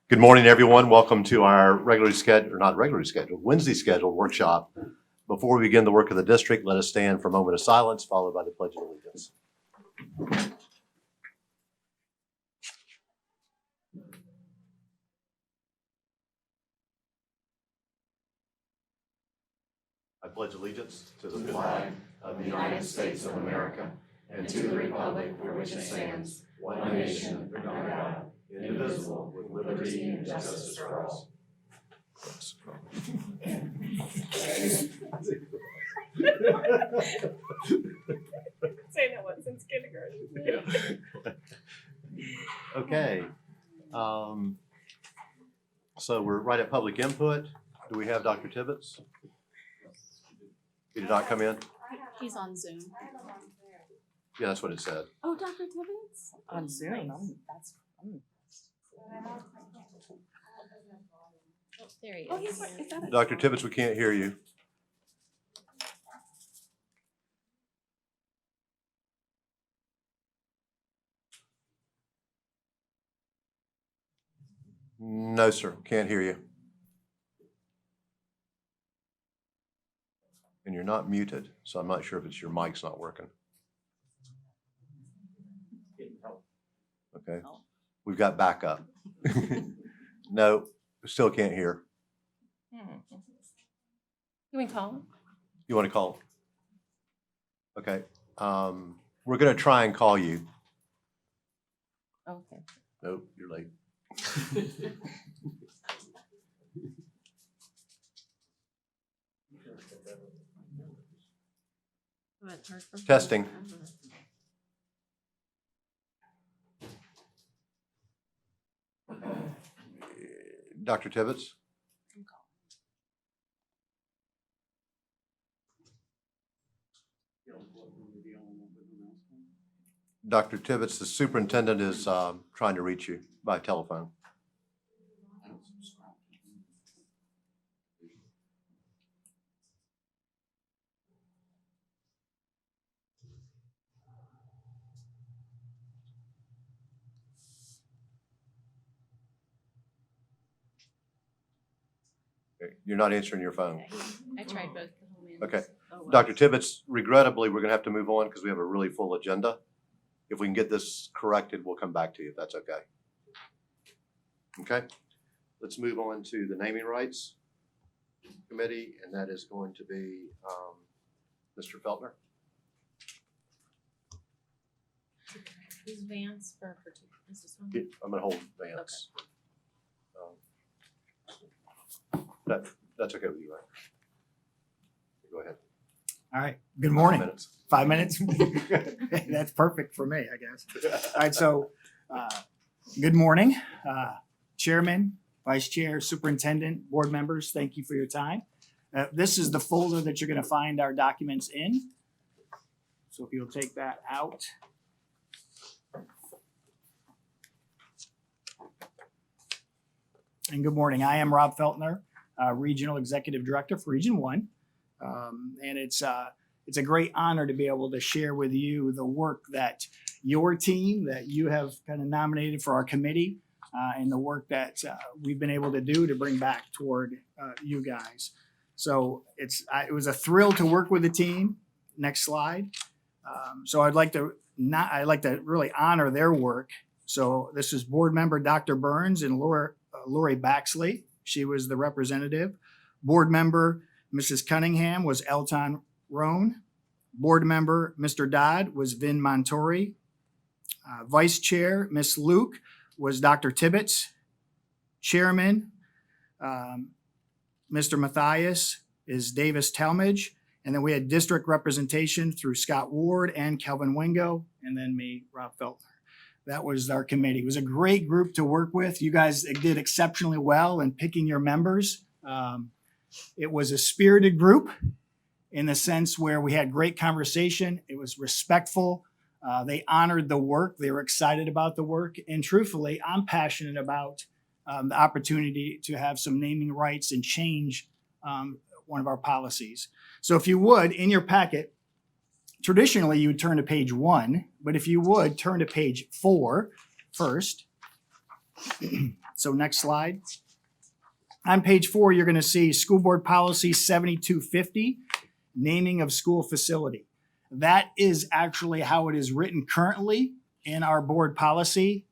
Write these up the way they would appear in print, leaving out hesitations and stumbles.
Good morning, everyone. Welcome to our regularly scheduled, or not regularly scheduled, Wednesday scheduled workshop. Before we begin the work of the district, let us stand for a moment of silence, followed by the Pledge of Allegiance. I pledge allegiance to the flag of the United States of America and to the republic for which it stands, one nation, under God, indivisible, with liberty and justice for all. Saying that one since kindergarten. Okay. So we're right at public input. Do we have Dr. Tibbetts? He did not come in? He's on Zoom. Yeah, that's what it said. Oh, Dr. Tibbetts? On Zoom. Oh, there he is. Oh, he's like, is that a- Dr. Tibbetts, we can't hear you. No, sir, can't hear you. And you're not muted, so I'm not sure if it's your mic's not working. Okay, we've got backup. No, we still can't hear. You want to call him? You want to call? Okay, we're gonna try and call you. Okay. Nope, you're late. Testing. Dr. Tibbetts? Dr. Tibbetts, the superintendent is trying to reach you by telephone. You're not answering your phone. I tried both. Okay. Dr. Tibbetts, regrettably, we're going to have to move on because we have a really full agenda. If we can get this corrected, we'll come back to you if that's okay. Okay. Let's move on to the naming rights committee, and that is going to be Mr. Feltner. Who's Vance for is this one? I'm going to hold Vance. That's okay with you, right? Go ahead. All right, good morning. 5 minutes. 5 minutes? That's perfect for me, I guess. All right, so good morning, Chairman, Vice Chair, Superintendent, Board members, thank you for your time. This is the folder that you're going to find our documents in. So if you'll take that out. And good morning, I am Rob Feltner, Regional Executive Director for Region 1. And it's a great honor to be able to share with you the work that your team, that you have kind of nominated for our committee, and the work that we've been able to do to bring back toward you guys. So it was a thrill to work with the team. Next slide. So I'd like to really honor their work. So this is board member Dr. Burns and Lori Baxley. She was the representative. Board member Mrs. Cunningham was Elton Roan. Board member Mr. Dodd was Vin Montori. Vice Chair Ms. Luke was Dr. Tibbetts. Chairman Mr. Matthias is Davis Talmadge. And then we had district representation through Scott Ward and Kelvin Wingo, and then me, Rob Feltner. That was our committee. It was a great group to work with. You guys did exceptionally well in picking your members. It was a spirited group in the sense where we had great conversation. It was respectful. They honored the work. They were excited about the work. And truthfully, I'm passionate about the opportunity to have some naming rights and change one of our policies. So if you would, in your packet, traditionally you would turn to page 1, but if you would, turn to page 4 first. So next slide. On page 4, you're going to see School Board Policy 7250, naming of school facility. That is actually how it is written currently in our board policy.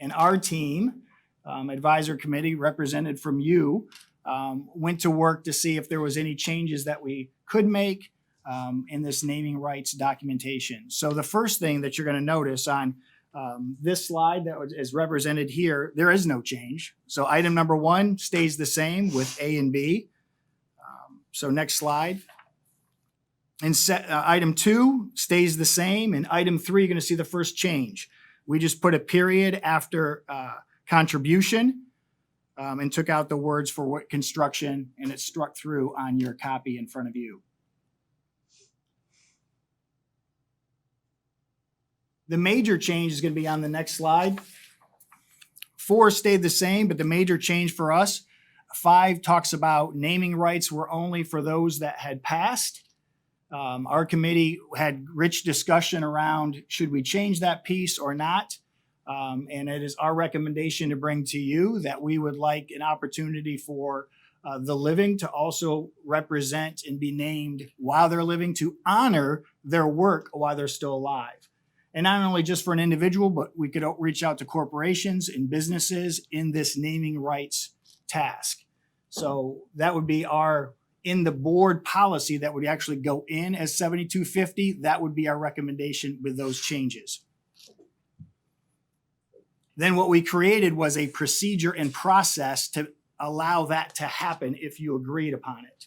And our team, advisor committee represented from you, went to work to see if there was any changes that we could make in this naming rights documentation. So the first thing that you're going to notice on this slide that is represented here, there is no change. So item number 1 stays the same with A and B. So next slide. And item 2 stays the same. And item 3, you're going to see the first change. We just put a period after contribution and took out the words for what construction, and it's struck through on your copy in front of you. The major change is going to be on the next slide. 4 stayed the same, but the major change for us, 5 talks about naming rights were only for those that had passed. Our committee had rich discussion around should we change that piece or not. And it is our recommendation to bring to you that we would like an opportunity for the living to also represent and be named while they're living, to honor their work while they're still alive. And not only just for an individual, but we could reach out to corporations and businesses in this naming rights task. So that would be in the board policy that would actually go in as 7250. That would be our recommendation with those changes. Then what we created was a procedure and process to allow that to happen if you agreed upon it.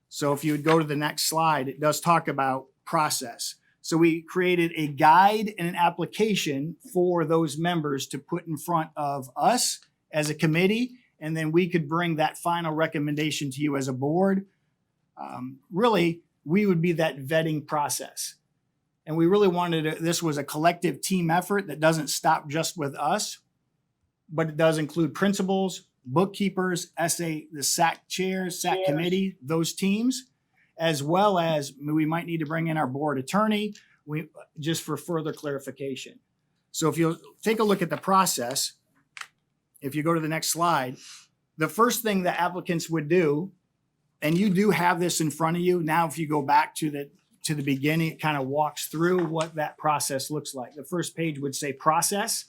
So if you would go to the next slide, it does talk about process. So we created a guide and an application for those members to put in front of us as a committee, and then we could bring that final recommendation to you as a board. Really, we would be that vetting process. And we really wanted this was a collective team effort that doesn't stop just with us, but it does include principals, bookkeepers, the SAC chairs, SAC committee, those teams, as well as we might need to bring in our board attorney just for further clarification. So if you'll take a look at the process, if you go to the next slide, the first thing the applicants would do, and you do have this in front of you. Now, if you go back to the beginning, it kind of walks through what that process looks like. The first page would say process.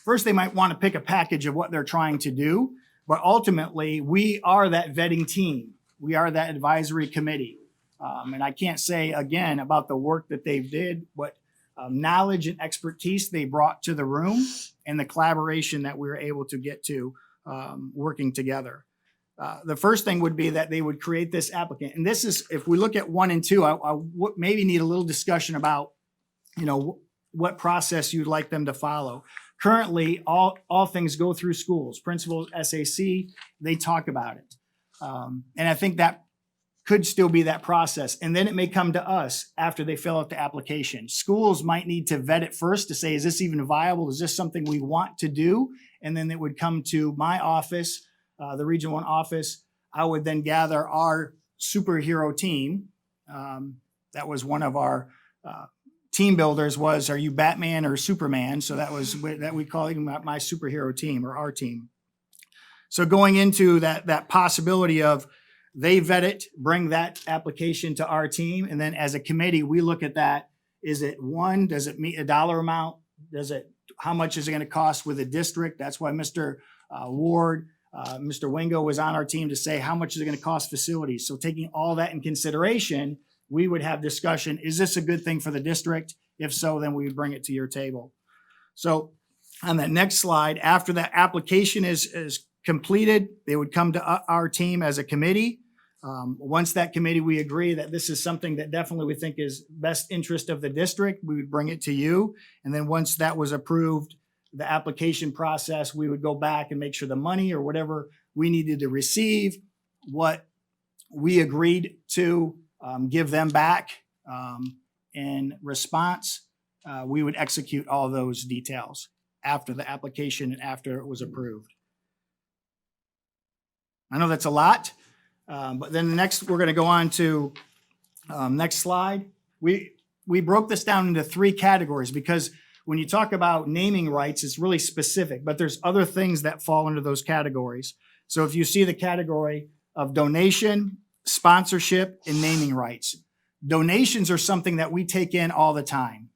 First, they might want to pick a package of what they're trying to do, but ultimately, we are that vetting team. We are that advisory committee. And I can't say again about the work that they did, what knowledge and expertise they brought to the room and the collaboration that we were able to get to working together. The first thing would be that they would create this applicant. And this is, if we look at 1 and 2, I maybe need a little discussion about, what process you'd like them to follow. Currently, all things go through schools, principals, SAC, they talk about it. And I think that could still be that process. And then it may come to us after they fill out the application. Schools might need to vet it first to say, is this even viable? Is this something we want to do? And then it would come to my office, the Region 1 office. I would then gather our superhero team. That was one of our team builders was, are you Batman or Superman? So that was that we call it my superhero team or our team. So going into that possibility of they vet it, bring that application to our team. And then as a committee, we look at that. Is it one, does it meet a dollar amount? How much is it going to cost with a district? That's why Mr. Ward, Mr. Wingo was on our team to say, how much is it going to cost facilities? So taking all that in consideration, we would have discussion. Is this a good thing for the district? If so, then we would bring it to your table. So on that next slide, after that application is completed, they would come to our team as a committee. Once that committee, we agree that this is something that definitely we think is best interest of the district, we would bring it to you. And then once that was approved, the application process, we would go back and make sure the money or whatever we needed to receive, what we agreed to give them back in response, we would execute all those details after the application and after it was approved. I know that's a lot, but then the next, we're going to go on to next slide. we broke this down into 3 categories because when you talk about naming rights, it's really specific, but there's other things that fall into those categories. So if you see the category of donation, sponsorship, and naming rights, donations are something that we take in all the time,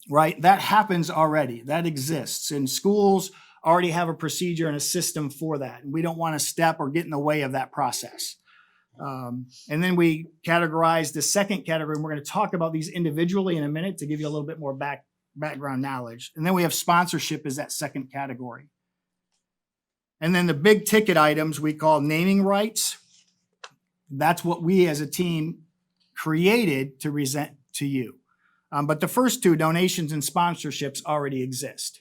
right? That happens already. That exists. And schools already have a procedure and a system for that. And we don't want to step or get in the way of that process. And then we categorize the second category, and we're going to talk about these individually in a minute to give you a little bit more background knowledge. And then we have sponsorship as that second category. And then the big ticket items we call naming rights. That's what we as a team created to present to you. But the first 2, donations and sponsorships, already exist.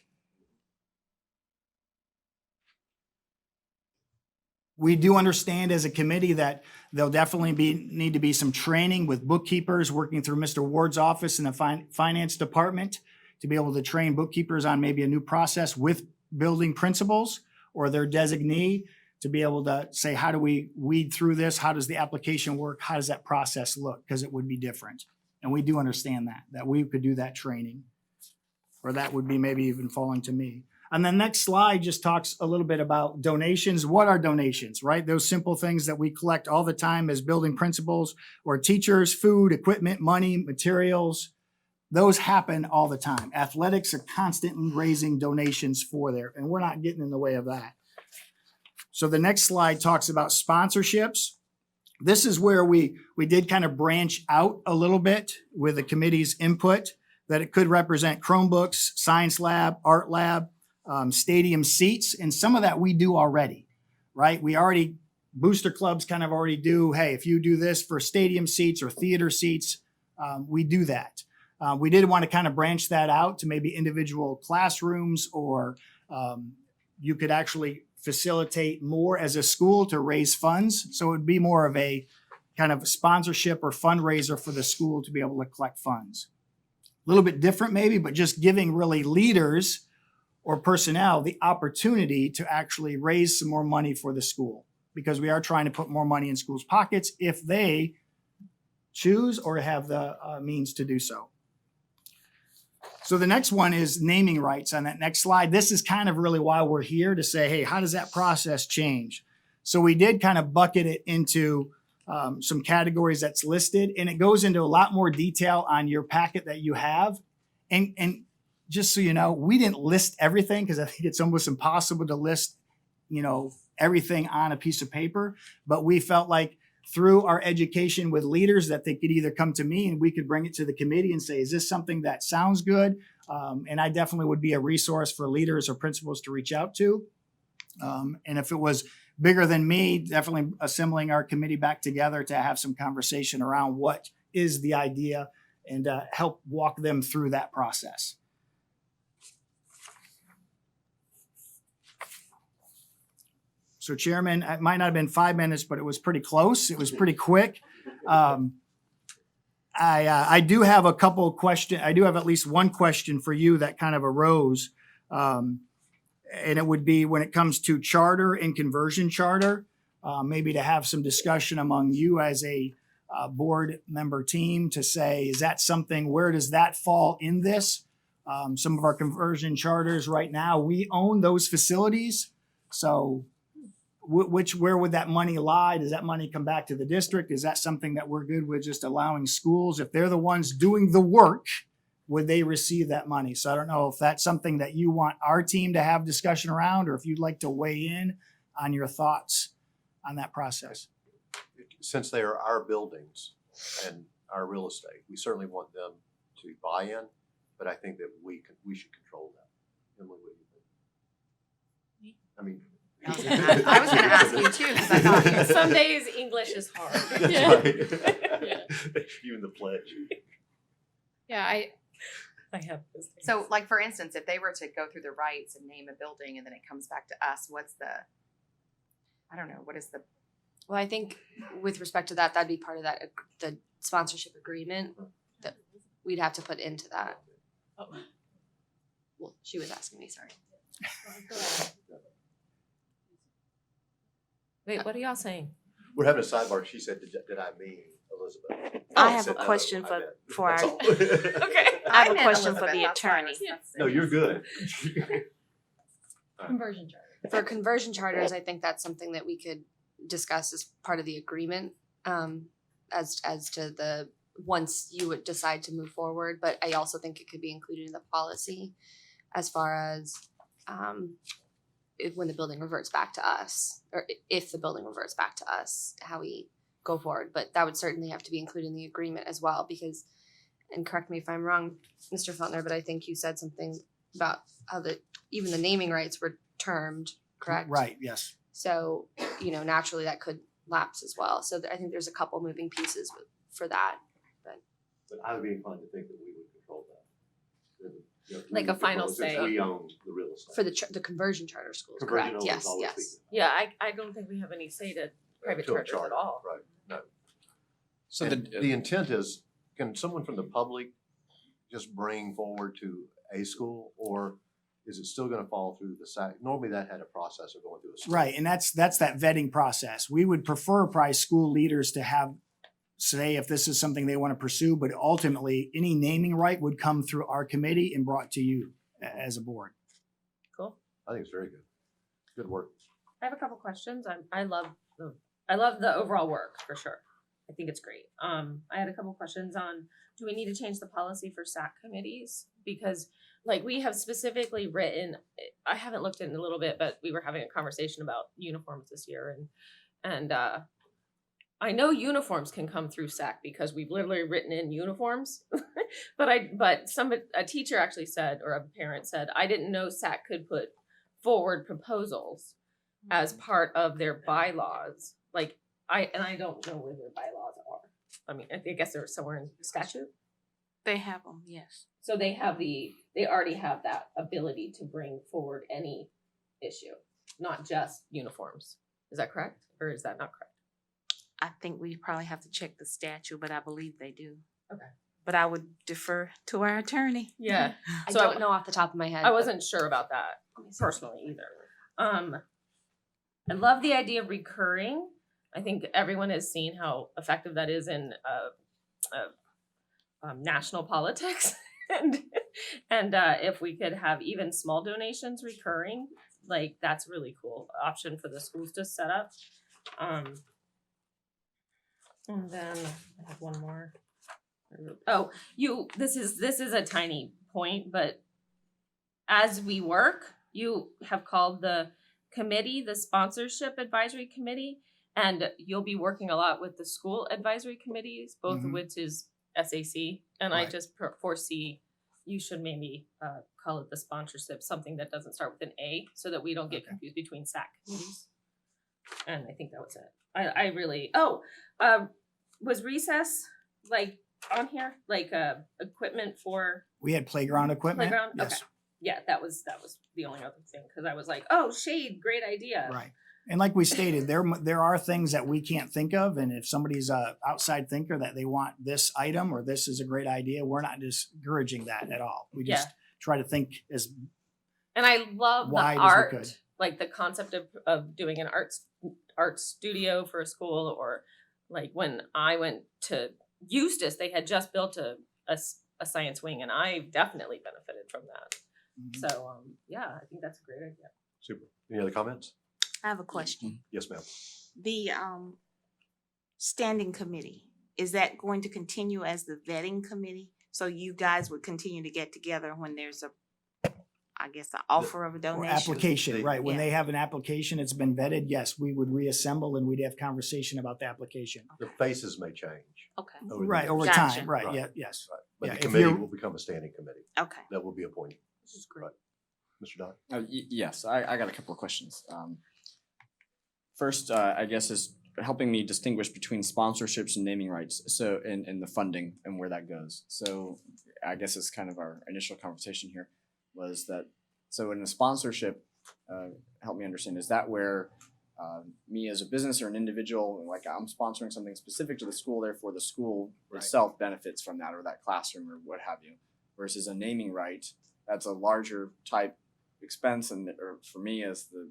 We do understand as a committee that there'll definitely need to be some training with bookkeepers working through Mr. Ward's office in the finance department to be able to train bookkeepers on maybe a new process with building principals or their designee to be able to say, how do we weed through this? How does the application work? How does that process look? Because it would be different. And we do understand that we could do that training, or that would be maybe even falling to me. And the next slide just talks a little bit about donations. What are donations, right? Those simple things that we collect all the time as building principals or teachers, food, equipment, money, materials. Those happen all the time. Athletics are constantly raising donations for there, and we're not getting in the way of that. So the next slide talks about sponsorships. This is where we did kind of branch out a little bit with the committee's input, that it could represent Chromebooks, science lab, art lab, stadium seats, and some of that we do already, right? Booster clubs kind of already do, hey, if you do this for stadium seats or theater seats, we do that. We did want to kind of branch that out to maybe individual classrooms, or you could actually facilitate more as a school to raise funds. So it would be more of a kind of sponsorship or fundraiser for the school to be able to collect funds. A little bit different maybe, but just giving really leaders or personnel the opportunity to actually raise some more money for the school, because we are trying to put more money in schools' pockets if they choose or have the means to do so. So the next one is naming rights on that next slide. This is kind of really why we're here, to say, hey, how does that process change? So we did kind of bucket it into some categories that's listed, and it goes into a lot more detail on your packet that you have. And just so you know, we didn't list everything because I think it's almost impossible to list, everything on a piece of paper. But we felt like through our education with leaders that they could either come to me and we could bring it to the committee and say, is this something that sounds good? And I definitely would be a resource for leaders or principals to reach out to. And if it was bigger than me, definitely assembling our committee back together to have some conversation around what is the idea and help walk them through that process. So Chairman, it might not have been 5 minutes, but it was pretty close. It was pretty quick. I do have a couple of questions. I do have at least one question for you that kind of arose. And it would be when it comes to charter and conversion charter, maybe to have some discussion among you as a board member team to say, is that something, where does that fall in this? Some of our conversion charters right now, we own those facilities. So where would that money lie? Does that money come back to the district? Is that something that we're good with just allowing schools, if they're the ones doing the work, would they receive that money? So I don't know if that's something that you want our team to have discussion around, or if you'd like to weigh in on your thoughts on that process. Since they are our buildings and our real estate, we certainly want them to buy in, but I think that we should control that. Emily, what do you think? I mean, I was going to ask you too, because I thought Some days English is hard. That's Yeah. right. Yeah. Even the pledge. Yeah, I have those things. so. Like for instance, if they were to go through the rights and name a building, and then it comes back to us, what is the? Well, I think with respect to that, that'd be part of that, the sponsorship agreement that we'd have to put into that. Oh. Well, she was asking me, sorry. Wait, what are y'all saying? We're having a sidebar. She said, did I mean a Elizabeth. I Oh, have said a no, question I for- meant. for That's our- all. Okay. I have a meant question for Elizabeth, the that's why I attorney. was- No, you're good. Conversion charter. For conversion charters, I think that's something that we could discuss as part of the agreement, as to the, once you would decide to move forward, but I also think it could be included in the policy as far as, when the building reverts back to us, or if the building reverts back to us, how we go forward, but that would certainly have to be included in the agreement as well, because, and correct me if I'm wrong, Mr. Feltner, but I think you said something about how even the naming rights were termed, correct? Right, yes. So, naturally that could lapse as well. So I think there's a couple moving pieces for that. But I would be inclined to think that we would control that. Like a final Since say. we own the real estate. For the conversion charter schools, Conversion correct? owner is Yes, always yes. speaking. Yeah, I don't think we have any say to private To a charters at charter, all. Right, no. So And the intent is, can someone from the public just bring forward to a school, or is it still gonna fall through the SAC? Normally that had a process of going through a school. Right, and that's that vetting process. We would prefer probably school leaders to have say if this is something they want to pursue, but ultimately any naming right would come through our committee and brought to you as a board. Cool. I think it's very good. Good work. I have a couple questions. I love the overall work for sure. I think it's great. I had a couple questions on, do we need to change the policy for SAC committees? Because like we have specifically written, I haven't looked in a little bit, but we were having a conversation about uniforms this year, and I know uniforms can come through SAC because we've literally written in uniforms. but a teacher actually said, or a parent said, I didn't know SAC could put forward proposals as part of their bylaws. Like I don't know where their bylaws are. I mean, I guess they're somewhere in statute. They have them, yes. So they already have that ability to bring forward any issue, not just uniforms. Is that correct? Or is that not correct? I think we probably have to check the statute, but I believe they do. Okay. But I would defer to our attorney. Yeah. I So don't know off the top of my head. I but- wasn't sure about that personally either. I love the idea of recurring. I think everyone has seen how effective that is in national politics, and if we could have even small donations recurring, like that's a really cool option for the schools to set up. And then I have one more. Oh, this is a tiny point, but as we work, you have called the committee the sponsorship advisory committee, and you'll be working a lot with the school advisory committees, both of Mhm. which is SAC. And I Right. just foresee you should maybe call it the sponsorship, something that doesn't start with an A, so that we don't get Okay. confused between SAC committees. And I think that was it. I really was recess like on here, like equipment for We had playground equipment. playground? Yes. Okay. Yeah, that was the only other thing, because I was like, oh, shade, great idea. Right. And like we stated, there are things that we can't think of, and if somebody's a outside thinker that they want this item or this is a great idea, we're not discouraging that at all. We just try to think as And I love the Wide as we art, could. like the concept of doing an art studio for a school, or like when I went to Eustis, they had just built a science wing, and I definitely benefited from that. Mhm. So yeah, I think that's a great idea. Super. Any other comments? I have a question. Yes, ma'am. The standing committee, is that going to continue as the vetting committee? So you guys would continue to get together when there's an offer of a Or donation? application, right. When Yeah. they have an application, it's been vetted, yes, we would reassemble and we'd have conversation about the application. The faces may change. Okay, over the Right, years. over Gotcha. time, right, Right. yeah, yes. Right. But Yeah, the if committee you're- will become a standing committee okay. that will be appointed. This is great. Mr. Don? Yes, I got a couple of questions. First, I guess is helping me distinguish between sponsorships and naming rights. So, and the funding and where that goes. So, I guess it's kind of our initial conversation here was that. So, in a sponsorship, help me understand. Is that where me as a business or an individual, like I'm sponsoring something specific to the school, therefore the school Right. itself benefits from that or that classroom or what have you, versus a naming right that's a larger type expense, and or for me as the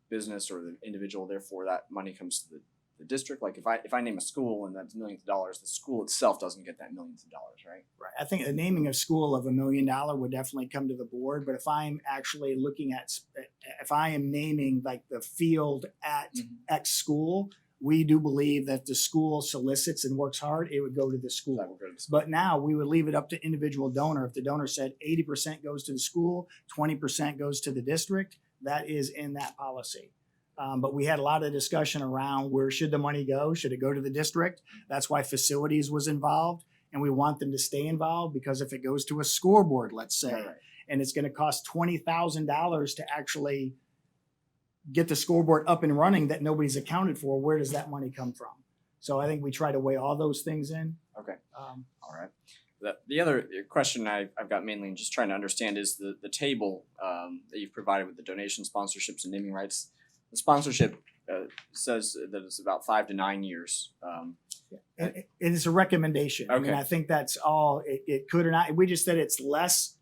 business or the individual, therefore that money comes to the the district? Like if I name a school and that's millions of dollars, the school itself doesn't get that millions of dollars, right? Right. I think the naming of school of $1 million would definitely come to the board. But if I'm actually looking at, if I am naming like the field at X school, we do believe that the school solicits and works hard, it would go to the That school. would go to the school. But now we would leave it up to individual donor. If the donor said 80% goes to the school, 20% goes to the district, that is in that policy. But we had a lot of discussion around where should the money go? Should it go to the district? That's why facilities was involved. And we want them to stay involved because if it goes to a scoreboard, let's say, Right. and it's going to cost $20,000 to actually get the scoreboard up and running that nobody's accounted for, where does that money come from? So I think we try to weigh all those things in. Okay. All right. The other question I've got mainly in just trying to understand is the table that you've provided with the donation, sponsorships, and naming rights. The sponsorship says that it's about 5 to 9 years. It is a recommendation. I mean, Okay. I think that's all it could or not. We just said it's less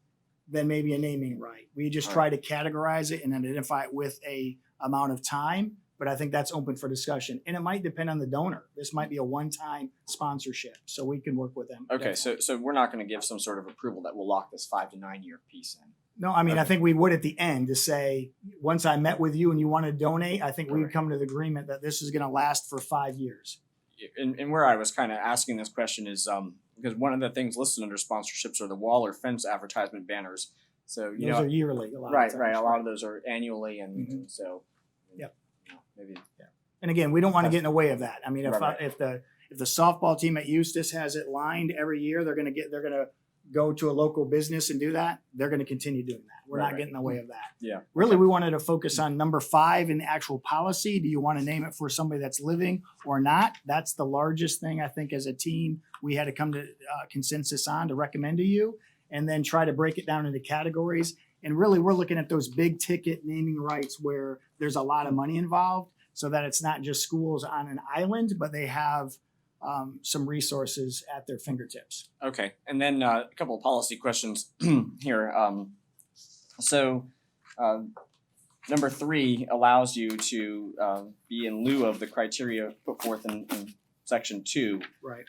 than maybe a naming right. We just All try to categorize it and identify it with a amount of time, but I think that's open for discussion. And it might depend on the donor. This might be a one-time sponsorship, so we can work with them. Okay, so we're not going to give some sort of approval that will lock this 5 to 9 year piece in. No, I mean, I Okay. think we would at the end to say, once I met with you and you want to donate, I think we would Right. come to the agreement that this is going to last for 5 years. And where I was kind of asking this question is because one of the things listed under sponsorships are the wall or fence advertisement banners. So you Those know, are yearly. A lot right, of right. times, A lot of those are annually, and, Mhm. and so Yep. you know, maybe And again, we don't want to get in the way of that. I mean, Right. if the softball team at Eustis has it lined every year, they're going to go to a local business and do that. They're going to continue doing that. We're Right, not right. getting in the way of that. Yeah. Really, we wanted to focus on number 5 in the actual policy. Do you want to name it for somebody that's living or not? That's the largest thing I think as a team we had to come to consensus on to recommend to you, and then try to break it down into categories. And really, we're looking at those big ticket naming rights where there's a lot of money involved, so that it's not just schools on an island, but they have some resources at their fingertips. Okay, and then a couple of policy questions here. Number 3 allows you to be in lieu of the criteria put forth in section 2, Right.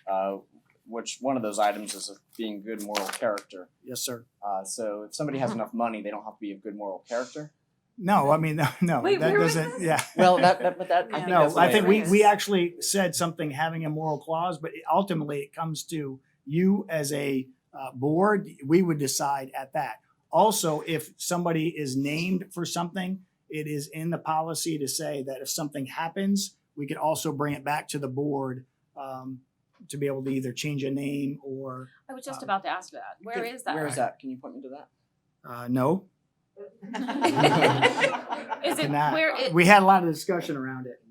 which one of those items is of being good moral character. Yes, sir. So if somebody has enough money, they don't have to be of good moral character. No, I mean, no, Wait, that where was doesn't, this? yeah. Well, I think No, that's the I way think it we is. actually said something having a moral clause, but ultimately it comes to you as a board. We would decide at that. Also, if somebody is named for something, it is in the policy to say that if something happens, we could also bring it back to the board to be able to either change a name or I was just about to ask that. Where is that? Where is that? Can you point me to that? no. Is it Cannot. where it? We had a lot of discussion around it.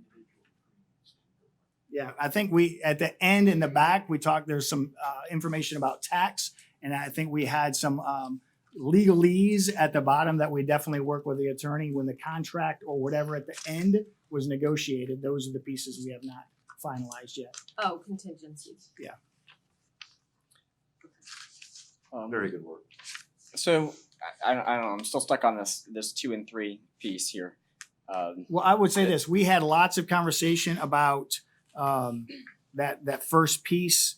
Yeah, I think we, at the end in the back, we talked, there's some information about tax. And I think we had some legalese at the bottom that we definitely work with the attorney when the contract or whatever at the end was negotiated. Those are the pieces we have not finalized yet. Oh, contingencies. Very good work. So I don't know. I'm still stuck on this 2 and 3 piece here. Well, I would say this, we had lots of conversation about that first piece.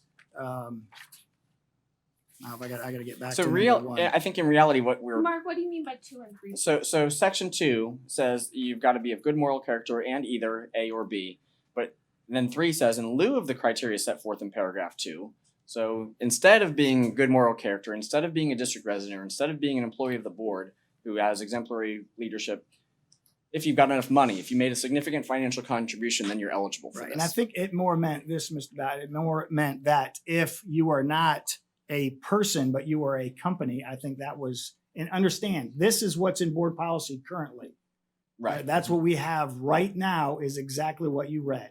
Now, I gotta get back So to number 1. I think in reality, what we're Mark, what do you mean by 2 and 3? so section 2 says you've got to be of good moral character and either A or B, but then 3 says in lieu of the criteria set forth in paragraph 2. So instead of being good moral character, instead of being a district resident, or instead of being an employee of the board who has exemplary leadership, if you've got enough money, if you made a significant financial contribution, then you're eligible for Right, this. and I think it more meant this, Mr. Bat, it more meant that if you are not a person, but you are a company, I think that was, and understand, this is what's in board policy currently. Right. That's what we have right now is exactly what you read.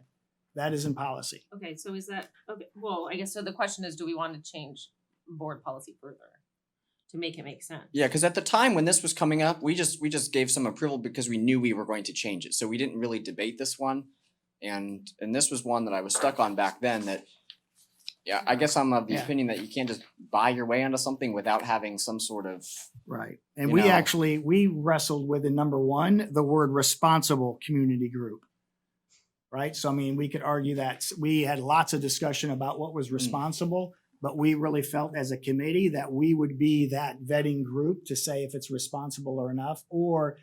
That is in policy. Okay, so is that, okay, well, I guess so the question is, do we want to change board policy further to make it make sense? Yeah, because at the time when this was coming up, we just gave some approval because we knew we were going to change it. So we didn't really debate this one. And this was one that I was stuck on back then that, yeah, I guess I'm of the Yeah. opinion that you can't just buy your way onto something without having some sort of, Right. And You we know. actually wrestled with in number 1, the word responsible community group. right? So I mean, we could argue that we had lots of discussion about what was responsible, but we really felt as a committee that we would be that vetting group to say if it's responsible or enough. Or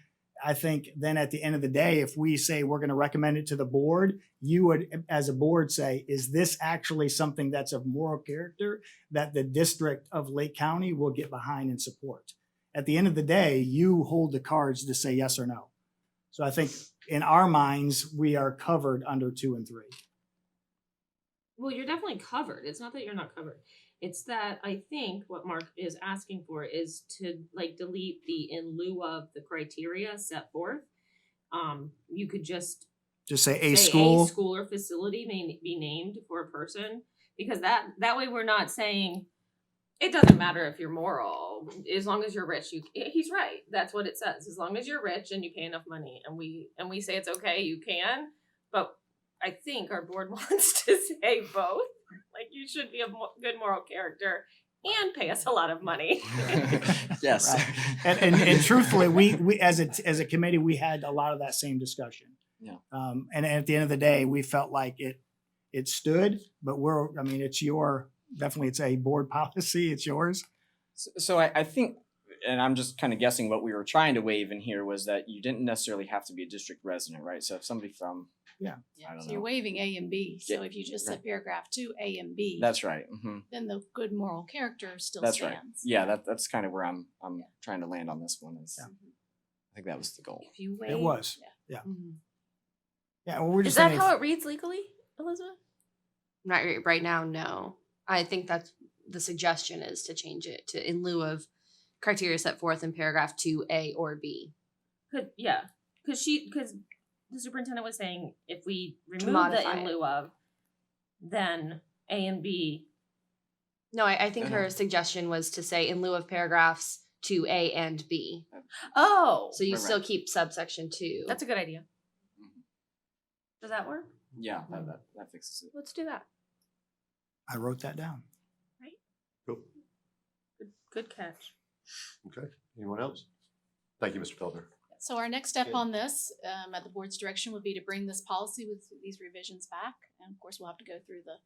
I think then at the end of the day, if we say we're going to recommend it to the board, you would, as a board, say, is this actually something that's of moral character that the district of Lake County will get behind and support? At the end of the day, you hold the cards to say yes or no. So I think in our minds, we are covered under 2 and 3. Well, you're definitely covered. It's not that you're not covered. It's that I think what Mark is asking for is to like delete the in lieu of the criteria set forth. You could just say say a school. a school or facility may be named for a person, because that way we're not saying it doesn't matter if you're moral, as long as you're rich. He's right. That's what it says. As long as you're rich and you pay enough money, and we say it's okay, you can. But I think our board wants to say both. Like, you should be a good moral character and pay us a lot of money. Yes. Right. And truthfully, we as a committee, we had a lot of that same discussion. Yeah. And at the end of the day, we felt like it stood, but it's definitely it's a board policy. It's yours. So I think, and I'm just kind of guessing what we were trying to waive in here was that you didn't necessarily have to be a district resident, right? So if somebody from, Yeah. I don't So you're know. waiving A and B. So Yeah, if you just right. said paragraph 2, A and B, That's right. Hmm. then the good moral character still That's right. stands. Yeah, that's kind of where I'm Yeah. trying to land on this one. Is Yeah. I think that was the goal. If you wait, It was. Yeah. Yeah. Mhm. Yeah. Well, we're Is just that saying how it reads legally, Elizabeth? Right now, no. I think that's the suggestion is to change it to in lieu of criteria set forth in paragraph 2A or B. Yeah, because the superintendent was saying if we remove the modify in it. lieu of, then A and B. No, I think Uh-huh. her suggestion was to say in lieu of paragraphs 2A and B. Oh, So you Right, still right. keep subsection 2. that's a good idea. Mhm. Does that work? Yeah, that fixes it. Let's do that. I wrote that down. Cool. Good catch. Okay. Anyone else? Thank you, Mr. Felder. So our next step Yeah. on this, at the board's direction, would be to bring this policy with these revisions back. And of course, we'll have to go through the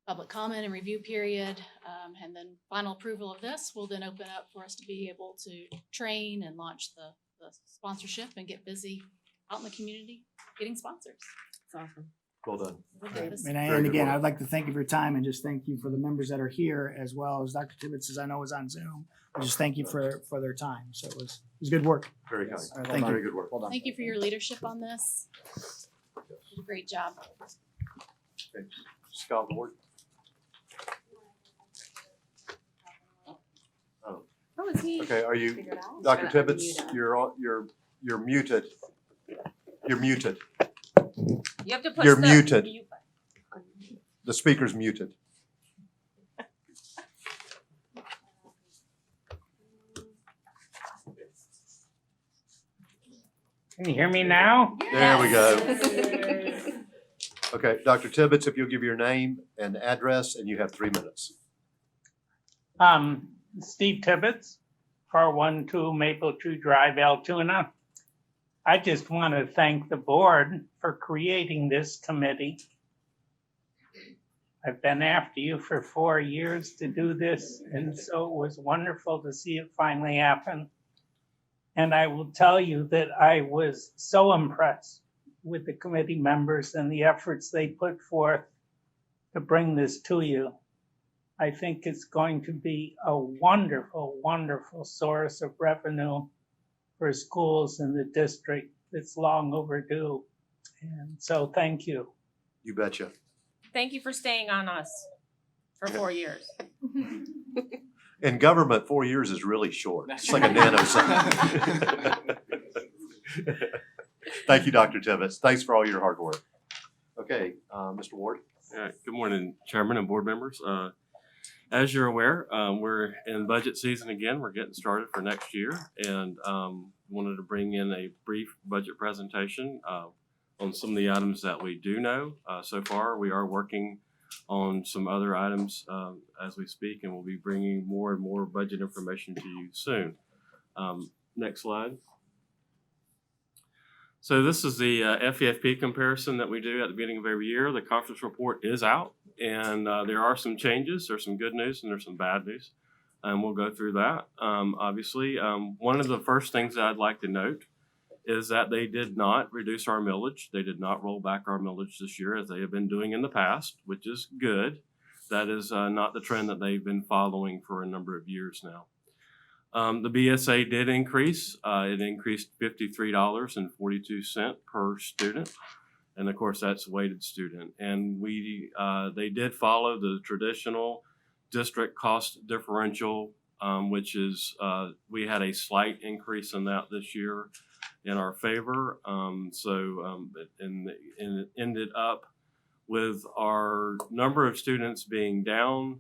public comment and review period. And then final approval of this will then open up for us to be able to train and launch the sponsorship and get busy out in the community getting sponsors. It's awesome. Well done. We'll do this. And Very good again, work. I'd like to thank you for your time and just thank you for the members that are here, as well as Dr. Tibbetts, as I know is on Zoom. I just thank you for their time. So it was good work. Very Yes. kind. All right, thank Very you. good work. Hold on. Thank you for your leadership on this. You did a great job. Okay. Scott Ward. Oh, Oh, is he? okay. Are you, Figure it out? Dr. Gotta Tibbetts? unmute him. You're muted. You're muted. You have to push You're the muted. mute button. The speaker's muted. Can you hear me now? There we go. Yes. Okay, Dr. Tibbetts, if you'll give your name and address, and you have 3 minutes. Steve Tibbetts, 412 Maple Tree Drive, Altoona. I just want to thank the board for creating this committee. I've been after you for 4 years to do this, and so it was wonderful to see it finally happen. And I will tell you that I was so impressed with the committee members and the efforts they put forth to bring this to you. I think it's going to be a wonderful, wonderful source of revenue for schools in the district that's long overdue. And so thank you. You betcha. Thank you for staying on us for 4 years. In government, 4 years is really short. It's like a nanosecond. Thank you, Dr. Tibbetts. Thanks for all your hard work. Okay, Mr. Ward. Good morning, Chairman and board members. As you're aware, we're in budget season again. We're getting started for next year, and wanted to bring in a brief budget presentation on some of the items that we do know. So far, we are working on some other items as we speak, and we'll be bringing more and more budget information to you soon. Next slide. So this is the FEFP comparison that we do at the beginning of every year. The conference report is out, and there are some changes. There's some good news and there's some bad news. And we'll go through that. Obviously, one of the first things that I'd like to note is that they did not reduce our millage. They did not roll back our millage this year as they have been doing in the past, which is good. That is not the trend that they've been following for a number of years now. The BSA did increase. It increased $53.42 per student. And of course, that's weighted student. And they did follow the traditional district cost differential, which is, we had a slight increase in that this year in our favor. And it ended up with our number of students being down,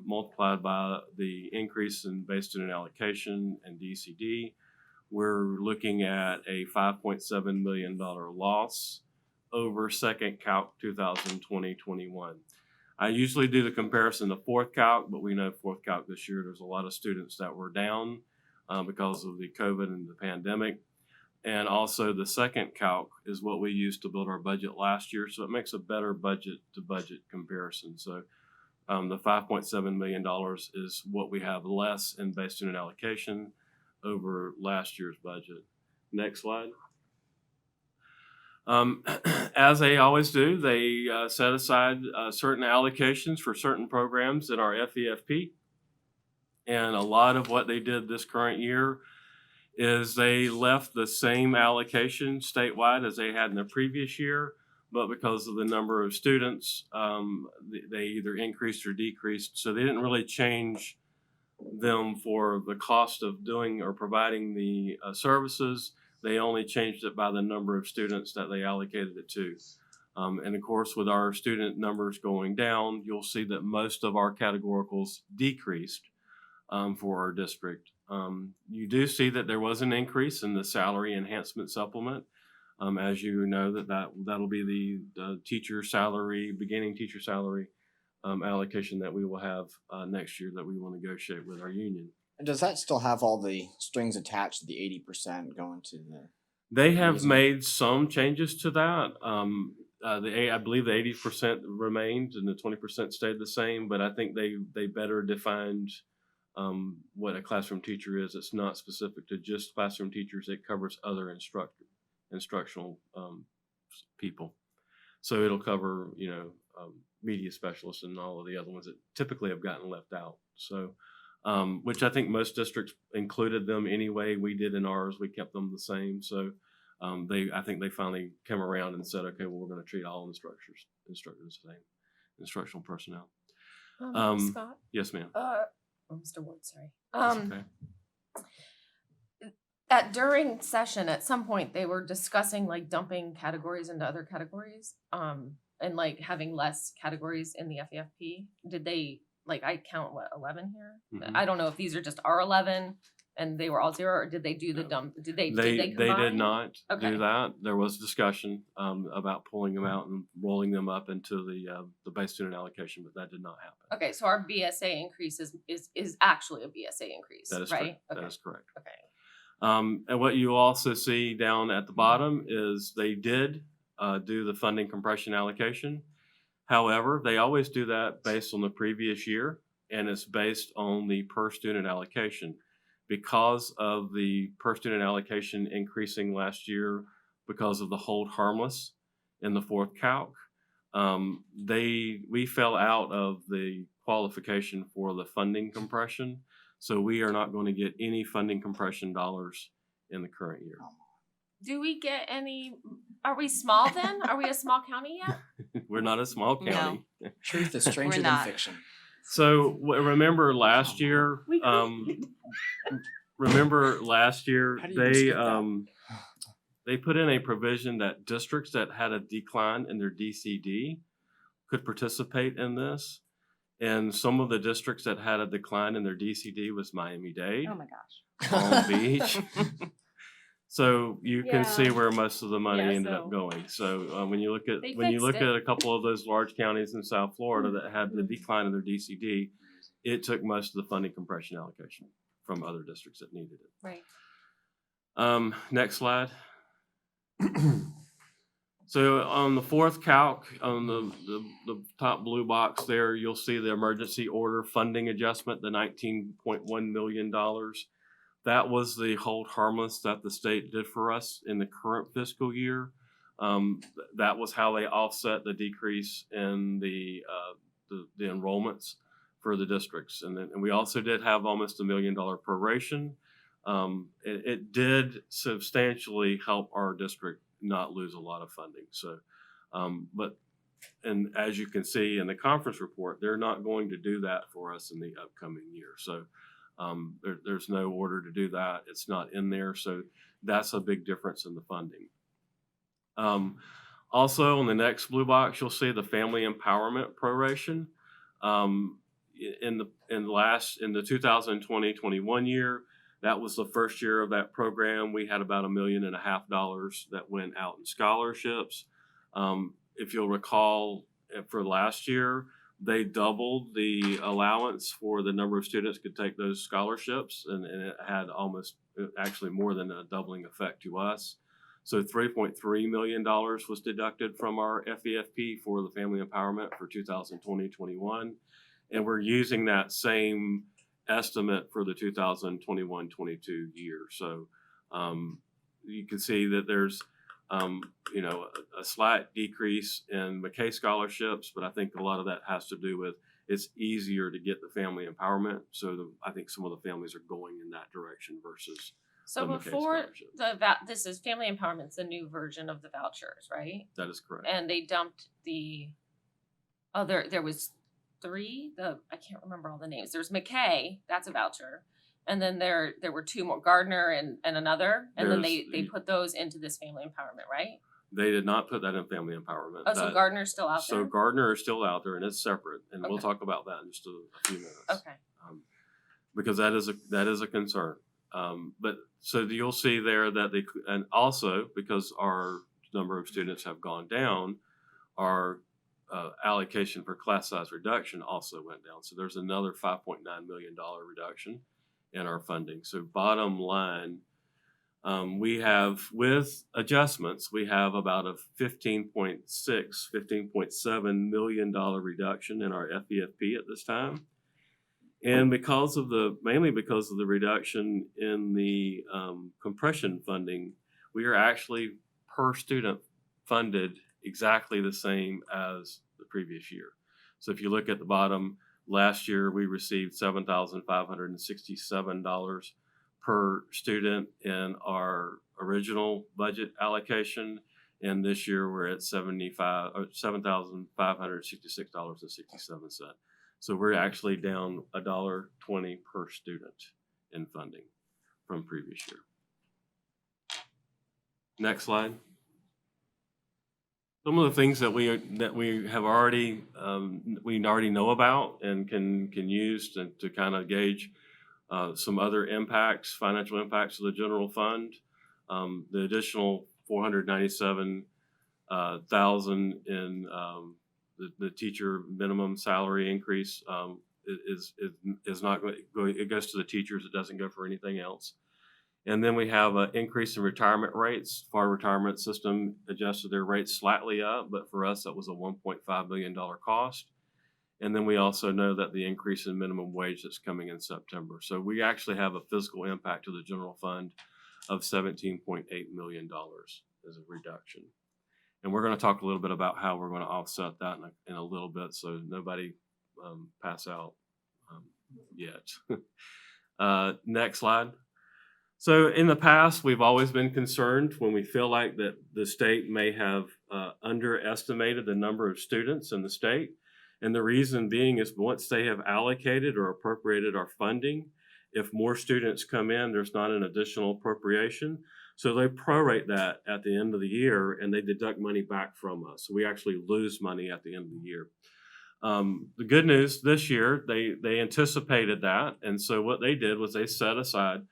multiplied by the increase in base student allocation and DCD, we're looking at a $5.7 million loss over second calc 2020-21. I usually do the comparison to fourth calc, but we know fourth calc this year, there's a lot of students that were down because of the COVID and the pandemic. And also the second calc is what we used to build our budget last year. So it makes a better budget to budget comparison. So the $5.7 million is what we have less in base student allocation over last year's budget. Next slide. As they always do, they set aside certain allocations for certain programs in our FEFP. And a lot of what they did this current year is they left the same allocation statewide as they had in the previous year, but because of the number of students, they either increased or decreased. So they didn't really change them for the cost of doing or providing the services. They only changed it by the number of students that they allocated it to. And of course, with our student numbers going down, you'll see that most of our categoricals decreased for our district. You do see that there was an increase in the salary enhancement supplement. As you know, that'll be the teacher salary, beginning teacher salary allocation that we will have next year that we will negotiate with our union. And does that still have all the strings attached to the 80% going to the? They have Reason. made some changes to that. I believe the 80% remained and the 20% stayed the same, but I think they better defined what a classroom teacher is. It's not specific to just classroom teachers. It covers other instructional people. So it'll cover, media specialists and all of the other ones that typically have gotten left out. So, which I think most districts included them anyway. We did in ours. We kept them the same. So I think they finally came around and said, okay, well, we're going to treat all instructors the same, instructional personnel. Scott? Yes, ma'am. Mr. Ward, sorry. That's okay. During session, at some point, they were discussing like dumping categories into other categories, and like having less categories in the FEFP. Did they, I count 11 here? Mhm. I don't know if these are just R11 and they were all zero, or did they do the dump? Did they They combine? did not Okay. do that. There was discussion about pulling them out and rolling them up into the base student allocation, but that did not happen. Okay, so our BSA increase is actually a BSA increase, That is right? correct. Okay. That is correct. Okay. And what you also see down at the bottom is they did do the funding compression allocation. However, they always do that based on the previous year, and it's based on the per student allocation. Because of the per student allocation increasing last year because of the hold harmless in the fourth calc, we fell out of the qualification for the funding compression. So we are not going to get any funding compression dollars in the current year. Do we get any? Are we small then? Are we a small county yet? We're not a small county. Truth is stranger than not. fiction. So remember last year, We How do you skip that? they put in a provision that districts that had a decline in their DCD could participate in this. And some of the districts that had a decline in their DCD was Miami-Dade, Oh my gosh. Palm Beach. So you can see Yeah. where most of the money Yeah, ended so- up going. So when you look at They at fixed it. a couple of those large counties in South Florida that had the decline in their DCD, it took most of the funding compression allocation from other districts that needed it. Right. Next slide. So on the fourth calc, on the top blue box there, you'll see the emergency order funding adjustment, the $19.1 million. That was the hold harmless that the state did for us in the current fiscal year. That was how they offset the decrease in the enrollments for the districts. And we also did have almost $1 million proration. It did substantially help our district not lose a lot of funding. So, and as you can see in the conference report, they're not going to do that for us in the upcoming year. So there's no order to do that. It's not in there. So that's a big difference in the funding. Also on the next blue box, you'll see the family empowerment proration. In the 2020-21 year, that was the first year of that program. We had about $1.5 million that went out in scholarships. If you'll recall, for last year, they doubled the allowance for the number of students could take those scholarships, and it had actually more than a doubling effect to us. So $3.3 million was deducted from our FEFP for the family empowerment for 2020-21, and we're using that same estimate for the 2021-22 year. So you can see that there's a slight decrease in McKay scholarships, but I think a lot of that has to do with it's easier to get the family empowerment. So I think some of the families are going in that direction versus So the McKay before scholarship. this is family empowerment's the new version of the vouchers, right? That is correct. And they dumped the other. There was three. I can't remember all the names. There's McKay, that's a voucher, and then there were two more, Gardner and another, and then they put those into this family empowerment, right? They did not put that in family empowerment. Oh, so Gardner's still out there? So Gardner is still out there, and it's separate, and we'll Okay. talk about that in just a few minutes. Okay. Because that is a concern. But so you'll see there that and also because our number of students have gone down, our allocation for class size reduction also went down. So there's another $5.9 million reduction in our funding. So bottom line, we have, with adjustments, we have about a $15.7 million reduction in our FEFP at this time. And mainly because of the reduction in the compression funding, we are actually per student funded exactly the same as the previous year. So if you look at the bottom, last year we received $7,567 per student in our original budget allocation, and this year we're at $7,566.67. So we're actually down $1.20 per student in funding from previous year. Next slide. Some of the things that we have already know about and can use to kind of gauge some other impacts, financial impacts of the general fund. The additional $497,000 in the teacher minimum salary increase is not going. It goes to the teachers. It doesn't go for anything else. And then we have an increase in retirement rates. Our retirement system adjusted their rates slightly up, but for us that was a $1.5 million cost. And then we also know that the increase in minimum wage that's coming in September. So we actually have a physical impact to the general fund of $17.8 million as a reduction. And we're going to talk a little bit about how we're going to offset that in a little bit, so nobody pass out yet. Next slide. So in the past, we've always been concerned when we feel like that the state may have underestimated the number of students in the state. And the reason being is once they have allocated or appropriated our funding, if more students come in, there's not an additional appropriation. So they prorate that at the end of the year and they deduct money back from us. So we actually lose money at the end of the year. The good news this year, they anticipated that. And so what they did was they set aside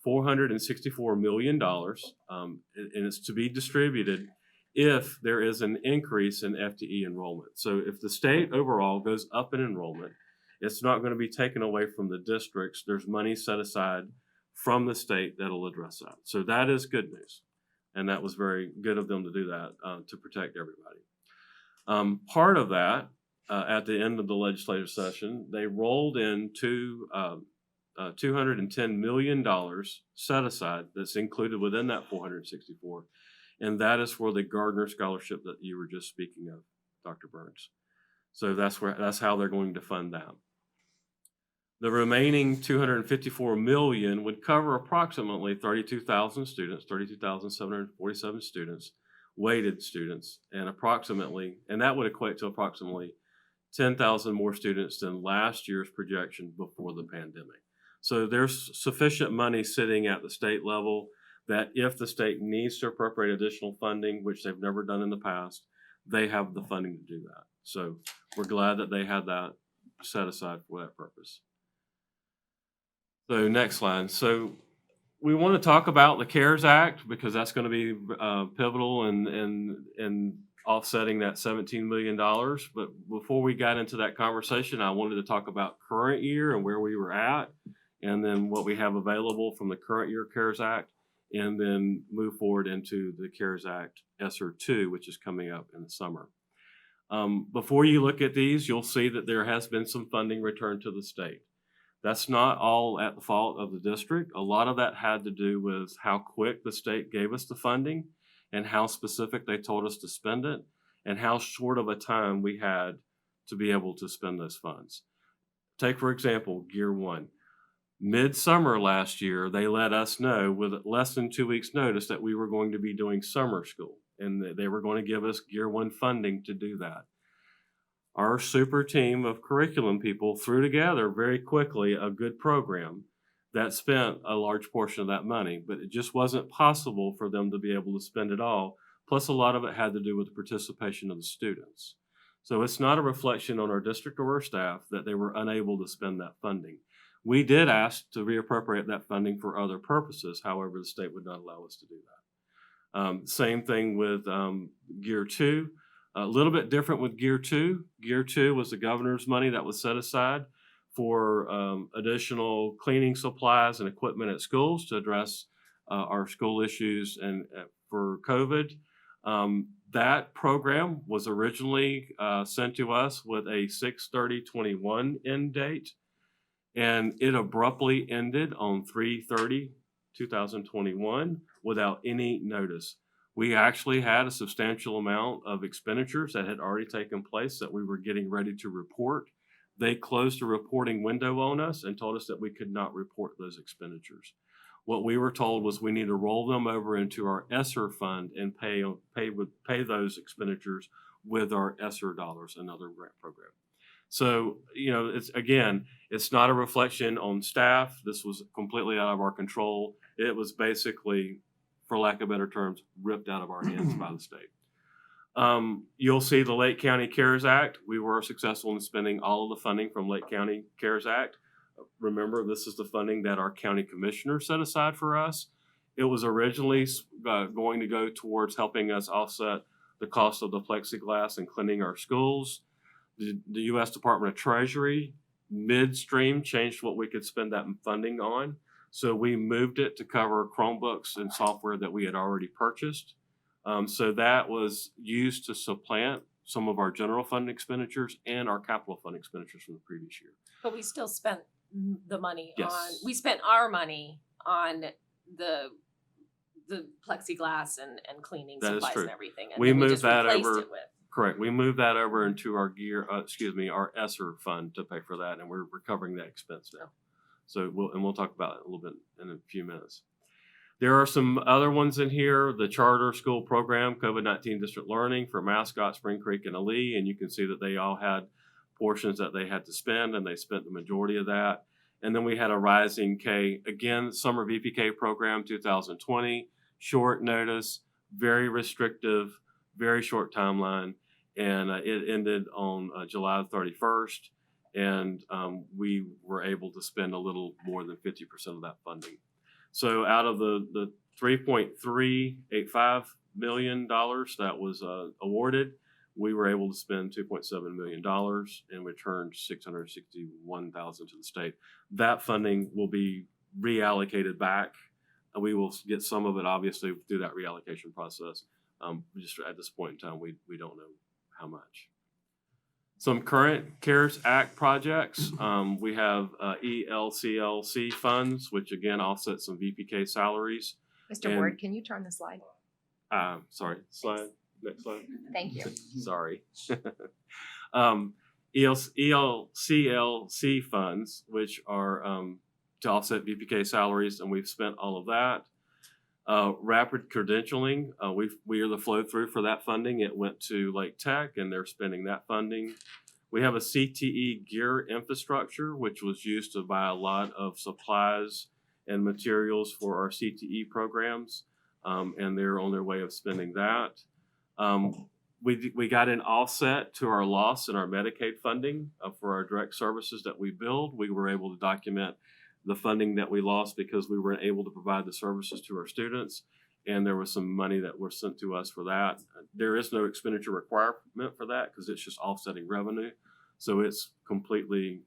$464 million, and it's to be distributed if there is an increase in FTE enrollment. So if the state overall goes up in enrollment, it's not going to be taken away from the districts. There's money set aside from the state that'll address that. So that is good news. And that was very good of them to do that, to protect everybody. Part of that, at the end of the legislative session, they rolled in $210 million set aside that's included within that 464, and that is for the Gardner Scholarship that you were just speaking of, Dr. Burns. So that's how they're going to fund that. The remaining 254 million would cover approximately 32,000 students, 32,747 students, weighted students, and that would equate to approximately 10,000 more students than last year's projection before the pandemic. So there's sufficient money sitting at the state level that if the state needs to appropriate additional funding, which they've never done in the past, they have the funding to do that. So we're glad that they had that set aside for that purpose. So next slide. So we want to talk about the CARES Act because that's going to be pivotal in offsetting that $17 million. But before we got into that conversation, I wanted to talk about current year and where we were at, and then what we have available from the current year CARES Act, and then move forward into the CARES Act ESSER 2, which is coming up in the summer. Before you look at these, you'll see that there has been some funding returned to the state. That's not all at the fault of the district. A lot of that had to do with how quick the state gave us the funding and how specific they told us to spend it and how short of a time we had to be able to spend those funds. Take, for example, Gear 1. Midsummer last year, they let us know with less than 2 weeks' notice that we were going to be doing summer school and they were going to give us Gear 1 funding to do that. Our super team of curriculum people threw together very quickly a good program that spent a large portion of that money, but it just wasn't possible for them to be able to spend it all. Plus, a lot of it had to do with the participation of the students. So it's not a reflection on our district or our staff that they were unable to spend that funding. We did ask to reappropriate that funding for other purposes. However, the state would not allow us to do that. Same thing with Gear 2. A little bit different with Gear 2. Gear 2 was the governor's money that was set aside for additional cleaning supplies and equipment at schools to address our school issues and for COVID. That program was originally sent to us with a 6/30/21 end date, and it abruptly ended on 3/30/2021 without any notice. We actually had a substantial amount of expenditures that had already taken place that we were getting ready to report. They closed the reporting window on us and told us that we could not report those expenditures. What we were told was we need to roll them over into our ESSER fund and pay those expenditures with our ESSER dollars, another grant program. So, it's not a reflection on staff. This was completely out of our control. It was basically, for lack of better terms, ripped out of our hands by the state. You'll see the Lake County CARES Act. We were successful in spending all of the funding from Lake County CARES Act. Remember, this is the funding that our county commissioner set aside for us. It was originally going to go towards helping us offset the cost of the plexiglass and cleaning our schools. The U.S. Department of Treasury midstream changed what we could spend that funding on. So we moved it to cover Chromebooks and software that we had already purchased. So that was used to supplant some of our general fund expenditures and our capital fund expenditures from the previous year. But we still spent the money Yes. we spent our money on the plexiglass and cleaning That is supplies true. and everything. And We then moved just that replaced over- it with. Correct. We moved that over into our our ESSER fund to pay for that, and we're recovering that expense now. So we'll talk about it a little bit in a few minutes. There are some other ones in here. The charter school program, COVID-19 district learning for Mascot, Spring Creek, and Ali, and you can see that they all had portions that they had to spend, and they spent the majority of that. And then we had a Rising K, again, summer VPK program 2020, short notice, very restrictive, very short timeline, and it ended on July 31st, and we were able to spend a little more than 50% of that funding. So out of the $3.385 million that was awarded, we were able to spend $2.7 million and returned $661,000 to the state. That funding will be reallocated back we will get some of it obviously through that reallocation process. Just at this point in time, we don't know how much. Some current CARES Act projects. We have ELCLC funds, which again offset some VPK salaries. Mr. And- Ward, can you turn the slide? Sorry, slide. Next slide. Thank you. Sorry. ELCLC funds, which are to offset VPK salaries, and we've spent all of that. Rapid credentialing, we are the flow through for that funding. It went to Lake Tech, and they're spending that funding. We have a CTE gear infrastructure, which was used to buy a lot of supplies and materials for our CTE programs, and they're on their way of spending that. We got an offset to our loss in our Medicaid funding for our direct services that we billed. We were able to document the funding that we lost because we weren't able to provide the services to our students, and there was some money that was sent to us for that. There is no expenditure requirement for that because it's just offsetting revenue, so it's completely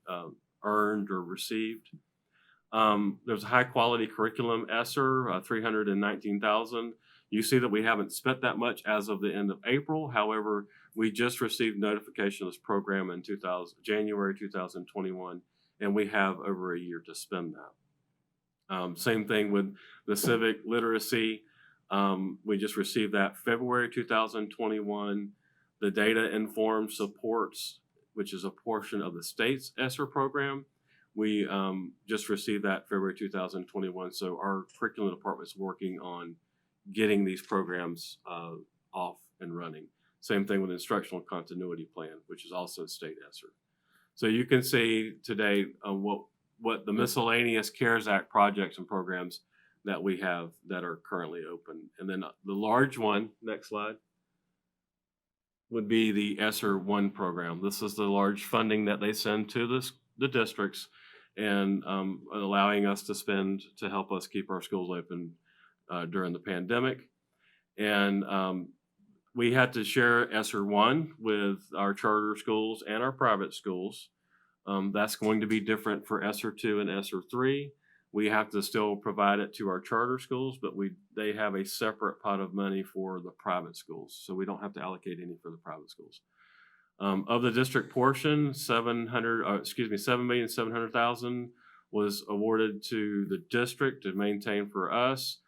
earned or received. There's a high quality curriculum ESSER, $319,000. You see that we haven't spent that much as of the end of April. However, we just received notification of this program in January 2021, and we have over a year to spend that. Same thing with the civic literacy. We just received that February 2021. The data informed supports, which is a portion of the state's ESSER program. We just received that February 2021. So our curriculum department is working on getting these programs off and running. Same thing with instructional continuity plan, which is also state ESSER. So you can see today what the miscellaneous CARES Act projects and programs that we have that are currently open. And then the large one, next slide, would be the ESSER 1 program. This is the large funding that they send to the districts and allowing us to spend to help us keep our schools open during the pandemic. And we had to share ESSER 1 with our charter schools and our private schools. That's going to be different for ESSER 2 and ESSER 3. We have to still provide it to our charter schools, but they have a separate pot of money for the private schools. So we don't have to allocate any for the private schools. Of the district portion, $7,700,000 was awarded to the district to maintain for us.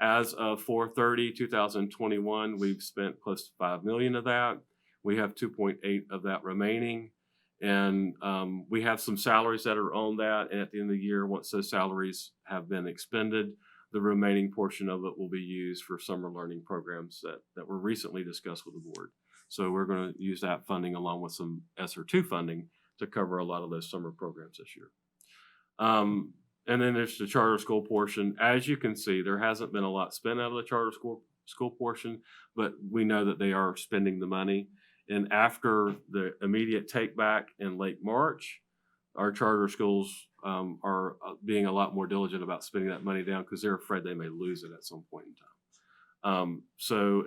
As of 4/30/2021, we've spent close to $5 million of that. We have 2.8 of that remaining. And we have some salaries that are on that. And at the end of the year, once those salaries have been expended, the remaining portion of it will be used for summer learning programs that were recently discussed with the board. So we're going to use that funding along with some ESSER 2 funding to cover a lot of those summer programs this year. And then there's the charter school portion. As you can see, there hasn't been a lot spent out of the charter school portion, but we know that they are spending the money. And after the immediate take back in late March, our charter schools are being a lot more diligent about spending that money down because they're afraid they may lose it at some point in time.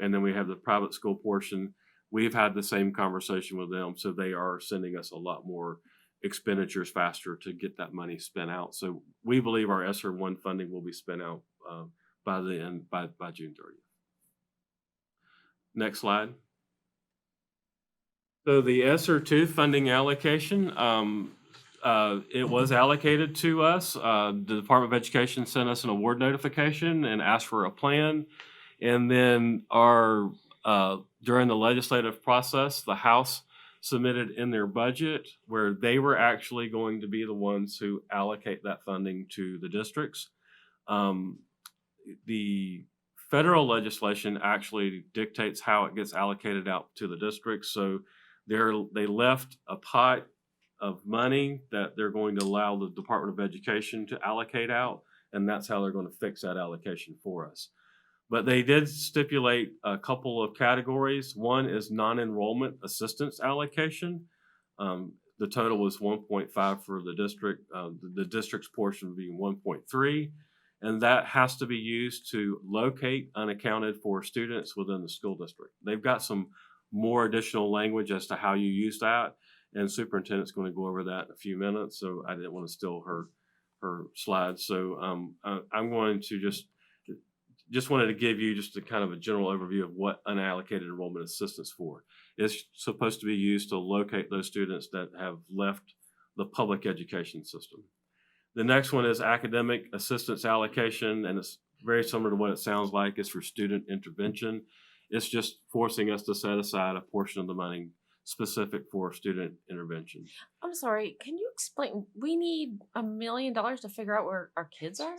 And then we have the private school portion. We've had the same conversation with them, so they are sending us a lot more expenditures faster to get that money spent out. So we believe our ESSER 1 funding will be spent out by June 30th. Next slide. So the ESSER 2 funding allocation, it was allocated to us. The Department of Education sent us an award notification and asked for a plan. And then during the legislative process, the House submitted in their budget where they were actually going to be the ones who allocate that funding to the districts. The federal legislation actually dictates how it gets allocated out to the districts. So they left a pot of money that they're going to allow the Department of Education to allocate out, and that's how they're going to fix that allocation for us. But they did stipulate a couple of categories. One is non-enrollment assistance allocation. The total was 1.5 for the district, the district's portion being 1.3. And that has to be used to locate unaccounted for students within the school district. They've got some more additional language as to how you use that. And superintendent's going to go over that in a few minutes. So I didn't want to steal her slide. So I'm going to just wanted to give you just a kind of a general overview of what unallocated enrollment assistance for. It's supposed to be used to locate those students that have left the public education system. The next one is academic assistance allocation, and it's very similar to what it sounds like. It's for student intervention. It's just forcing us to set aside a portion of the money specific for student intervention. I'm sorry, can you explain? We need $1 million to figure out where our kids are?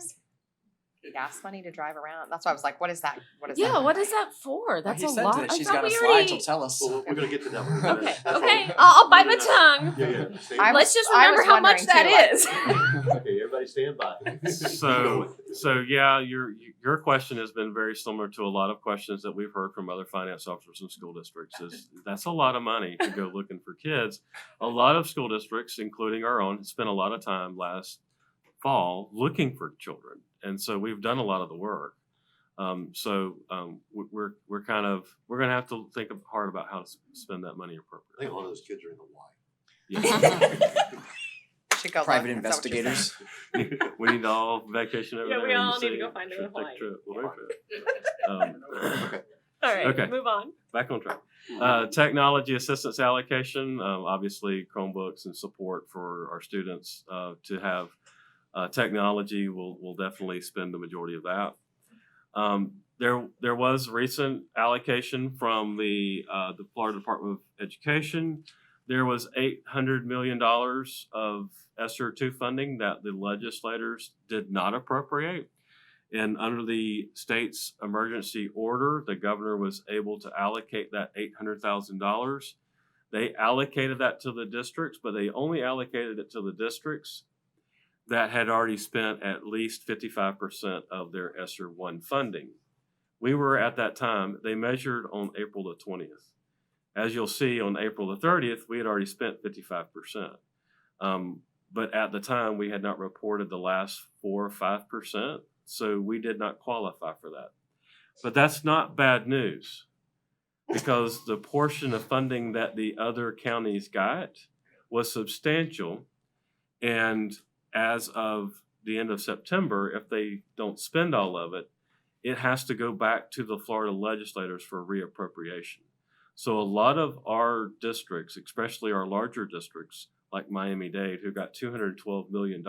Gas money to drive around. That's why I was like, what is that? What is Yeah, that? what is that for? That's he a said lot. that I she's thought got a we slide already- to tell us. Well, we're gonna get to that one. Okay, okay, I'll bite my tongue. I Let's was- just I remember was how much wondering that too, is. Okay, everybody stand by. So yeah, your question has been very similar to a lot of questions that we've heard from other finance officers in school districts. That's a lot of money to go looking for kids. A lot of school districts, including our own, spent a lot of time last fall looking for children, and so we've done a lot of the work. We're gonna have to think hard about how to spend that money I appropriately. think a lot of those kids are in Hawaii. Yeah. Should go Private look. Is that what you're investigators. We need to all vacation over Yeah, there. we and all need to see- go find a trip, Hawaii. take trip, road trip. Okay. All right, Okay. move on. Back on track. Technology assistance allocation, obviously Chromebooks and support for our students to have technology. We'll definitely spend the majority of that. There was recent allocation from the Florida Department of Education. There was $800 million of ESSER 2 funding that the legislators did not appropriate. And under the state's emergency order, the governor was able to allocate that $800,000. They allocated that to the districts, but they only allocated it to the districts that had already spent at least 55% of their ESSER 1 funding. We were at that time, they measured on April the 20th. As you'll see on April the 30th, we had already spent 55%. But at the time, we had not reported the last 4 or 5%, so we did not qualify for that. But that's not bad news, because the portion of funding that the other counties got was substantial. And as of the end of September, if they don't spend all of it, it has to go back to the Florida legislators for reappropriation. So a lot of our districts, especially our larger districts like Miami-Dade, who got $212 million,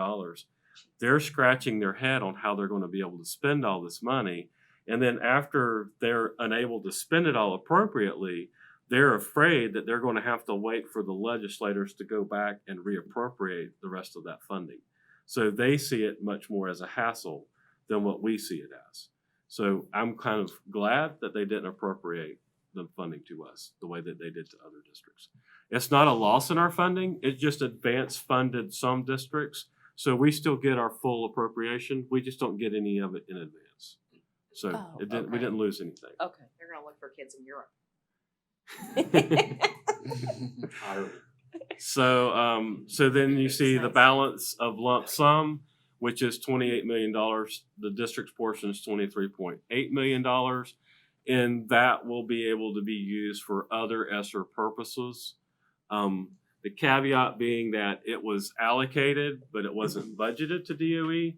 they're scratching their head on how they're going to be able to spend all this money. And then after they're unable to spend it all appropriately, they're afraid that they're going to have to wait for the legislators to go back and reappropriate the rest of that funding. So they see it much more as a hassle than what we see it as. So I'm kind of glad that they didn't appropriate the funding to us the way that they did to other districts. It's not a loss in our funding. It just advance funded some districts. So we still get our full appropriation. We just don't get any of it in advance. So Oh, we okay. didn't lose anything. Okay. They're gonna look for kids in Europe. So then you see the balance of lump sum, which is $28 million. The district's portion is $23.8 million. And that will be able to be used for other ESSER purposes. The caveat being that it was allocated, but it wasn't budgeted to DOE.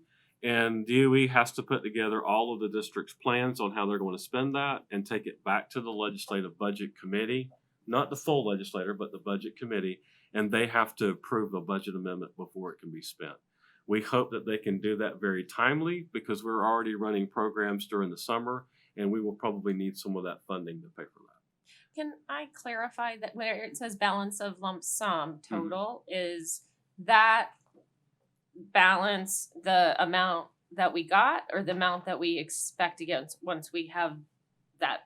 And DOE has to put together all of the district's plans on how they're going to spend that and take it back to the legislative budget committee, not the full legislator, but the budget committee. And they have to approve a budget amendment before it can be spent. We hope that they can do that very timely, because we're already running programs during the summer, and we will probably need some of that funding to pay for that. Can I clarify that where it says balance of lump sum total, is that balance the amount that we got or the amount that we expect to get once we have that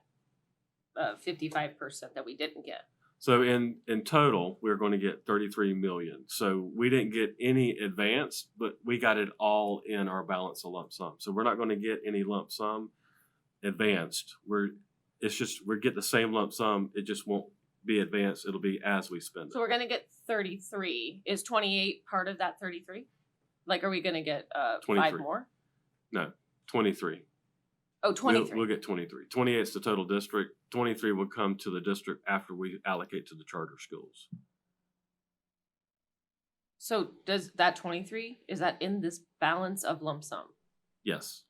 55% that we didn't get? So in total, we're going to get 33 million. So we didn't get any advance, but we got it all in our balance of lump sum. So we're not going to get any lump sum advanced. We're get the same lump sum. It just won't be advanced. It'll be as we spend So it. we're gonna get 33. Is 28 part of that 33? Like, are we gonna get 5 23. more? No, 23. Oh, 23. We'll get 23. 28 is the total district. 23 will come to the district after we allocate to the charter schools. So does that 23, is that in this balance of lump sum? Yes,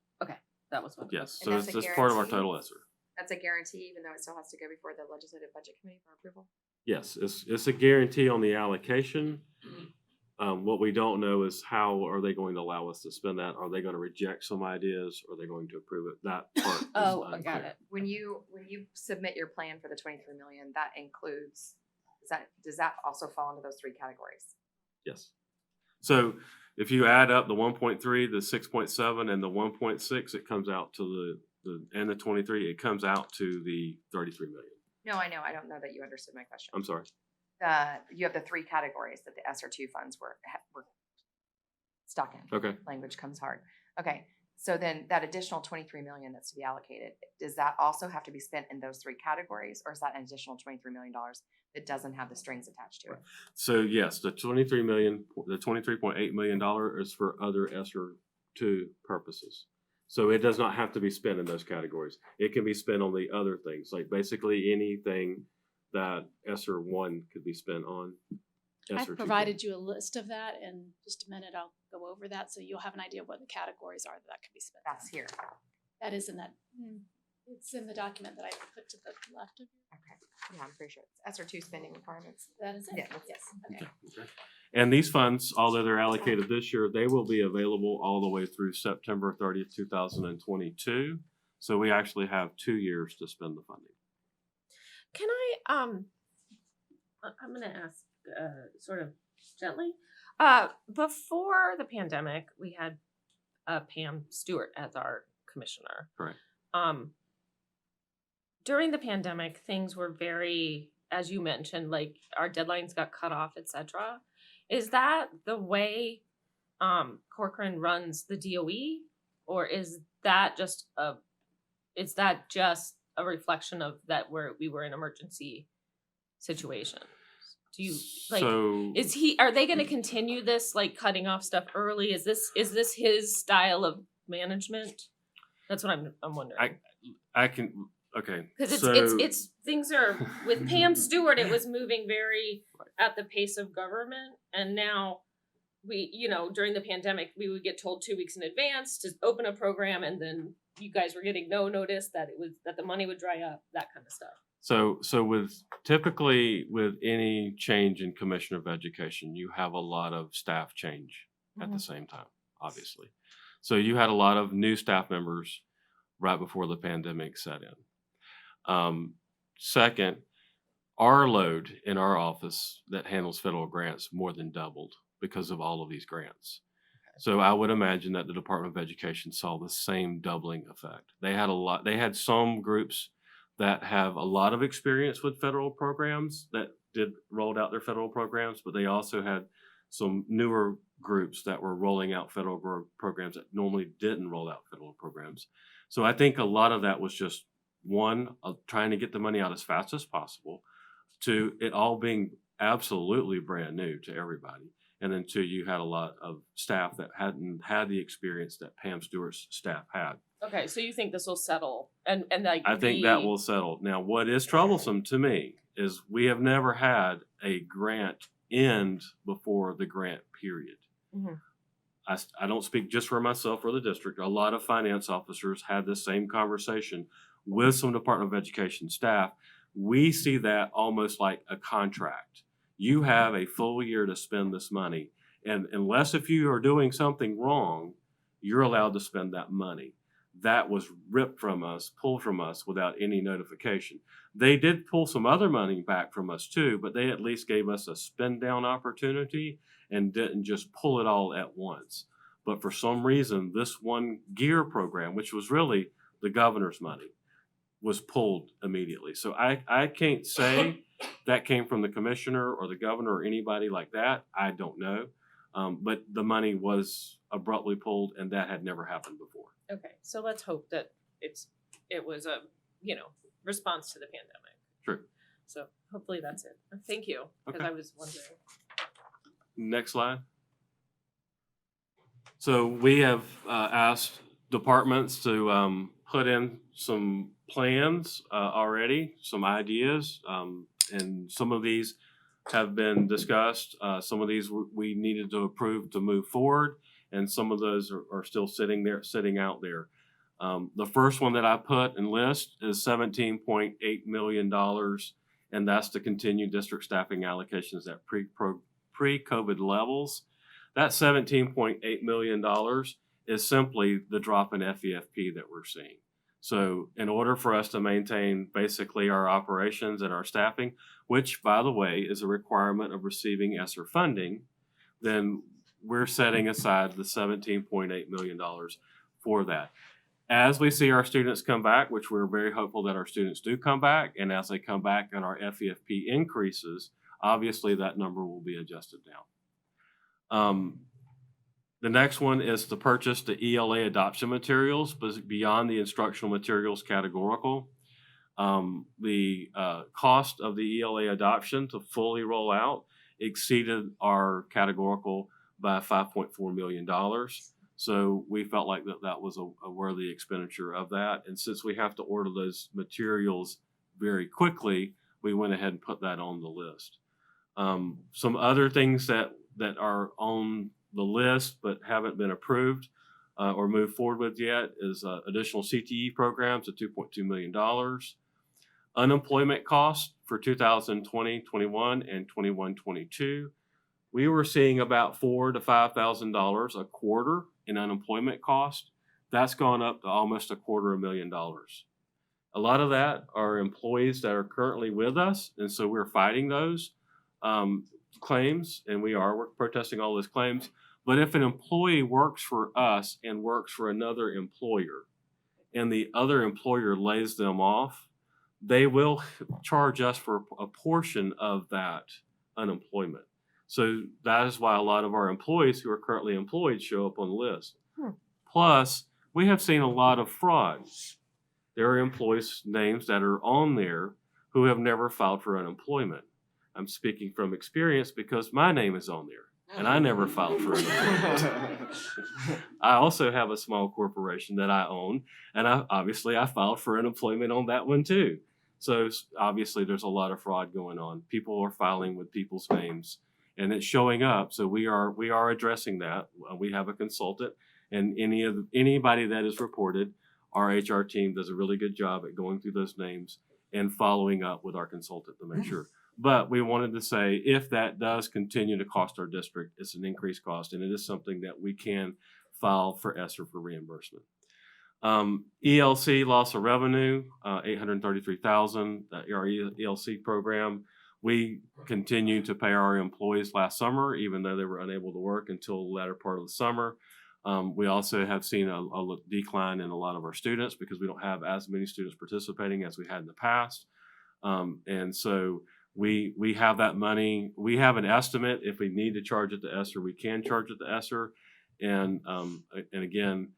That was what. yes. And So that's it's a just part of our guarantee? total ESSER. That's a guarantee, even though it still has to go before the legislative budget committee for approval? Yes, it's a guarantee on the allocation. What we don't know is how are they going to allow us to spend that? Are they going to reject some ideas? Or are they going to approve it? That part is Oh, I got unclear. it. When you submit your plan for the 23 million, that includes, does that also fall into those three categories? Yes. So if you add up the 1.3, the 6.7, and the 1.6, it comes out to and the 23, it comes out to the 33 million. No, I know. I don't know that you understood my question. I'm sorry. You have the three categories that the ESSER two funds were stuck in. Okay. Language comes hard. Okay, so then that additional 23 million that's to be allocated, does that also have to be spent in those three categories, or is that an additional $23 million that doesn't have the strings attached to it? So yes, the 23 million, the $23.8 million is for other ESSER 2 purposes. So it does not have to be spent in those categories. It can be spent on the other things, like basically anything that ESSER 1 could be spent on. I've provided you a list of that, and just a minute I'll go over that so you'll have an idea of what the categories are that can be spent. That's here. That is in that. It's in the document that I put to the left of you. Okay, yeah, I'm pretty sure it's ESSER two spending requirements. That is it. Yeah. Yes. Okay. Okay. And these funds, although they're allocated this year, they will be available all the way through September 30th, 2022. So we actually have 2 years to spend the funding. Can I'm gonna ask sort of gently. Before the pandemic, we had Pam Stewart as our commissioner. Correct. During the pandemic, things were very, as you mentioned, like our deadlines got cut off, etc. Is that the way Corcoran runs the DOE, or is that just a reflection of that we were in emergency situation? Do you like? So Are they going to continue this, like cutting off stuff early? Is this his style of management? That's what I'm wondering. I can, okay. Because so, it's things are with Pam Stewart, it was moving very at the pace of government, and now during the pandemic we would get told 2 weeks in advance to open a program, and then you guys were getting no notice that the money would dry up, that kind of stuff. So typically with any change in Commissioner of Education, you have a lot of staff change at the same time, obviously. So you had a lot of new staff members right before the pandemic set in. Second, our load in our office that handles federal grants more than doubled because of all of these grants. So I would imagine that the Department of Education saw the same doubling effect. They had some groups that have a lot of experience with federal programs that rolled out their federal programs, but they also had some newer groups that were rolling out federal programs that normally didn't roll out federal programs. So I think a lot of that was just one, trying to get the money out as fast as possible, to it all being absolutely brand new to everybody. And then two, you had a lot of staff that hadn't had the experience that Pam Stewart's staff had. Okay, so you think this will settle, and like I think that will settle. Now, what is troublesome to me is we have never had a grant end before the grant period. Mhm. I don't speak just for myself or the district. A lot of finance officers had the same conversation with some Department of Education staff. We see that almost like a contract. You have a full year to spend this money, and unless if you are doing something wrong, you're allowed to spend that money. That was ripped from us, pulled from us without any notification. They did pull some other money back from us too, but they at least gave us a spend down opportunity and didn't just pull it all at once. But for some reason, this one gear program, which was really the governor's money, was pulled immediately. So I can't say that came from the commissioner or the governor or anybody like that. I don't know. But the money was abruptly pulled, and that had never happened before. Okay, so let's hope that it was a response to the pandemic. True. So hopefully that's it. Thank you, because Okay. I was wondering. Next slide. So we have asked departments to put in some plans already, some ideas, and some of these have been discussed. Some of these we needed to approve to move forward, and some of those are still sitting out there. The first one that I put in list is $17.8 million, and that's to continue district staffing allocations at pre-COVID levels. That $17.8 million is simply the drop in FEFP that we're seeing. So in order for us to maintain basically our operations and our staffing, which by the way is a requirement of receiving ESSER funding, then we're setting aside the $17.8 million for that. As we see our students come back, which we're very hopeful that our students do come back, and as they come back and our FEFP increases, obviously that number will be adjusted down. The next one is to purchase the ELA adoption materials, but beyond the instructional materials categorical. The cost of the ELA adoption to fully roll out exceeded our categorical by $5.4 million. So we felt like that was a worthy expenditure of that. And since we have to order those materials very quickly, we went ahead and put that on the list. Some other things that are on the list but haven't been approved or moved forward with yet is additional CTE programs at $2.2 million. Unemployment costs for 2020, 21, and 21, 22. We were seeing about $4,000 to $5,000 a quarter in unemployment cost. That's gone up to almost $250,000. A lot of that are employees that are currently with us, and so we're fighting those claims, and we're protesting all those claims. But if an employee works for us and works for another employer, and the other employer lays them off, they will charge us for a portion of that unemployment. So that is why a lot of our employees who are currently employed show up on the list. Plus, we have seen a lot of fraud. There are employees' names that are on there who have never filed for unemployment. I'm speaking from experience because my name is on there, and I never filed for unemployment. I also have a small corporation that I own, and I filed for unemployment on that one too. So obviously there's a lot of fraud going on. People are filing with people's names, and it's showing up. So we are addressing that. We have a consultant, and anybody that is reported, our HR team does a really good job at going through those names and following up with our consultant to make sure. But we wanted to say, if that does continue to cost our district, it's an increased cost, and it is something that we can file for ESSER for reimbursement. ELC, loss of revenue, $833,000, our ELC program. We continued to pay our employees last summer, even though they were unable to work until the latter part of the summer. We also have seen a decline in a lot of our students because we don't have as many students participating as we had in the past. And so we have that money. We have an estimate. If we need to charge it to ESSER, we can charge it to ESSER. And again,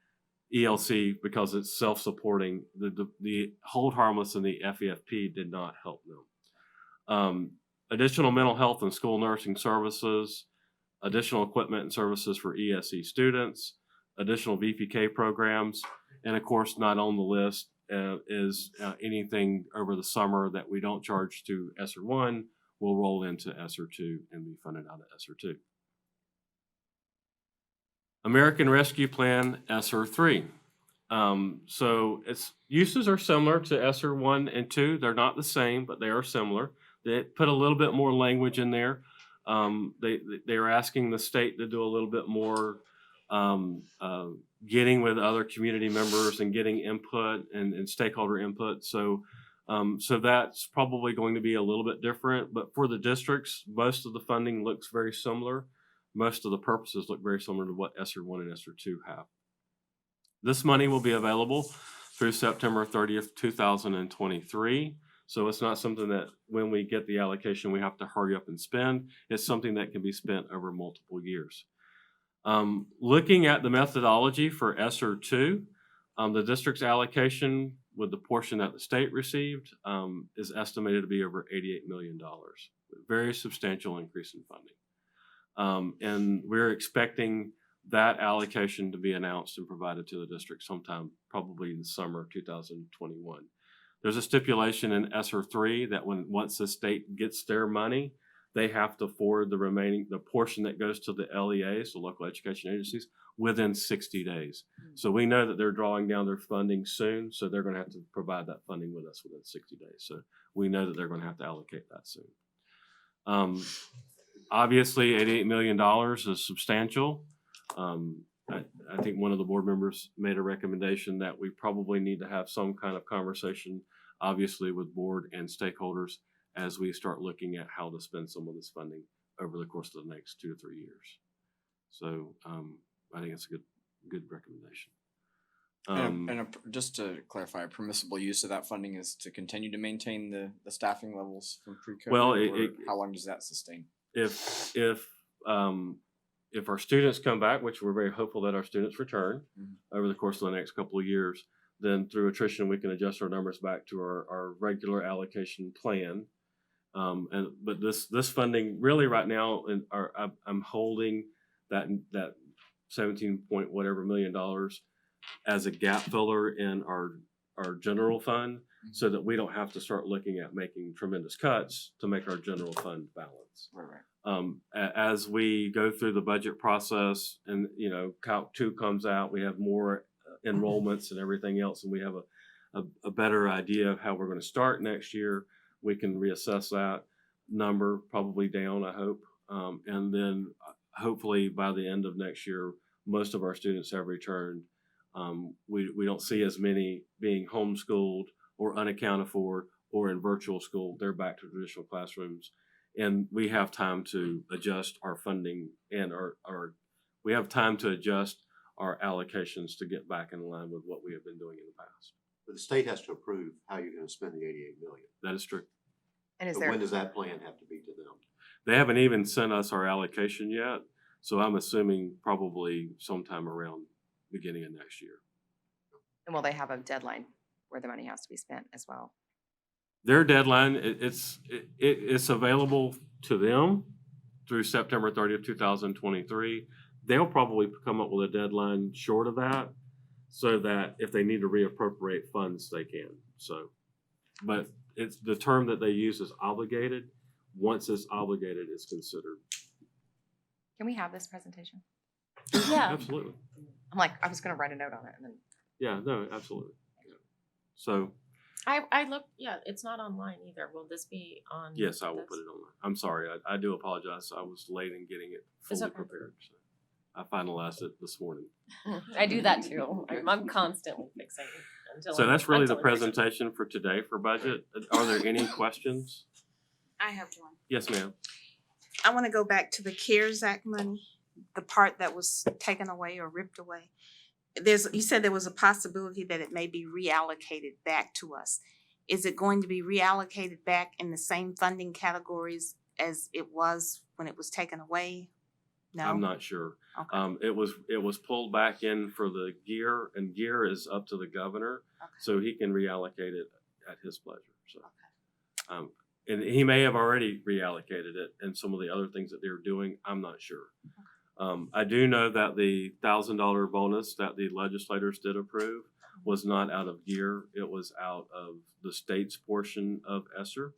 ELC, because it's self-supporting, the hold harmless and the FEFP did not help them. Additional mental health and school nursing services, additional equipment and services for ESE students, additional VPK programs, and of course, not on the list is anything over the summer that we don't charge to ESSER 1 will roll into ESSER 2 and be funded out of ESSER 2. American Rescue Plan ESSER 3. So its uses are similar to ESSER 1 and 2. They're not the same, but they are similar. They put a little bit more language in there. They are asking the state to do a little bit more getting with other community members and getting input and stakeholder input. So that's probably going to be a little bit different. But for the districts, most of the funding looks very similar. Most of the purposes look very similar to what ESSER 1 and ESSER 2 have. This money will be available through September 30th, 2023. So it's not something that when we get the allocation, we have to hurry up and spend. It's something that can be spent over multiple years. Looking at the methodology for ESSER 2, the district's allocation with the portion that the state received is estimated to be over $88 million. Very substantial increase in funding. And we're expecting that allocation to be announced and provided to the district sometime probably in the summer of 2021. There's a stipulation in ESSER 3 that once the state gets their money, they have to forward the portion that goes to the LEAs, the local education agencies, within 60 days. So we know that they're drawing down their funding soon, so they're going to have to provide that funding with us within 60 days. So we know that they're going to have to allocate that soon. Obviously, $88 million is substantial. I think one of the board members made a recommendation that we probably need to have some kind of conversation, obviously with board and stakeholders, as we start looking at how to spend some of this funding over the course of the next 2 to 3 years. So I think it's a good recommendation. Just to clarify, a permissible use of that funding is to continue to maintain the staffing levels from pre-COVID. Well, or how long does that sustain? If our students come back, which we're very hopeful that our students return over the course of the next couple of years, then through attrition we can adjust our numbers back to our regular allocation plan. But this funding really right now, I'm holding that 17 point whatever million dollars as a gap filler in our general fund, so that we don't have to start looking at making tremendous cuts to make our general fund balance. Right. As we go through the budget process and, Calc 2 comes out, we have more enrollments and everything else, and we have a better idea of how we're going to start next year, we can reassess that number, probably down, I hope. And then hopefully by the end of next year, most of our students have returned. We don't see as many being homeschooled or unaccounted for or in virtual school. They're back to traditional classrooms. And we have time to adjust our funding and we have time to adjust our allocations to get back in line with what we have been doing in the past. But the state has to approve how you're going to spend the $88 million. That is true. And is So there, when does that plan have to be to them? They haven't even sent us our allocation yet, so I'm assuming probably sometime around beginning of next year. and will they have a deadline where the money has to be spent as well? Their deadline, it's available to them through September 30th, 2023. They'll probably come up with a deadline short of that, so that if they need to reappropriate funds, they can. So, but it's the term that they use is obligated. Once it's obligated, it's considered. Can we have this presentation? Yeah. Absolutely. I'm like, I was going to write a note on it and then. Yeah, no, absolutely. Yeah. So, I looked, yeah, it's not online either. Will this be on? yes, I will this? put it online. I'm sorry. I do apologize. I was late in getting it It's fully okay. prepared. So I finalized it this morning. I do that too. I'm constantly fixing. So that's really the until I fix it. presentation for today for budget. Are there any questions? I have one. Yes, ma'am. I want to go back to the CARES Act money, the part that was taken away or ripped away. You said there was a possibility that it may be reallocated back to us. Is it going to be reallocated back in the same funding categories as it was when it was taken away? No. I'm not sure. Okay. It was pulled back in for the gear, and gear is up to the governor, Okay. so he can reallocate it at his pleasure. So, and he may have already reallocated it, and some of the other things that they're doing, I'm not sure. I do know that the $1,000 bonus that the legislators did approve was not out of gear; it was out of the state's portion of ESSER,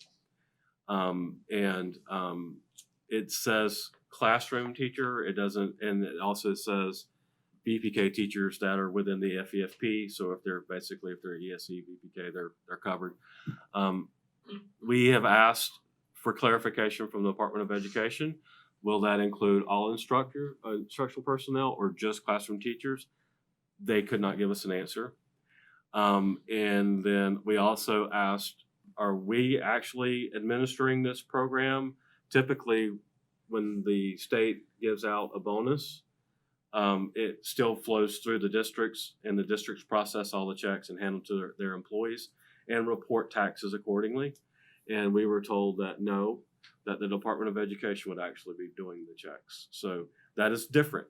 it says classroom teacher. It doesn't, and it also says BPK teachers that are within the FEFP. So if they're ESE, BPK, they're covered. We have asked for clarification from the Department of Education. Will that include all instructional personnel or just classroom teachers? They could not give us an answer. And then we also asked, are we actually administering this program? Typically, when the state gives out a bonus, it still flows through the districts, and the districts process all the checks and handle to their employees and report taxes accordingly. And we were told that no, that the Department of Education would actually be doing the checks. So that is different.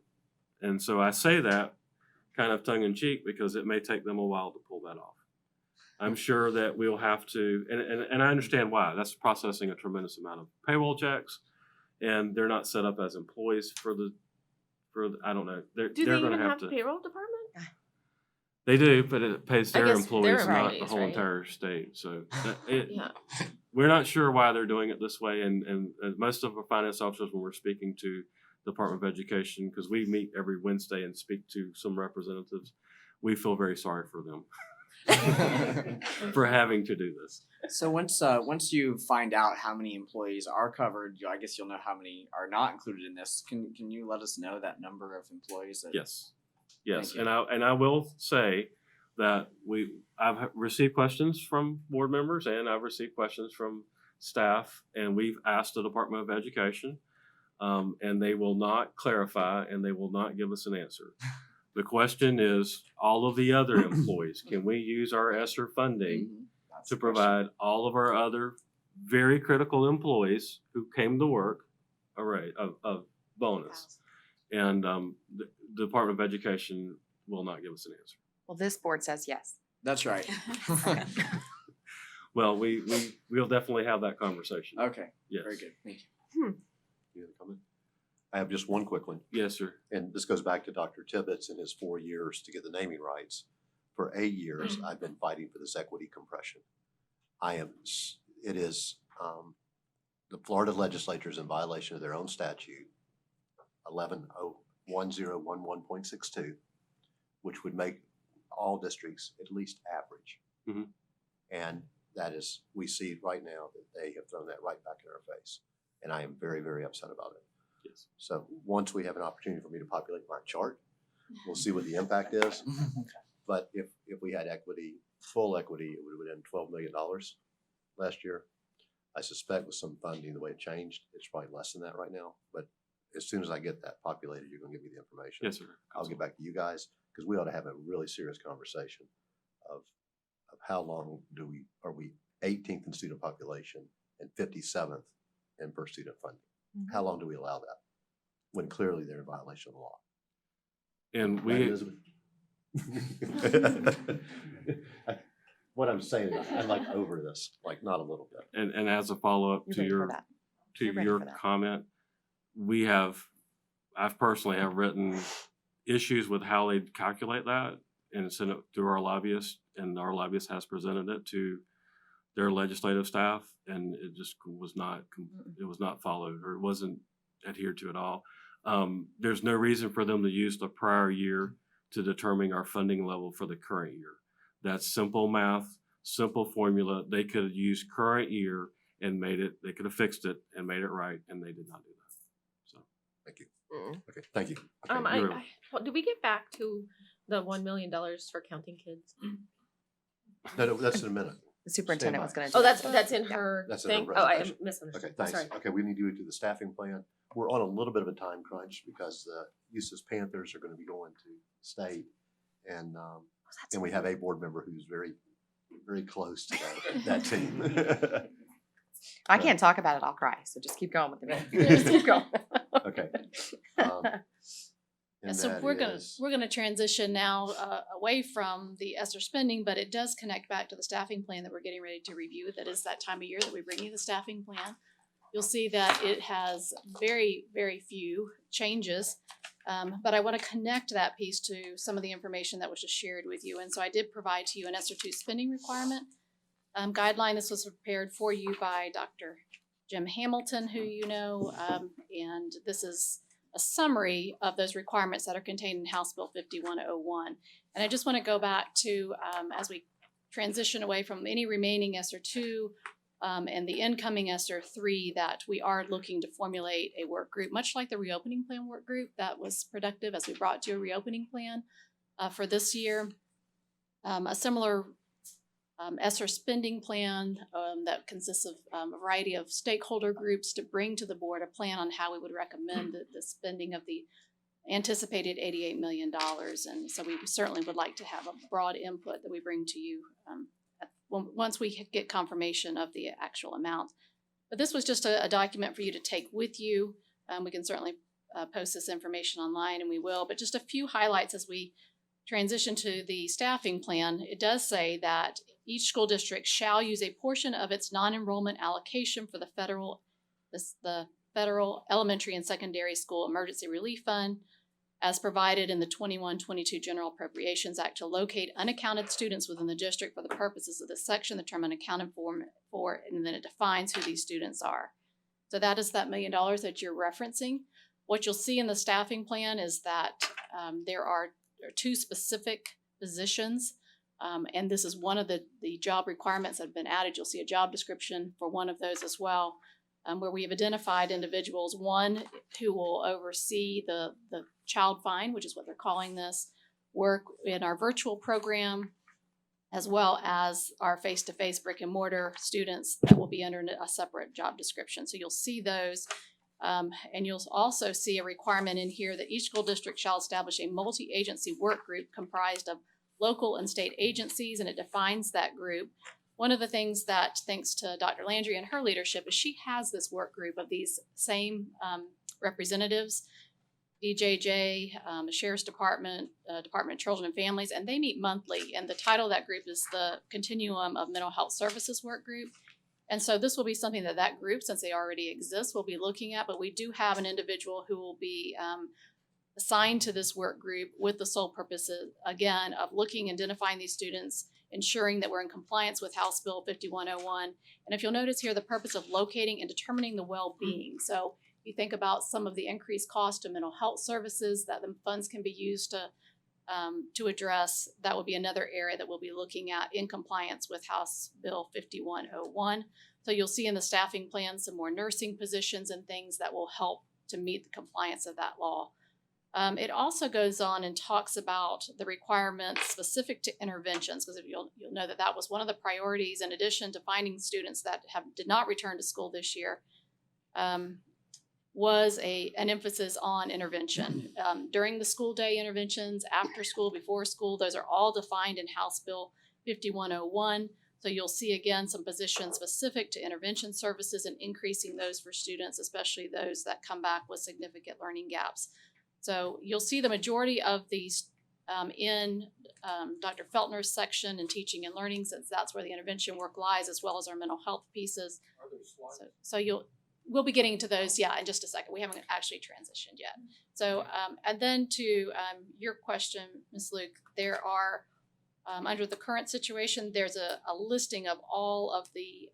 And so I say that kind of tongue in cheek because it may take them a while to pull that off. I'm sure that we'll have to, and I understand why. That's processing a tremendous amount of payroll checks, and they're not set up as employees for the I don't know. Do they they're even going to have to. a payroll department? They do, but it pays I their guess their employees, not the employees, whole right? entire state. So Yeah. we're not sure why they're doing it this way. And most of our finance officers, when we're speaking to the Department of Education, because we meet every Wednesday and speak to some representatives, we feel very sorry for them for having to do this. So once you find out how many employees are covered, I guess you'll know how many are not included in this. Can you let us know that number of employees? Yes, yes, Thank you. and I will say that I've received questions from board members and I've received questions from staff, and we've asked the Department of Education, and they will not clarify and they will not give us an answer. The question is, all of the other employees, can we use our ESSER funding Mhm. That's to the question. provide all of our other very critical employees who came to work a rate of bonus? And the Department of Education will not give us an answer. Well, this board says yes. That's right. Well, we'll definitely have that conversation. Okay. Yes. Very good. Thank you. You have a comment? I have just one quick one, Yes, sir. and this goes back to Dr. Tibbetts and his 4 years to get the naming rights. For 8 years, I've been fighting for this equity compression. It is, the Florida legislature is in violation of their own statute, 111011.62, which would make all districts at least average. Mhm. And that is, we see right now that they have thrown that right back in our face. And I am very, very upset about it. Yes. So once we have an opportunity for me to populate my chart, we'll see what the impact is. But if we had equity, full equity, it would have been $12 million last year. I suspect with some funding, the way it changed, it's probably less than that right now. But as soon as I get that populated, you're gonna give me the information. Yes, sir. I'll get back to you guys, because we ought to have a really serious conversation of how long are we 18th in student population and 57th in per student funding? How long do we allow that? When clearly they're in violation of the law. And Right, we, Elizabeth? What I'm saying is I'm like over this, like not a little bit. and as a follow-up You're to ready for your that. to You're ready your for that. comment, I've personally have written issues with how they calculate that and sent it through our lobbyist, and our lobbyist has presented it to their legislative staff, and it just was not followed, or it wasn't adhered to at all. There's no reason for them to use the prior year to determine our funding level for the current year. That's simple math, simple formula. They could have used current year and they could have fixed it and made it right, and they did not do that. So Thank you. Okay, thank you. Okay, Well, did we get back to the $1 million for counting kids? no, that's in a minute. The superintendent was Stand gonna. Oh, do that. that's in her That's in her thing? Oh, I presentation. misunderstood. Okay, thanks. Sorry. Okay, we need to do the staffing plan. We're on a little bit of a time crunch because the Eustis Panthers are going to be going to state, and we have a board member who's very, very close to that team. I can't talk about it. I'll cry. So just keep going with the meeting. Just keep going. Okay. Yeah, And so that we're gonna is- transition now away from the ESSER spending, but it does connect back to the staffing plan that we're getting ready to review. That is that time of year that we bring you the staffing plan. You'll see that it has very, very few changes, but I want to connect that piece to some of the information that was just shared with you. And so I did provide to you an ESSER 2 spending requirement guideline. This was prepared for you by Dr. Jim Hamilton, who you know, and this is a summary of those requirements that are contained in House Bill 5101. And I just want to go back to, as we transition away from any remaining ESSER 2 and the incoming ESSER 3, that we are looking to formulate a work group, much like the reopening plan work group that was productive as we brought to a reopening plan for this year. A similar ESSER spending plan that consists of a variety of stakeholder groups to bring to the board a plan on how we would recommend the spending of the anticipated $88 million. And so we certainly would like to have a broad input that we bring to you once we get confirmation of the actual amount. But this was just a document for you to take with you. We can certainly post this information online, and we will, but just a few highlights as we transition to the staffing plan. It does say that each school district shall use a portion of its non-enrollment allocation for the federal elementary and secondary school emergency relief fund as provided in the 21-22 General Appropriations Act to locate unaccounted students within the district for the purposes of this section, the term unaccounted for, and then it defines who these students are. So that is that $1 million that you're referencing. What you'll see in the staffing plan is that there are 2 specific positions, and this is one of the job requirements that have been added. You'll see a job description for one of those as well, where we have identified individuals, one who will oversee the child find, which is what they're calling this, work in our virtual program, as well as our face-to-face brick and mortar students that will be under a separate job description. So you'll see those. And you'll also see a requirement in here that each school district shall establish a multi-agency work group comprised of local and state agencies, and it defines that group. One of the things that, thanks to Dr. Landry and her leadership, is she has this work group of these same representatives, DJJ, the Sheriff's Department, Department of Children and Families, and they meet monthly. And the title of that group is the Continuum of Mental Health Services Work Group. And so this will be something that group, since they already exist, will be looking at, but we do have an individual who will be assigned to this work group with the sole purpose, again, of looking and identifying these students, ensuring that we're in compliance with House Bill 5101. And if you'll notice here, the purpose of locating and determining the well-being. So you think about some of the increased cost of mental health services that the funds can be used to address. That will be another area that we'll be looking at in compliance with House Bill 5101. So you'll see in the staffing plan some more nursing positions and things that will help to meet the compliance of that law. It also goes on and talks about the requirements specific to interventions, because you'll know that was one of the priorities, in addition to finding students that did not return to school this year, was an emphasis on intervention. During the school day interventions, after school, before school, those are all defined in House Bill 5101. So you'll see again some positions specific to intervention services and increasing those for students, especially those that come back with significant learning gaps. So you'll see the majority of these in Dr. Feltner's section in teaching and learning, since that's where the intervention work lies, as well as our mental health pieces. So we'll be getting to those, in just a second. We haven't actually transitioned yet. So, and then to your question, Ms. Luke, there are, under the current situation, there's a listing of all of the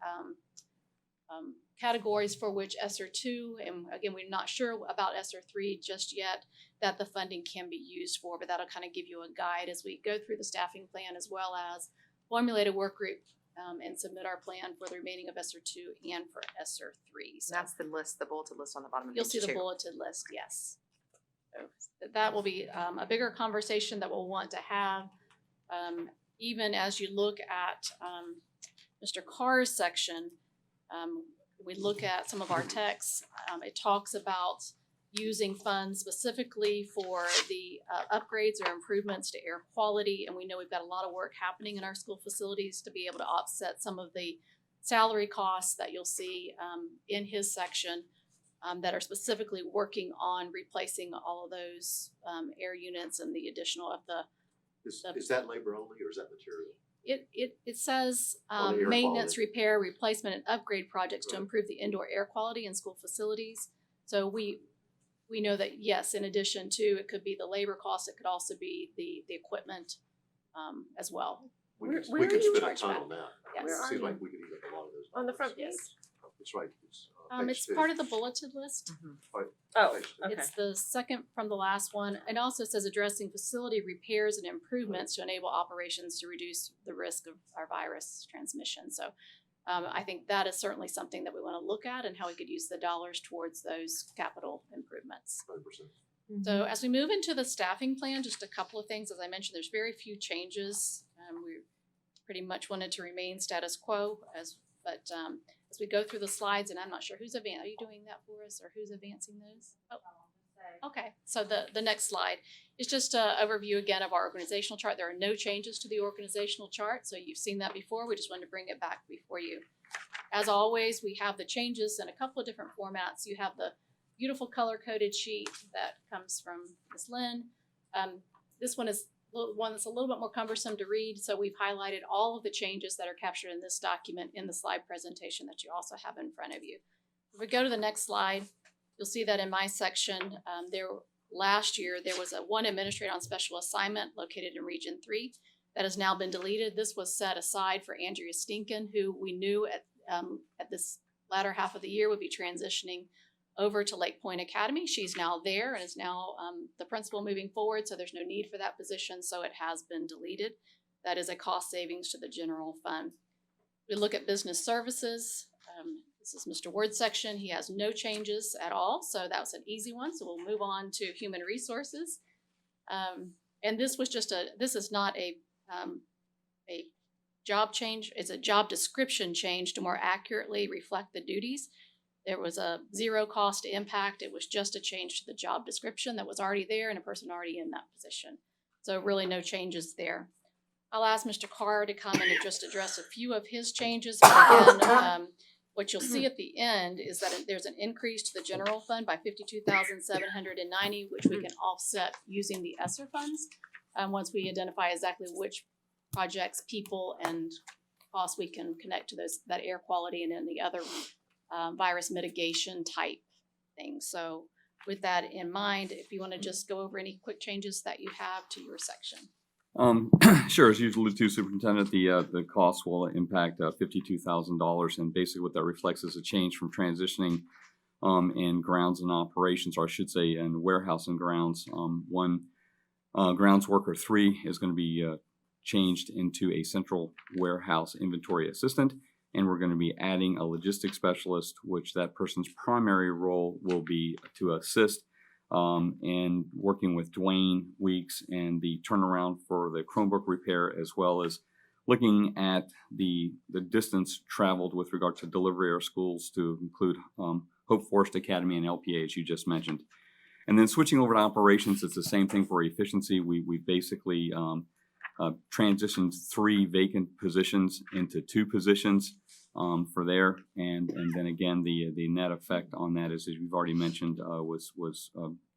categories for which ESSER 2, and again, we're not sure about ESSER 3 just yet, that the funding can be used for, but that'll kind of give you a guide as we go through the staffing plan, as well as formulate a work group and submit our plan for the remaining of ESSER 2 and for ESSER 3. So That's the list, the bulleted list on the bottom of you'll page see the 2. bulleted list, yes. So that will be a bigger conversation that we'll want to have, even as you look at Mr. Carr's section. We look at some of our texts. It talks about using funds specifically for the upgrades or improvements to air quality. And we know we've got a lot of work happening in our school facilities to be able to offset some of the salary costs that you'll see in his section that are specifically working on replacing all of those air units and the additional of the. Is that labor only or is that material? It says On the air maintenance, quality. repair, replacement, and upgrade projects to Right. improve the indoor air quality in school facilities. So we know that, yes, in addition to, it could be the labor cost, it could also be the equipment as well. We Where- could, where we are could you spend a charged ton at? on that. Yes. Where are Seems you? like we could eat up a lot of those. On the front Yes. page? That's right. It's, It's part of the bulleted list. Oh, Page two. okay. It's the second from the last one. It also says addressing facility repairs and improvements to enable operations to reduce the risk of our virus transmission. So I think that is certainly something that we want to look at, and how we could use the dollars towards those capital improvements. 100%. So as we move into the staffing plan, just a couple of things. As I mentioned, there's very few changes. We pretty much wanted to remain status quo, but as we go through the slides, and I'm not sure are you doing that for us, or who's advancing those? Oh, okay. So the next slide is just an overview again of our organizational chart. There are no changes to the organizational chart, so you've seen that before. We just wanted to bring it back before you. As always, we have the changes in a couple of different formats. You have the beautiful color-coded sheet that comes from Ms. Lynn. This one is one that's a little bit more cumbersome to read, so we've highlighted all of the changes that are captured in this document in the slide presentation that you also have in front of you. If we go to the next slide, you'll see that in my section, there last year, there was one administrator on special assignment located in Region 3 that has now been deleted. This was set aside for Andrea Stinken, who we knew at this latter half of the year would be transitioning over to Lake Point Academy. She's now there and is now the principal moving forward, so there's no need for that position, so it has been deleted. That is a cost savings to the general fund. We look at business services. This is Mr. Ward's section. He has no changes at all, so that was an easy one. So we'll move on to human resources. And this is not a job change. It's a job description change to more accurately reflect the duties. There was a zero cost impact. It was just a change to the job description that was already there and a person already in that position. So really no changes there. I'll ask Mr. Carr to come in and just address a few of his changes. But again, what you'll see at the end is that there's an increase to the general fund by $52,790, which we can offset using the ESSER funds once we identify exactly which projects, people, and costs we can connect to that air quality and any other virus mitigation type things. So with that in mind, if you want to just go over any quick changes that you have to your section. Sure. As usual, to Superintendent, the cost will impact $52,000, and basically what that reflects is a change from transitioning in grounds and operations, or I should say in warehouse and grounds. One grounds worker 3 is going to be changed into a central warehouse inventory assistant, and we're going to be adding a logistics specialist, which that person's primary role will be to assist and working with Dwayne Weeks and the turnaround for the Chromebook repair, as well as looking at the distance traveled with regard to delivery of schools to include Hope Forest Academy and LPA, as you just mentioned. And then switching over to operations, it's the same thing for efficiency. We basically transitioned 3 vacant positions into 2 positions for there, and then again the net effect on that is, as you've already mentioned, was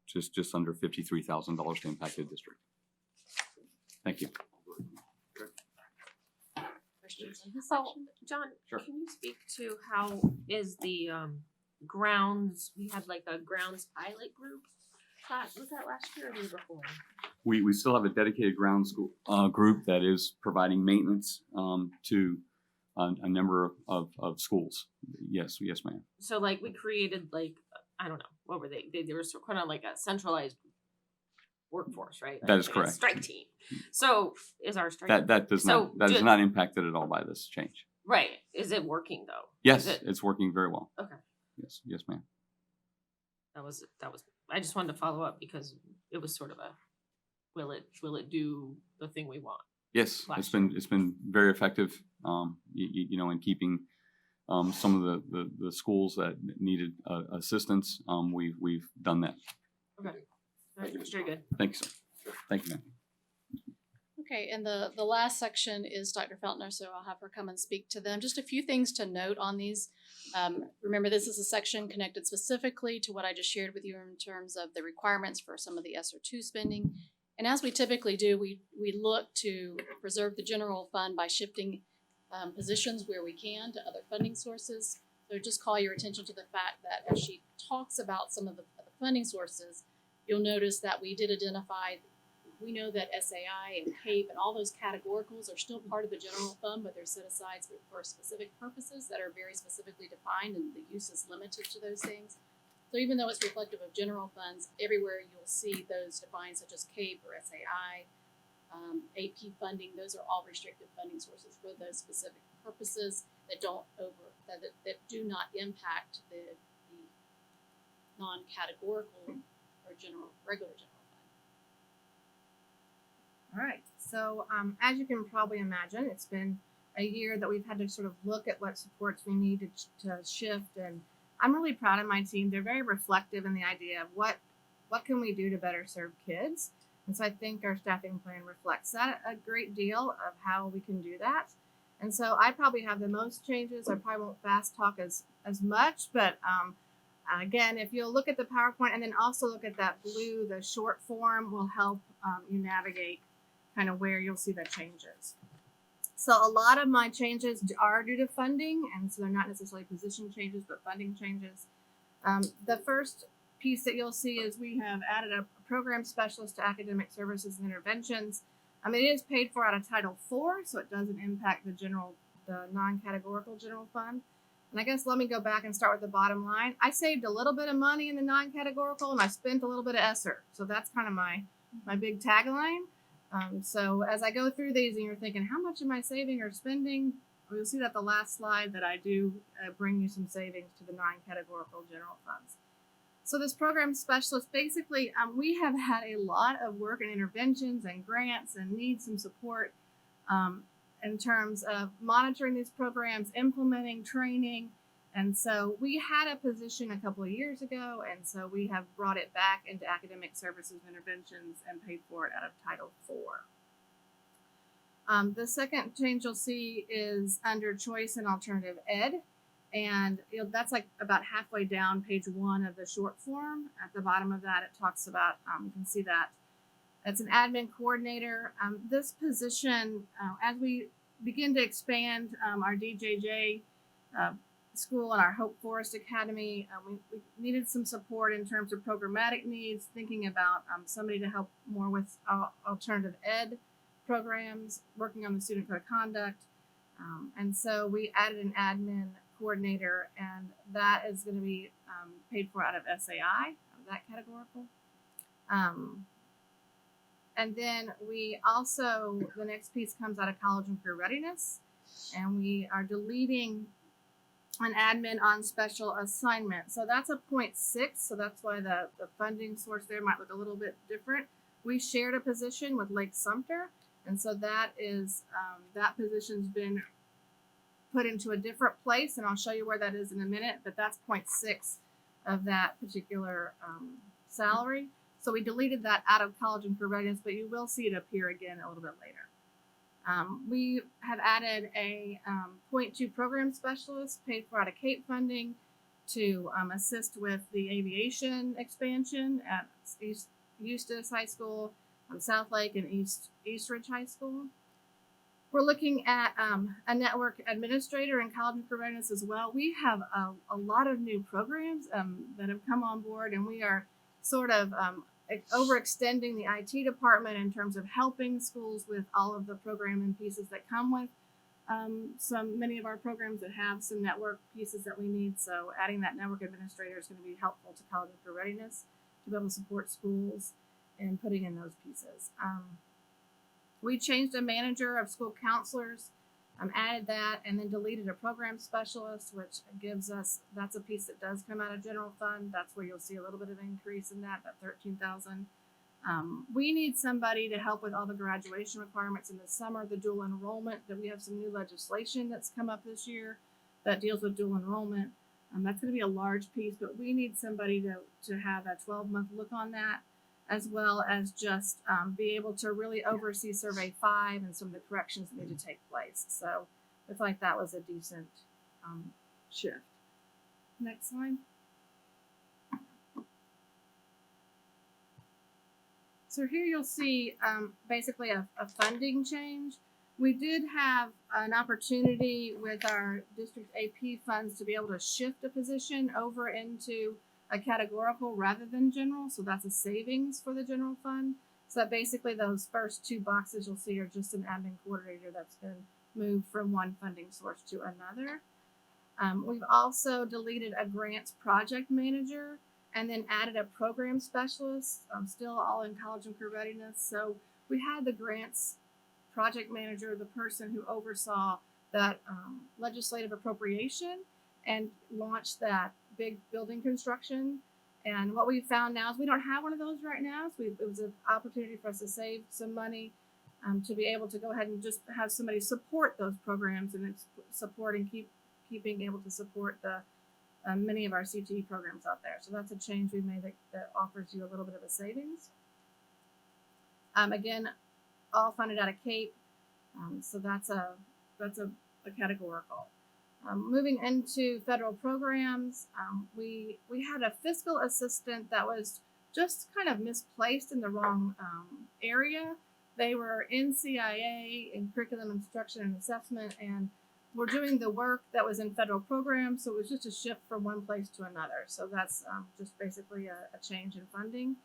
just under $53,000 to impact the district. Thank you. Questions on this So, section? John, Sure. can you speak to how is the grounds? We had like a grounds pilot group. Was that last year or the year before? We still have a dedicated ground school group that is providing maintenance to a number of schools. Yes, ma'am. So like we created like, I don't know, what were they? They were kind of like a centralized workforce, right? That is Like a correct. strike team. So is our strike That is So not not impacted at all by this change. right? Is it working though? Yes, Is it? it's working very well. Okay. Yes, ma'am. That was. I just wanted to follow up because it was sort of a, will it do the thing we want? Yes, Last it's been very effective. You know, in keeping some of the schools that needed assistance. We've done that. Okay. Thank you, Mr. Very good. Thank you, sir. Thank you, ma'am. Okay, and the last section is Dr. Feltner, so I'll have her come and speak to them. Just a few things to note on these. Remember, this is a section connected specifically to what I just shared with you in terms of the requirements for some of the ESSER 2 spending. And as we typically do, we look to preserve the general fund by shifting positions where we can to other funding sources. So just call your attention to the fact that as she talks about some of the funding sources, you'll notice that we did identify. We know that SAI and CAPE and all those categoricals are still part of the general fund, but they're set aside for specific purposes that are very specifically defined, and the use is limited to those things. So even though it's reflective of general funds, everywhere you'll see those defined, such as CAPE or SAI, AP funding. Those are all restricted funding sources for those specific purposes that that do not impact the non-categorical or regular general. All right, so as you can probably imagine, it's been a year that we've had to sort of look at what supports we need to shift, and I'm really proud of my team. They're very reflective in the idea of what can we do to better serve kids, and so I think our staffing plan reflects that a great deal of how we can do that. And so I probably have the most changes. I probably won't fast talk as much, but again, if you'll look at the PowerPoint and then also look at that blue, the short form will help you navigate kind of where you'll see the changes. So a lot of my changes are due to funding, and so they're not necessarily position changes, but funding changes. The first piece that you'll see is we have added a program specialist to academic services and interventions. It is paid for out of Title IV, so it doesn't impact the non-categorical general fund. And I guess let me go back and start with the bottom line. I saved a little bit of money in the non-categorical, and I spent a little bit of ESSER. So that's kind of my big tagline. So as I go through these and you're thinking, how much am I saving or spending? Well, you'll see that the last slide that I do bring you some savings to the non-categorical general funds. So this program specialist, basically, we have had a lot of work and interventions and grants and need some support in terms of monitoring these programs, implementing training. And so we had a position a couple of years ago, and so we have brought it back into academic services and interventions and paid for it out of Title IV. The second change you'll see is under choice and alternative ed. And that's like about halfway down page 1 of the short form. At the bottom of that, it talks about, you can see that it's an admin coordinator. This position, as we begin to expand our DJJ school and our Hope Forest Academy, we needed some support in terms of programmatic needs, thinking about somebody to help more with alternative ed programs, working on the student code of conduct. And so we added an admin coordinator, and that is going to be paid for out of SAI, that categorical. And then we also, the next piece comes out of college and career readiness, and we are deleting an admin on special assignment. So that's a 0.6, so that's why the funding source there might look a little bit different. We shared a position with Lake Sumter, and so that is, that position's been put into a different place, and I'll show you where that is in a minute, but that's 0.6 of that particular salary. So we deleted that out of college and career readiness, but you will see it appear again a little bit later. We have added a 0.2 program specialist paid for out of CAPE funding to assist with the aviation expansion at Eustis High School, South Lake, and Eastridge High School. We're looking at a network administrator in college and career readiness as well. We have a lot of new programs that have come on board, and we are sort of overextending the IT department in terms of helping schools with all of the programming pieces that come with many of our programs that have some network pieces that we need. So adding that network administrator is going to be helpful to college and career readiness to be able to support schools and putting in those pieces. We changed a manager of school counselors, added that, and then deleted a program specialist, which gives us, that's a piece that does come out of general fund. That's where you'll see a little bit of increase in that 13,000. We need somebody to help with all the graduation requirements in the summer, the dual enrollment, that we have some new legislation that's come up this year that deals with dual enrollment. That's going to be a large piece, but we need somebody to have a 12-month look on that, as well as just be able to really oversee Survey 5 and some of the corrections that need to take place. So I feel like that was a decent shift. Next slide. So here you'll see basically a funding change. We did have an opportunity with our district AP funds to be able to shift a position over into a categorical rather than general, so that's a savings for the general fund. So that basically those first 2 boxes you'll see are just an admin coordinator that's been moved from one funding source to another. We've also deleted a grants project manager and then added a program specialist, still all in college and career readiness. So we had the grants project manager, the person who oversaw that legislative appropriation and launched that big building construction. And what we found now is we don't have one of those right now. So it was an opportunity for us to save some money to be able to go ahead and just have somebody support those programs and supporting keeping able to support the many of our CTE programs out there. So that's a change we made that offers you a little bit of a savings. Again, all funded out of CAPE. So that's a categorical. Moving into federal programs, we had a fiscal assistant that was just kind of misplaced in the wrong area. They were in CIA, in curriculum instruction and assessment, and were doing the work that was in federal programs, so it was just a shift from one place to another. So that's just basically a change in funding.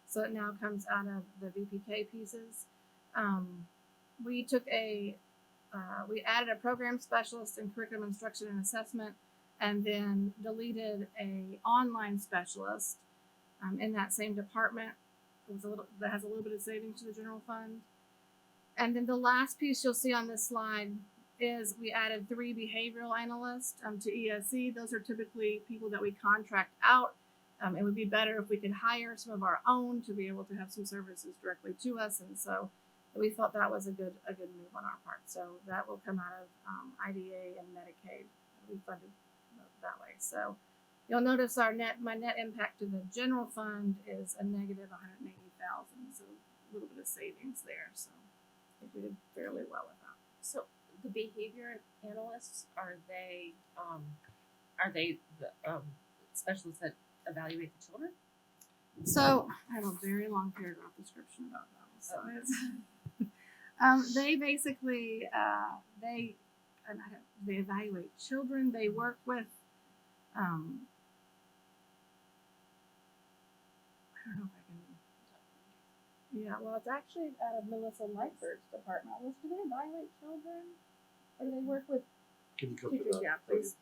So it now comes out of the VPK pieces. We took we added a program specialist in curriculum instruction and assessment, and then deleted a online specialist in that same department. That has a little bit of savings to the general fund. And then the last piece you'll see on this slide is we added 3 behavioral analysts to ESE. Those are typically people that we contract out. It would be better if we could hire some of our own to be able to have some services directly to us, and so we felt that was a good move on our part. So that will come out of IDA and Medicaid. We funded that way. So you'll notice my net impact to the general fund is a negative 180,000. So a little bit of savings there. So I think we did fairly well with that. So the behavior analysts, are they the specialists that evaluate the children? So I have a very long paragraph description about them. So it's, they basically they evaluate children. They work with I don't know if I can. Yeah, well, it's actually out of Melissa Lightford's department. Do they evaluate children, or do they work with Can you come teachers? to the Yeah, podium, please.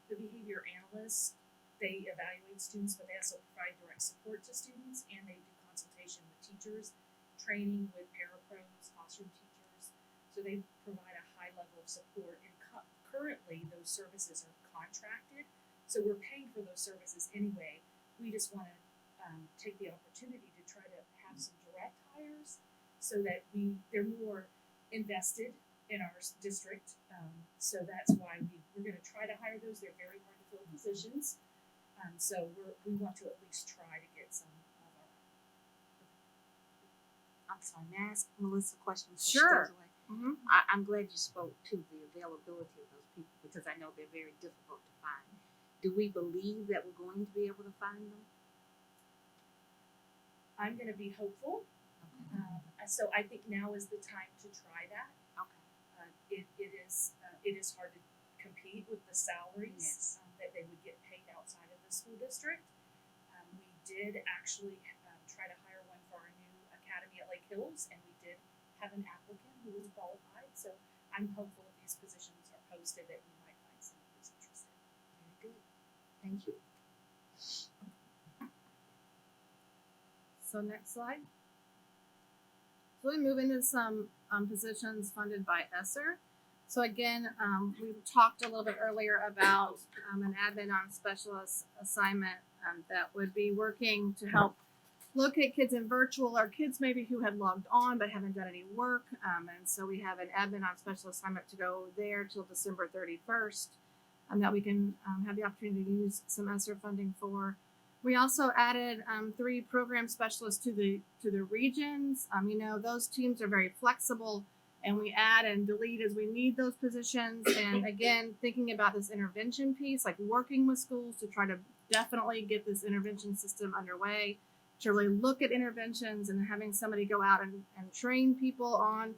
The behavior analysts, they evaluate students, but they also provide direct support to students, and they do consultation with teachers, training with parapros, classroom teachers. So they provide a high level of support, and currently those services are contracted. So we're paying for those services anyway. We just want to take the opportunity to try to have some direct hires so that they're more invested in our district. So that's why we're going to try to hire those. They're very hard to fill positions. So we want to at least try to get some of our. I'm sorry, may I ask Melissa a question before Sure. she goes away? Mm-hmm. I'm glad you spoke to the availability of those people because I know they're very difficult to find. Do we believe that we're going to be able to find them? I'm going to be hopeful. So I think now is the time to try that. Okay. It is hard to compete with the salaries Yes. that they would get paid outside of the school district. We did actually try to hire one for our new academy at Lake Hills, and we did have an applicant who was qualified. So I'm hopeful if these positions are posted that we might find someone who's interested. Very good. Thank you. So next slide. So we move into some positions funded by ESSER. So again, we talked a little bit earlier about an admin on specialist assignment that would be working to help locate kids in virtual or kids maybe who had logged on but haven't done any work. And so we have an admin on special assignment to go there till December 31st, and that we can have the opportunity to use some ESSER funding for. We also added 3 program specialists to the regions. Those teams are very flexible, and we add and delete as we need those positions. And again, thinking about this intervention piece, like working with schools to try to definitely get this intervention system underway, to really look at interventions and having somebody go out and train people on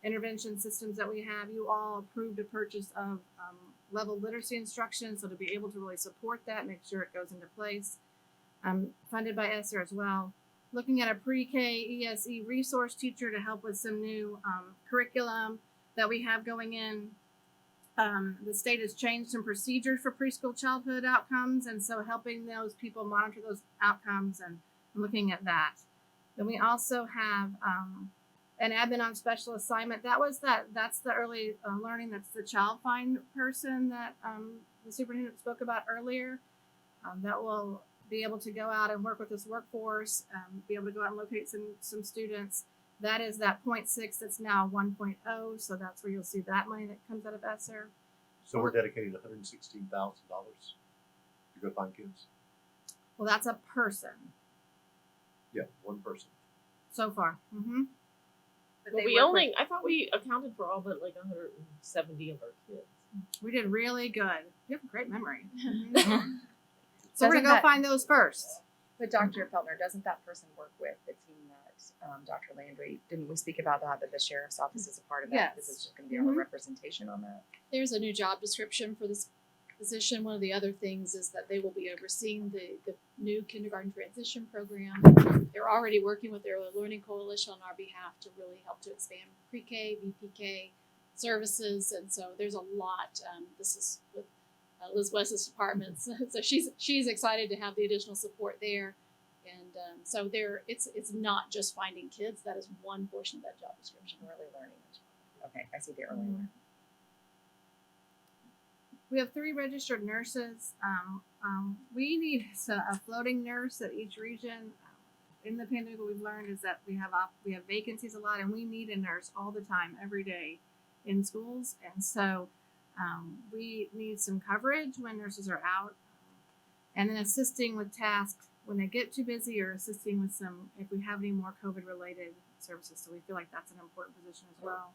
intervention systems that we have. You all approved a purchase of level literacy instruction, so to be able to really support that, make sure it goes into place. Funded by ESSER as well. Looking at a pre-K ESE resource teacher to help with some new curriculum that we have going in. The state has changed some procedures for preschool childhood outcomes, and so helping those people monitor those outcomes and looking at that. Then we also have an admin on special assignment. That's the early learning. That's the child find person that the superintendent spoke about earlier. That will be able to go out and work with this workforce, be able to go out and locate some students. That is that 0.6 that's now 1.0, so that's where you'll see that money that comes out of ESSER. So we're dedicating $116,000 to go find kids? Well, that's a person Yeah, one person. so far. Mm-hmm. But Well, they we work only, I thought we accounted for all but like 170 of our kids. We did really good. You have a great memory. So we're Doesn't gonna go that- find those first. But Dr. Feltner, doesn't that person work with the team that Dr. Landry, didn't we speak about that the sheriff's office is a part of that? Yes. This is just gonna be our representation on that? There's a new job description for this position. One of the other things is that they will be overseeing the new kindergarten transition program. They're already working with their Learning Coalition on our behalf to really help to expand pre-K, VPK services, and so there's a lot. This is with Liz West's department, so she's excited to have the additional support there, and so it's not just finding kids. That is one portion of that job description. Early learning. Okay, I see the early learning. We have 3 registered nurses. We need a floating nurse at each region. In the pandemic, what we've learned is that we have vacancies a lot, and we need a nurse all the time, every day, in schools. And so we need some coverage when nurses are out, and then assisting with tasks when they get too busy, or assisting with some if we have any more COVID-related services. So we feel like that's an important position as well.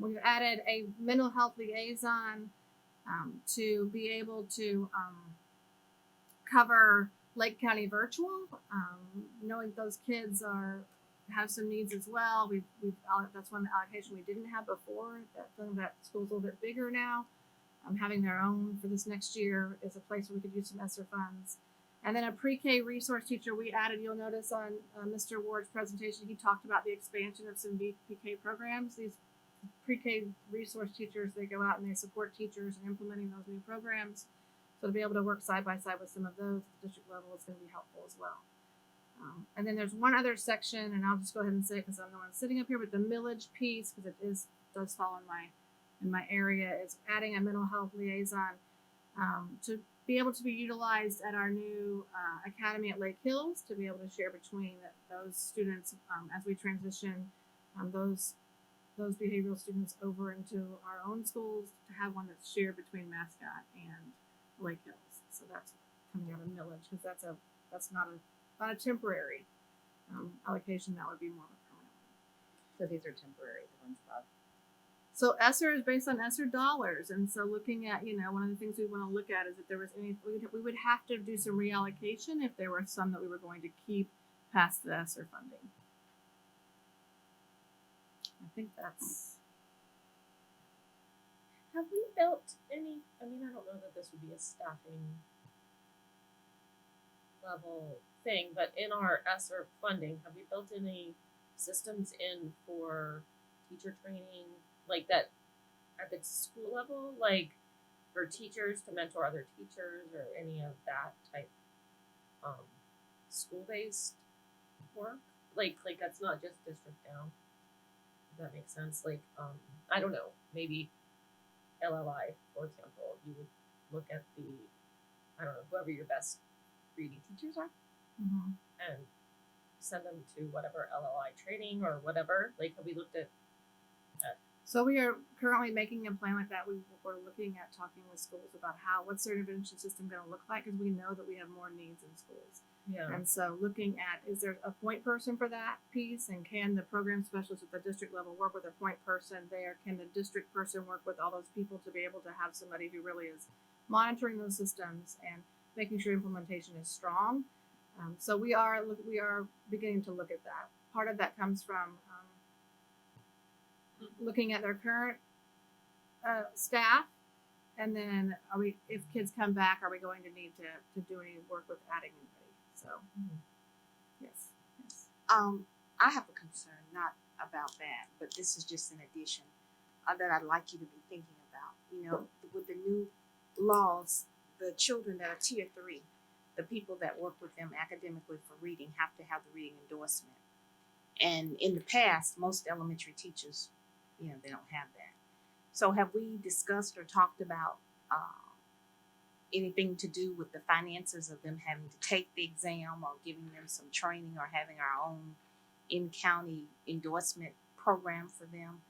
We've added a mental health liaison to be able to cover Lake County virtual, knowing those kids have some needs as well. That's one allocation we didn't have before. That school's a little bit bigger now. Having their own for this next year is a place where we could use some ESSER funds. And then a pre-K resource teacher we added. You'll notice on Mr. Ward's presentation, he talked about the expansion of some VPK programs. These pre-K resource teachers, they go out and they support teachers in implementing those new programs. So to be able to work side by side with some of those at the district level is going to be helpful as well. And then there's one other section, and I'll just go ahead and say it because I'm the one sitting up here, but the millage piece, because does fall in my area, is adding a mental health liaison to be able to be utilized at our new academy at Lake Hills, to be able to share between those students as we transition those behavioral students over into our own schools, to have one that's shared between Mascot and Lake Hills. So that's coming out of millage, because that's not a temporary allocation. That would be more of a permanent one. So these are temporary, the ones above. So ESSER is based on ESSER dollars, and so looking at, one of the things we want to look at is if there was any, we would have to do some reallocation if there were some that we were going to keep past the ESSER funding. I think that's. Have we built any, I mean, I don't know that this would be a staffing level thing, but in our ESSER funding, have we built any systems in for teacher training, like that at the school level, like for teachers to mentor other teachers, or any of that type school-based work? Like that's not just district down. Does that make sense? Like, I don't know, maybe LLI, for example, you would look at whoever your best reading teachers are, and send them to whatever LLI training or whatever. Like, have we looked at? So we are currently making a plan like that. We're looking at talking with schools about what's their intervention system going to look like, because we know that we have more needs in schools. Yeah. And so looking at, is there a point person for that piece, and can the program specialist at the district level work with a point person there? Can the district person work with all those people to be able to have somebody who really is monitoring those systems and making sure implementation is strong? So we are beginning to look at that. Part of that comes from looking at their current staff, and then if kids come back, are we going to need to do any work with adding anybody? So, yes. I have a concern, not about that, but this is just an addition that I'd like you to be thinking about. With the new laws, the children that are tier 3, the people that work with them academically for reading have to have the reading endorsement. And in the past, most elementary teachers, they don't have that. So have we discussed or talked about anything to do with the finances of them having to take the exam, or giving them some training, or having our own in-county endorsement program for them?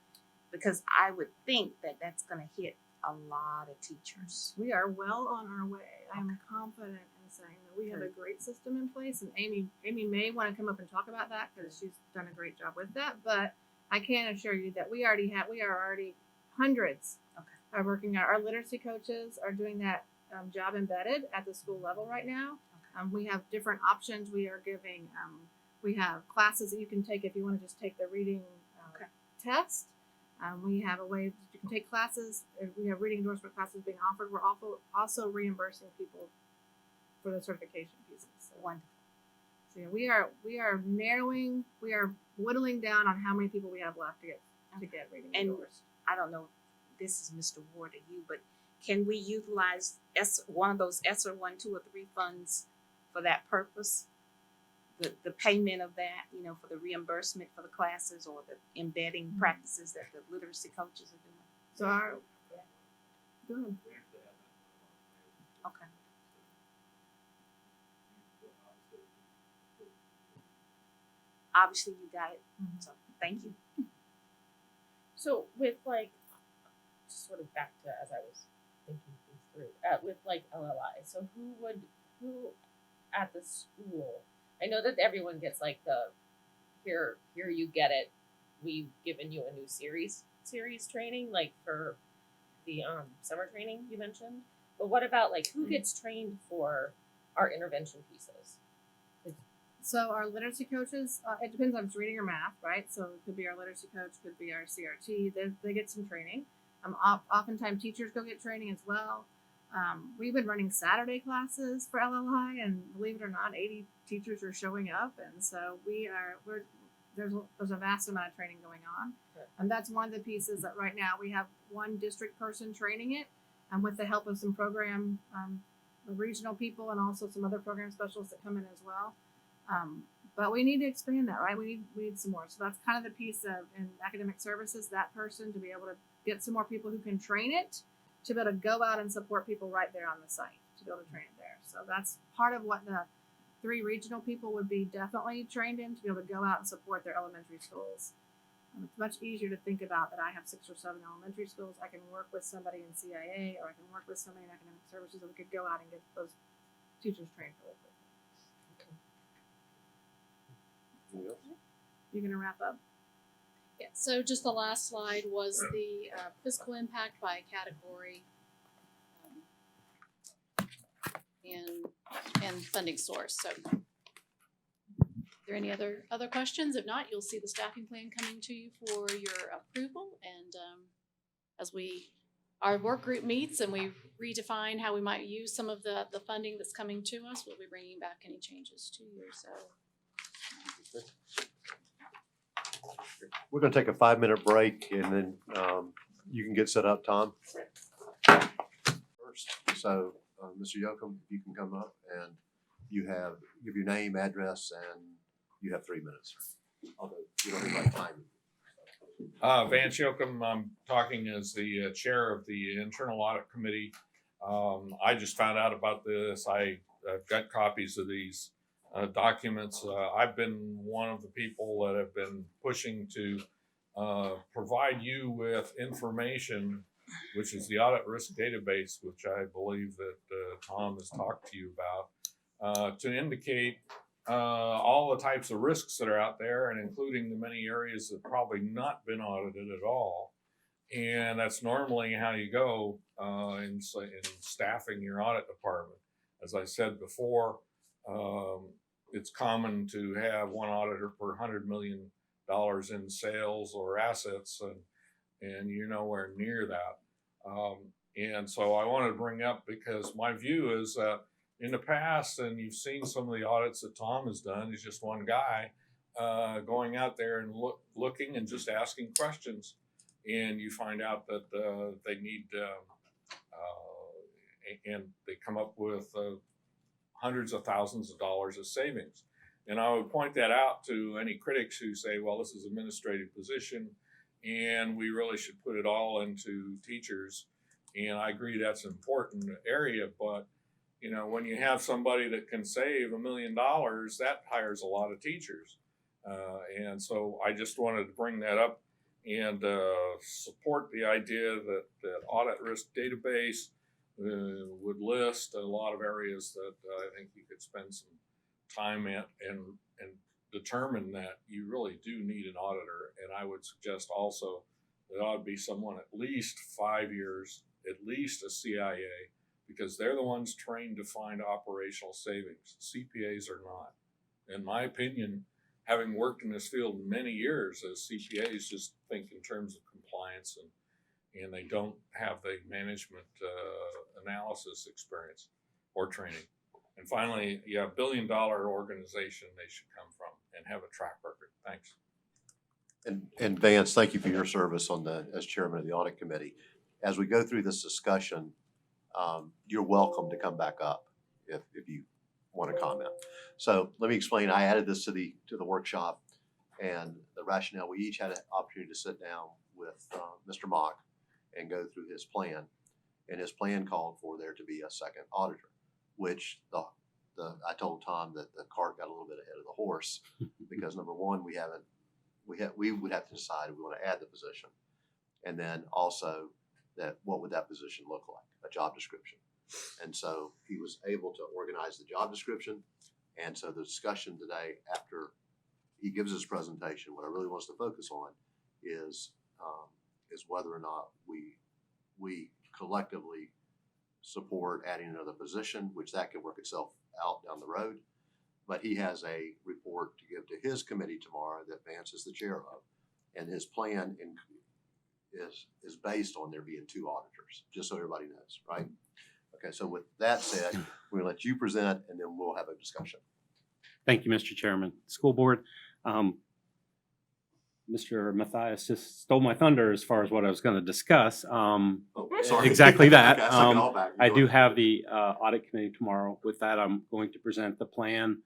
Because I would think that that's going to hit a lot of teachers. We are well on our way. I'm confident in saying that we have a great system in place, and Amy may want to come up and talk about that, because she's done a great job with that. But I can assure you that we are already hundreds are working. Our literacy coaches are doing that job embedded at the school level right now. We have different options. We are giving, we have classes that you can take if you want to just take the reading test. We have a way that you can take classes. We have reading endorsement classes being offered. We're also reimbursing people for the certification pieces. So, Wonderful. so yeah, we are whittling down on how many people we have left to get reading And- endorsed. I don't know, if this is Mr. Ward or you, but can we utilize one of those ESSER 1, 2, or 3 funds for that purpose? The payment of that, you know, for the reimbursement for the classes or the embedding practices that the literacy coaches are doing? So our go ahead. Okay. Obviously, you got it. So thank you. So with like, just sort of back to as I was thinking things through, with like LLI, so who at the school, I know that everyone gets like the, here you get it, we've given you a new series training, like for the summer training you mentioned, but what about like who gets trained for our intervention pieces? So our literacy coaches, it depends on if it's reading or math, right? So it could be our literacy coach, could be our CRT. They get some training. Oftentimes teachers go get training as well. We've been running Saturday classes for LLI, and believe it or not, 80 teachers are showing up, and so there's a vast amount of training going on, and that's one of the pieces that right now we have one district person training it, and with the help of some program regional people and also some other program specialists that come in as well. But we need to expand that, right? We need some more. So that's kind of the piece of in academic services, that person to be able to get some more people who can train it, to be able to go out and support people right there on the site, to be able to train it there. So that's part of what the 3 regional people would be definitely trained in, to be able to go out and support their elementary schools. It's much easier to think about that I have 6 or 7 elementary schools. I can work with somebody in CIA, or I can work with somebody in academic services, and we could go out and get those teachers trained really quickly. Anything else? You're gonna wrap up? Yeah, so just the last slide was the fiscal impact by category and funding source. So are there any other questions? If not, you'll see the staffing plan coming to you for your approval. And as our work group meets and we redefine how we might use some of the funding that's coming to us, we'll be bringing back any changes to you. So We're gonna take a 5-minute break, and then you can get set up, Tom. First, so Mr. Yoakum, if you can come up, and give your name, address, and you have 3 minutes. Although you don't need like time. Vance Yoakum, I'm talking as the chair of the Internal Audit Committee. I just found out about this. I've got copies of these documents. I've been one of the people that have been pushing to provide you with information, which is the audit risk database, which I believe that Tom has talked to you about, to indicate all the types of risks that are out there, and including the many areas that probably not been audited at all. And that's normally how you go in staffing your audit department. As I said before, it's common to have one auditor per $100 million in sales or assets, and you're nowhere near that. And so I wanted to bring up, because my view is that in the past, and you've seen some of the audits that Tom has done, he's just one guy going out there and looking and just asking questions, and you find out that they need and they come up with hundreds of thousands of dollars of savings. And I would point that out to any critics who say, well, this is an administrative position and we really should put it all into teachers. And I agree that's an important area, but you know, when you have somebody that can save $1 million, that hires a lot of teachers. And so I just wanted to bring that up and support the idea that audit risk database would list a lot of areas that I think you could spend some time at and determine that you really do need an auditor. And I would suggest also that it ought to be someone at least 5 years, at least a CIA, because they're the ones trained to find operational savings. CPAs are not. In my opinion, having worked in this field many years as CPAs, just think in terms of compliance and they don't have the management analysis experience or training. And finally, yeah, $1 billion organization they should come from and have a track record. Thanks. And Vance, thank you for your service on as chairman of the audit committee. As we go through this discussion, you're welcome to come back up if you want to comment. So let me explain. I added this to the workshop, and the rationale. We each had an opportunity to sit down with Mr. Mock and go through his plan, and his plan called for there to be a second auditor, which I told Tom that the cart got a little bit ahead of the horse because number one, we would have to decide if we want to add the position, and then also that what would that position look like, a job description. And so he was able to organize the job description. And so the discussion today, after he gives his presentation, what I really want us to focus on is whether or not we collectively support adding another position, which that could work itself out down the road. But he has a report to give to his committee tomorrow that Vance is the chair of, and his plan is based on there being 2 auditors, just so everybody knows, right? Okay, so with that said, we're gonna let you present, and then we'll have a discussion. Thank you, Mr. Chairman. School Board, Mr. Matthias just stole my thunder as far as what I was going to discuss. Sorry. Exactly that. Okay, I took it all back. I do have the audit committee tomorrow. With that, I'm going to present the plan.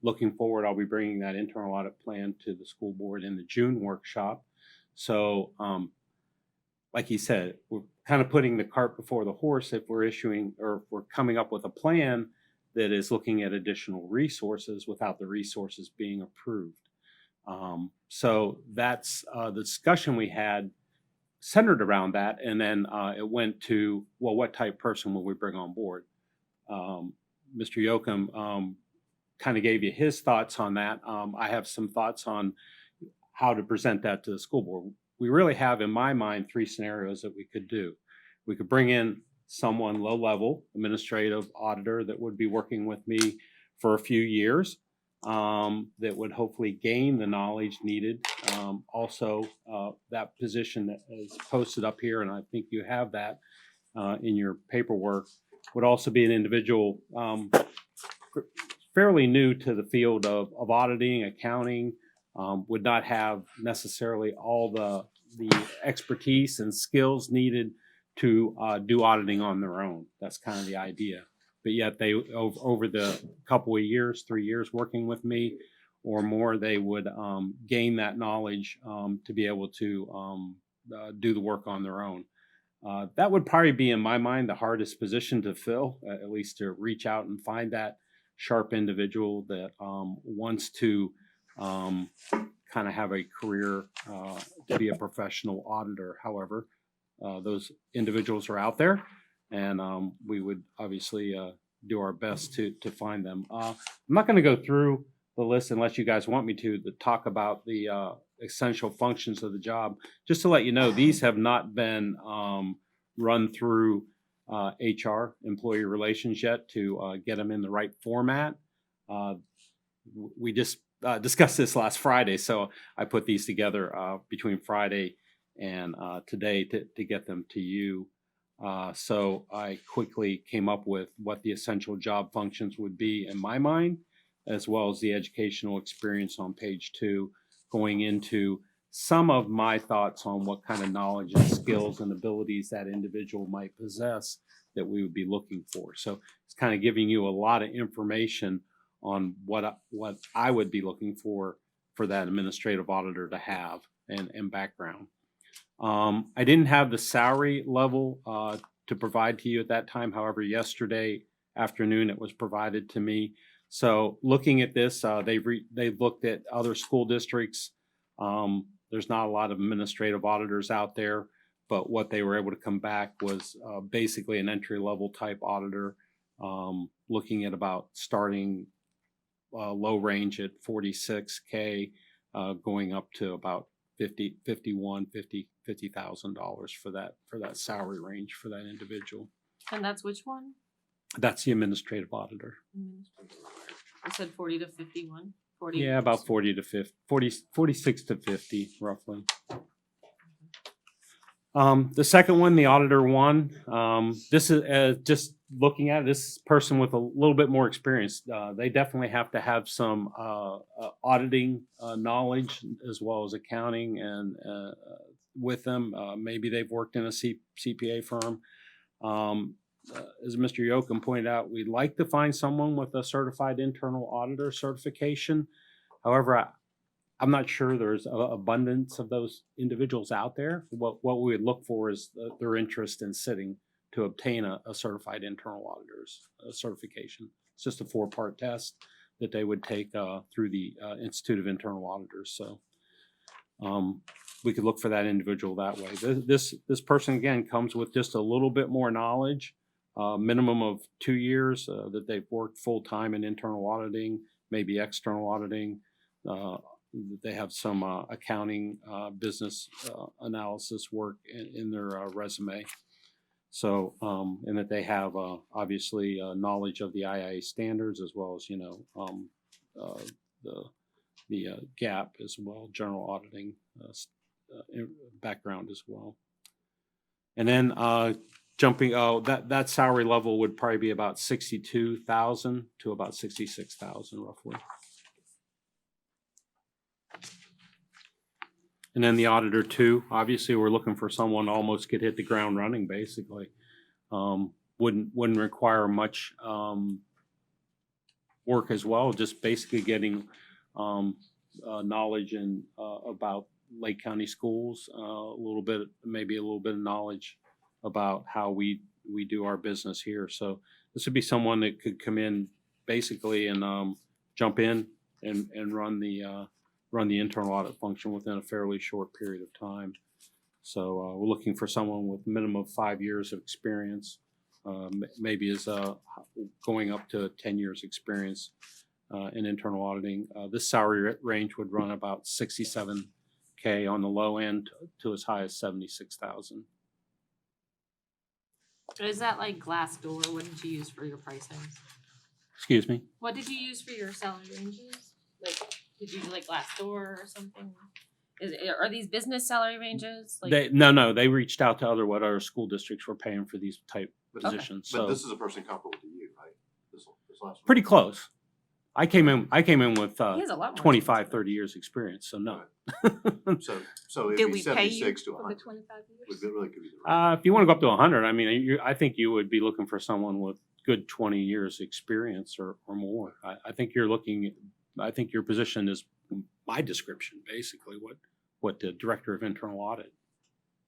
Looking forward, I'll be bringing that internal audit plan to the school board in the June workshop. So, like he said, we're kind of putting the cart before the horse if we're issuing or if we're coming up with a plan that is looking at additional resources without the resources being approved. So that's the discussion we had centered around that. And then it went to, well, what type of person will we bring on board? Mr. Yoakum kind of gave you his thoughts on that. I have some thoughts on how to present that to the school board. We really have, in my mind, 3 scenarios that we could do. We could bring in someone low-level, administrative auditor that would be working with me for a few years, that would hopefully gain the knowledge needed. Also, that position that is posted up here, and I think you have that in your paperwork, would also be an individual fairly new to the field of auditing, accounting, would not have necessarily all the expertise and skills needed to do auditing on their own. That's kind of the idea. But yet they, over the couple of years, 3 years working with me or more, they would gain that knowledge to be able to do the work on their own. That would probably be, in my mind, the hardest position to fill, at least to reach out and find that sharp individual that wants to kind of have a career to be a professional auditor. However, those individuals are out there, and we would obviously do our best to find them. I'm not going to go through the list unless you guys want me to talk about the essential functions of the job. Just to let you know, these have not been run through HR, employee relations, yet to get them in the right format. We just discussed this last Friday, so I put these together between Friday and today to get them to you. So I quickly came up with what the essential job functions would be in my mind, as well as the educational experience on page 2, going into some of my thoughts on what kind of knowledge and skills and abilities that individual might possess that we would be looking for. So it's kind of giving you a lot of information on what I would be looking for that administrative auditor to have and background. I didn't have the salary level to provide to you at that time. However, yesterday afternoon it was provided to me. So looking at this, they've looked at other school districts. There's not a lot of administrative auditors out there, but what they were able to come back was basically an entry-level type auditor, looking at about starting low range at $46K, going up to about $50,000 for that salary range for that individual. And that's which one? That's the administrative auditor. I said 40 to 51. 40. Yeah, about 40 to 50, 46 to 50, roughly. The second one, the auditor one, this is just looking at it, this person with a little bit more experience. They definitely have to have some auditing knowledge as well as accounting and with them. Maybe they've worked in a CPA firm. As Mr. Yoakum pointed out, we'd like to find someone with a certified internal auditor certification. However, I'm not sure there's an abundance of those individuals out there. What we would look for is their interest in sitting to obtain a certified internal auditor's certification. It's just a 4-part test that they would take through the Institute of Internal Auditors. So we could look for that individual that way. This person, again, comes with just a little bit more knowledge, minimum of 2 years that they've worked full-time in internal auditing, maybe external auditing. They have some accounting, business analysis work in their resume. So, and that they have obviously knowledge of the IIA standards as well as, the GAAP as well, general auditing background as well. And then jumping, that salary level would probably be about 62,000 to about 66,000 roughly. And then the auditor too, obviously we're looking for someone almost could hit the ground running basically. Wouldn't require much work as well, just basically getting knowledge and about Lake County schools, maybe a little bit of knowledge about how we do our business here. So this would be someone that could come in basically and jump in and run the internal audit function within a fairly short period of time. So we're looking for someone with minimum of 5 years of experience, maybe is going up to 10 years experience in internal auditing. This salary range would run about $67K on the low end to as high as $76,000. Is that like Glassdoor? What did you use for your pricing? Excuse me? What did you use for your salary ranges? Like, did you do like Glassdoor or something? Are these business salary ranges? Like, No, they reached out to what other school districts were paying for these type But- positions. But So this is a person comparable to you, right? This last one. pretty close. I came in with he has a lot more 25, 30 years experience. So no. So it'd Did be we pay you 76 to for the 100. 25 years. Would really could be the range. If you want to go up to 100, I mean, I think you would be looking for someone with good 20 years experience or more. I think I think your position is my description, basically, what the director of internal audit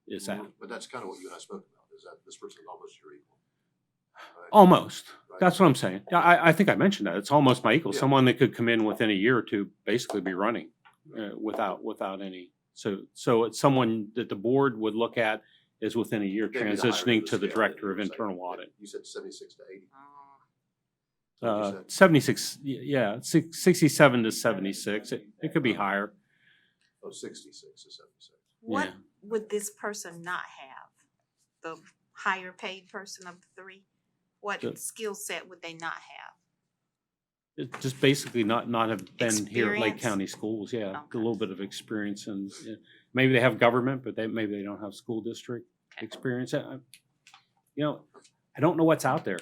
is at. But that's kind of what you and I spoke about, is that this person is almost your equal. Right? Almost. Right. That's what I'm saying. I think I mentioned that. It's almost my equal. Yeah. Someone that could come in within a year or two, basically be running without any. So it's someone that the board would look at is within a year They'd be the higher end transitioning of to the scale director that of you were saying. internal audit. You said 76 to 80. What you said. 76, yeah, 67 to 76. It could be higher. Oh, 66 to 76. What Yeah. would this person not have? The higher paid person of the three? What The- skill set would they not have? It just basically not have been here at Lake Experience? County Schools, yeah. A Okay. little bit of experience and maybe they have government, but maybe they don't have school district Okay. experience. I don't know what's out there.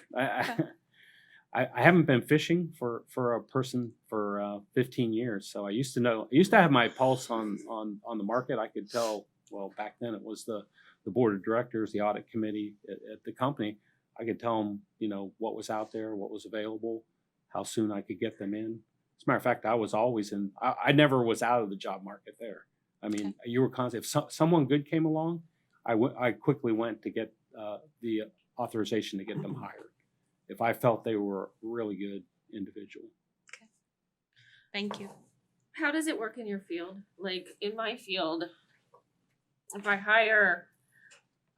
I haven't been fishing for a person for 15 years. So I used to have my pulse on the market. I could tell, well, back then it was the board of directors, the audit committee at the company. I could tell them, what was out there, what was available, how soon I could get them in. As a matter of fact, I was always I never was out of the job market there. I mean, you were constantly, if someone good came along, I quickly went to get the authorization to get them hired if I felt they were a really good individual. Thank you. How does it work in your field? Like in my field, if I hire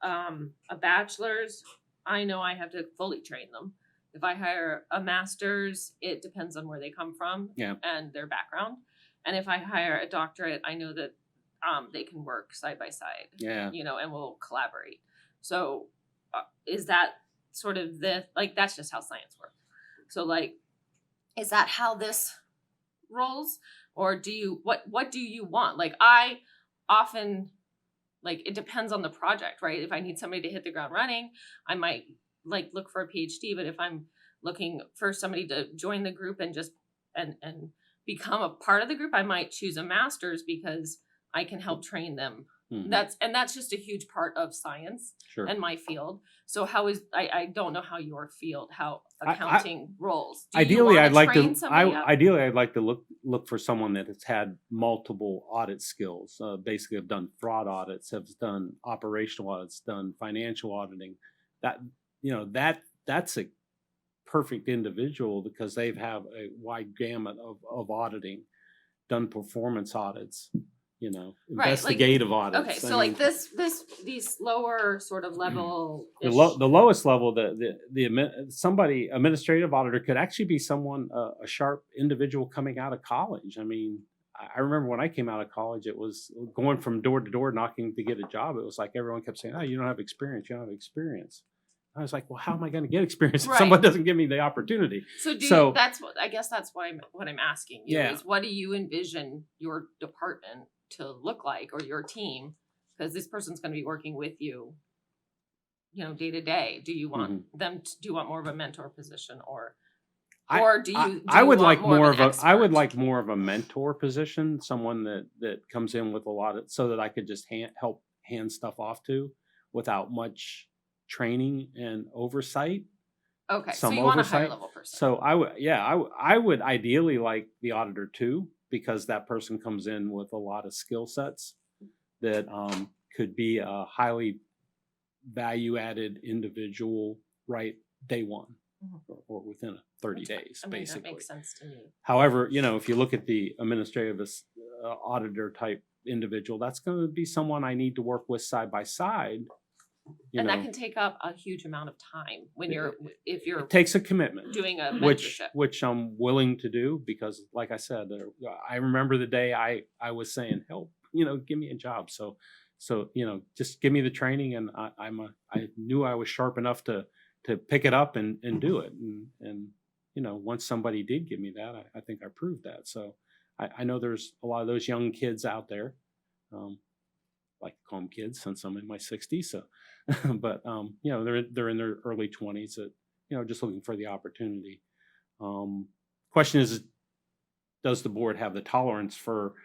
a bachelor's, I know I have to fully train them. If I hire a master's, it depends on where they come from Yeah. and their background. And if I hire a doctorate, I know that they can work side by side, Yeah. and we'll collaborate. So is that sort of that's just how science works. So is that how this rolls? Or what do you want? Like I often Like, it depends on the project, right? If I need somebody to hit the ground running, I might like look for a PhD, but if I'm looking for somebody to join the group and just and become a part of the group, I might choose a master's because I can help train them. Mhm. That's just a huge part of science Sure. and my field. So how is I don't know how your field, how I- accounting rolls. Do you Ideally, wanna I'd like train to. somebody up? Ideally, I'd like to look for someone that has had multiple audit skills. Basically, have done fraud audits, have done operational audits, done financial auditing. That that's a perfect individual because they have a wide gamut of auditing, done performance audits, Right, like- investigative audits. Okay, I so like mean, these lower sort of level. the lowest level, somebody administrative auditor could actually be someone a sharp individual coming out of college. I mean, I remember when I came out of college, it was going from door to door knocking to get a job. It was like everyone kept saying, "Oh, you don't have experience. You don't have experience." I was like, "Well, how am I going to get experience if Right. someone doesn't give me the opportunity?" So that's what I guess that's what I'm asking you Yeah. is what do you envision your department to look like or your team? Because this person's going to be working with you, day to day. Do you want them? Do you want more of a mentor position, or do you? I would like want more of of an a. I would expert? like more of a mentor position, someone that comes in with a lot of, so that I could just help hand stuff off to, without much training and oversight. Okay, so some you want a higher oversight. level person. So I would ideally like the auditor too, because that person comes in with a lot of skill sets that could be a highly value added individual right day one, or within 30 days, basically. That makes sense to me. However, if you look at the administrative auditor type individual, that's going to be someone I need to work with side by side. That can take up a huge amount of time when if you're It takes a commitment, doing a which mentorship. I'm willing to do, because, like I said, I remember the day I was saying, "Help, give me a job." So just give me the training, and I knew I was sharp enough to pick it up and do it. And once somebody did give me that, I think I proved that. So I know there's a lot of those young kids out there. Like to call them kids since I'm in my 60s. So, but they're in their early 20s that just looking for the opportunity. Question is, does the board have the tolerance for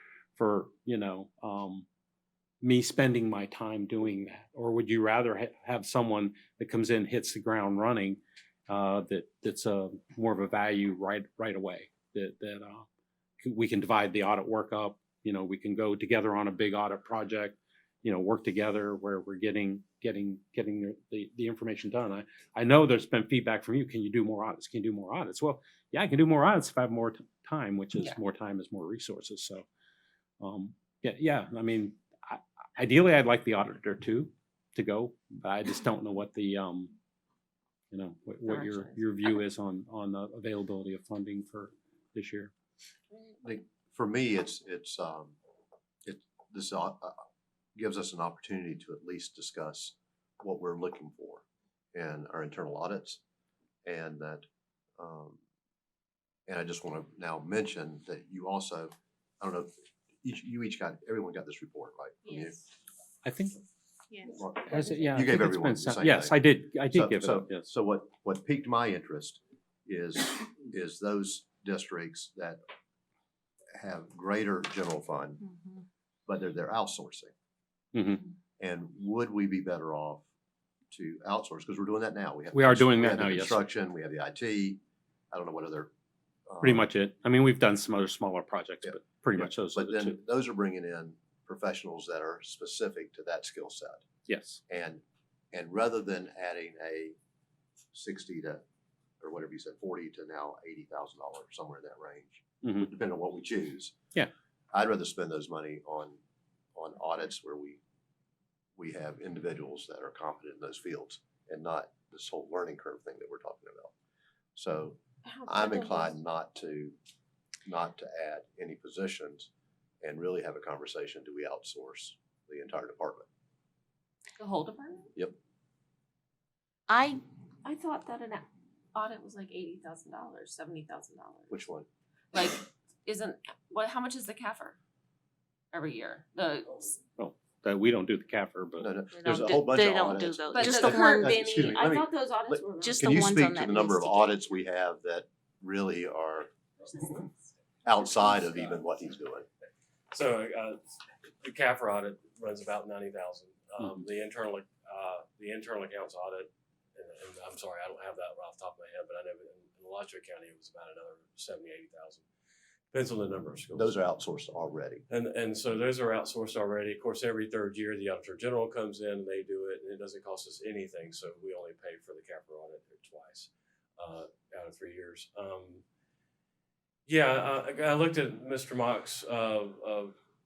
me spending my time doing that, or would you rather have someone that comes in, hits the ground running, that's more of a value right away, that we can divide the audit work up. We can go together on a big audit project. Work together where we're getting the information done. I know there's been feedback from you. Can you do more audits? Can you do more audits? Well, yeah, I can do more audits if I have more time, which is more time is more resources. So, yeah. I mean, ideally, I'd like the auditor to go, but I just don't know what the what your view is on the availability of funding for this year. Like, for me, this gives us an opportunity to at least discuss what we're looking for in our internal audits, and that, and I just want to now mention that you also, I don't know, everyone got this report, right? From you? I think. Yes. You gave everyone the same yes, thing. I did give it up. Yes. So what piqued my interest is those districts that have greater general fund, but they're outsourcing. Mm-hmm. And would we be better off to outsource? Because we're doing that now. We are doing that have the now, yes. construction, we have the IT. I don't know what other. Pretty much it. I mean, we've done some other smaller projects, but pretty much those are But the then two. those are bringing in professionals that are specific to that skill set. Yes. And rather than adding a 60 to, or whatever you said, 40 to now $80,000, somewhere in that range, depending on what we choose. Yeah. I'd rather spend those money on audits where we have individuals that are competent in those fields, and not this whole learning curve thing that we're talking about. So I'm inclined not to add any positions and really have a conversation. Do we outsource the entire department? The whole department? Yep. I thought that an audit was like $80,000, $70,000. Which one? Like, how much is the CAFR every year? that we don't do the CAFR, but. No, no, They there's a don't whole do- bunch they of don't do audits. those. But Just the the Kurt one- excuse me, Benny, let I me- thought those audits were. Just Can the you ones speak on to that the number of list again. audits we have that really are outside of even what he's doing? So, the CAFR audit runs about 90,000. The internal accounts audit, and I'm sorry, I don't have that right off the top of my head, but I know in Alachua County, it was about another 70, 80,000. Depends on the number of schools. Those are outsourced already. And so those are outsourced already. Of course, every third year, the Auditor General comes in and they do it, and it doesn't cost us anything. So we only pay for the CAFR audit twice out of 3 years. I looked at Mr. Mock's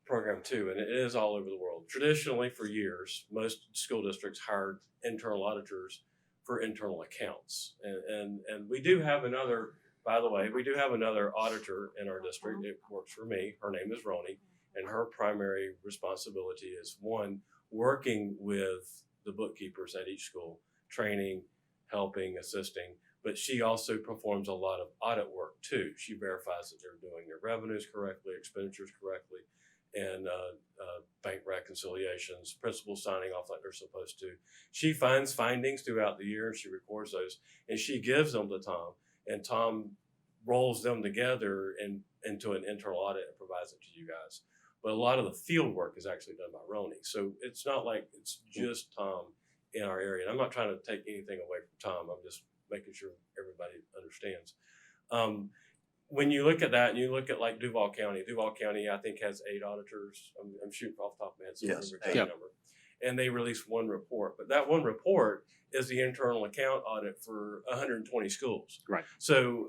program too, and it is all over the world. Traditionally, for years, most school districts hired internal auditors for internal accounts, and we do have another. By the way, we do have another auditor in our district. It works for me. Her name is Roni, and her primary responsibility is one, working with the bookkeepers at each school, training, helping, assisting. But she also performs a lot of audit work too. She verifies that they're doing their revenues correctly, expenditures correctly, and bank reconciliations, principals signing off like they're supposed to. She finds findings throughout the year, and she records those, and she gives them to Tom, and Tom rolls them together into an internal audit and provides it to you guys. But a lot of the field work is actually done by Roni. So it's not like it's just Tom in our area. And I'm not trying to take anything away from Tom. I'm just making sure everybody understands. When you look at that and you look at like Duval County, I think has 8 auditors. I'm shooting off the top of my head. So Yes, I remember the number. And they release one report. But that one report is the internal account audit for 120 schools. Right. So,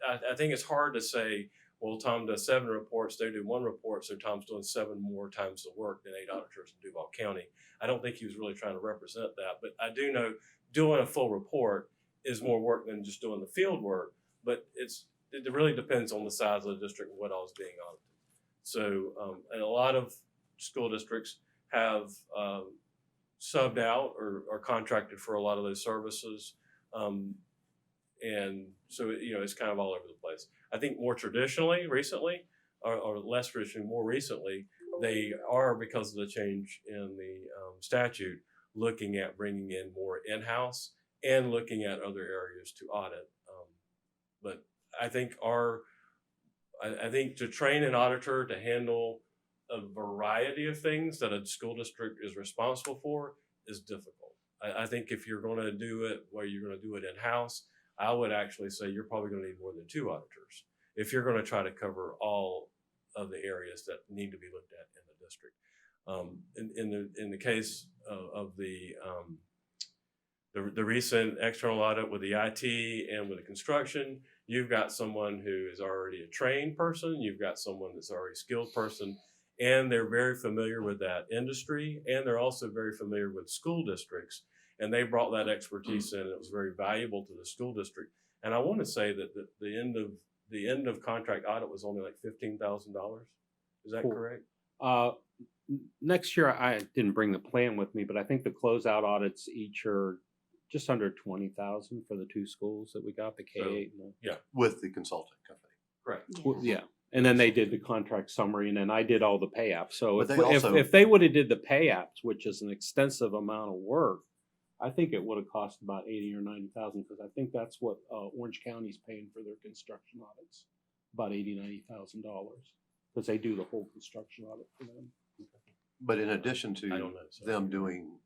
I think it's hard to say, well, Tom does 7 reports, they do 1 report, so Tom's doing 7 more times the work than 8 auditors in Duval County. I don't think he was really trying to represent that, but I do know doing a full report is more work than just doing the field work, but it really depends on the size of the district and what all is being audited. So, and a lot of school districts have subbed out or contracted for a lot of those services. And so, it's kind of all over the place. I think more traditionally, recently, or less traditionally, more recently, they are, because of the change in the statute, looking at bringing in more in-house and looking at other areas to audit. But I think I think to train an auditor to handle a variety of things that a school district is responsible for is difficult. I think if you're going to do it where you're going to do it in-house, I would actually say you're probably going to need more than 2 auditors if you're going to try to cover all of the areas that need to be looked at in the district. In the case of the recent external audit with the IT and with the construction, you've got someone who is already a trained person, you've got someone that's already a skilled person, and they're very familiar with that industry, and they're also very familiar with school districts. And they brought that expertise in, and it was very valuable to the school district. And I want to say that the end of contract audit was only like $15,000. Is that Cool. correct? Next year, I didn't bring the plan with me, but I think the closeout audits each are just under 20,000 for the 2 schools that we got, the K-8. With the consulting company. Correct. Yeah. And then they did the contract summary, and then I did all the pay apps. So But if, they also- if they would have did the pay apps, which is an extensive amount of work, I think it would have cost about 80 or 90,000, because I think that's what Orange County's paying for their construction audits, about $80,000-$90,000, because they do the whole construction audit for them. But in addition I to don't know. So. them doing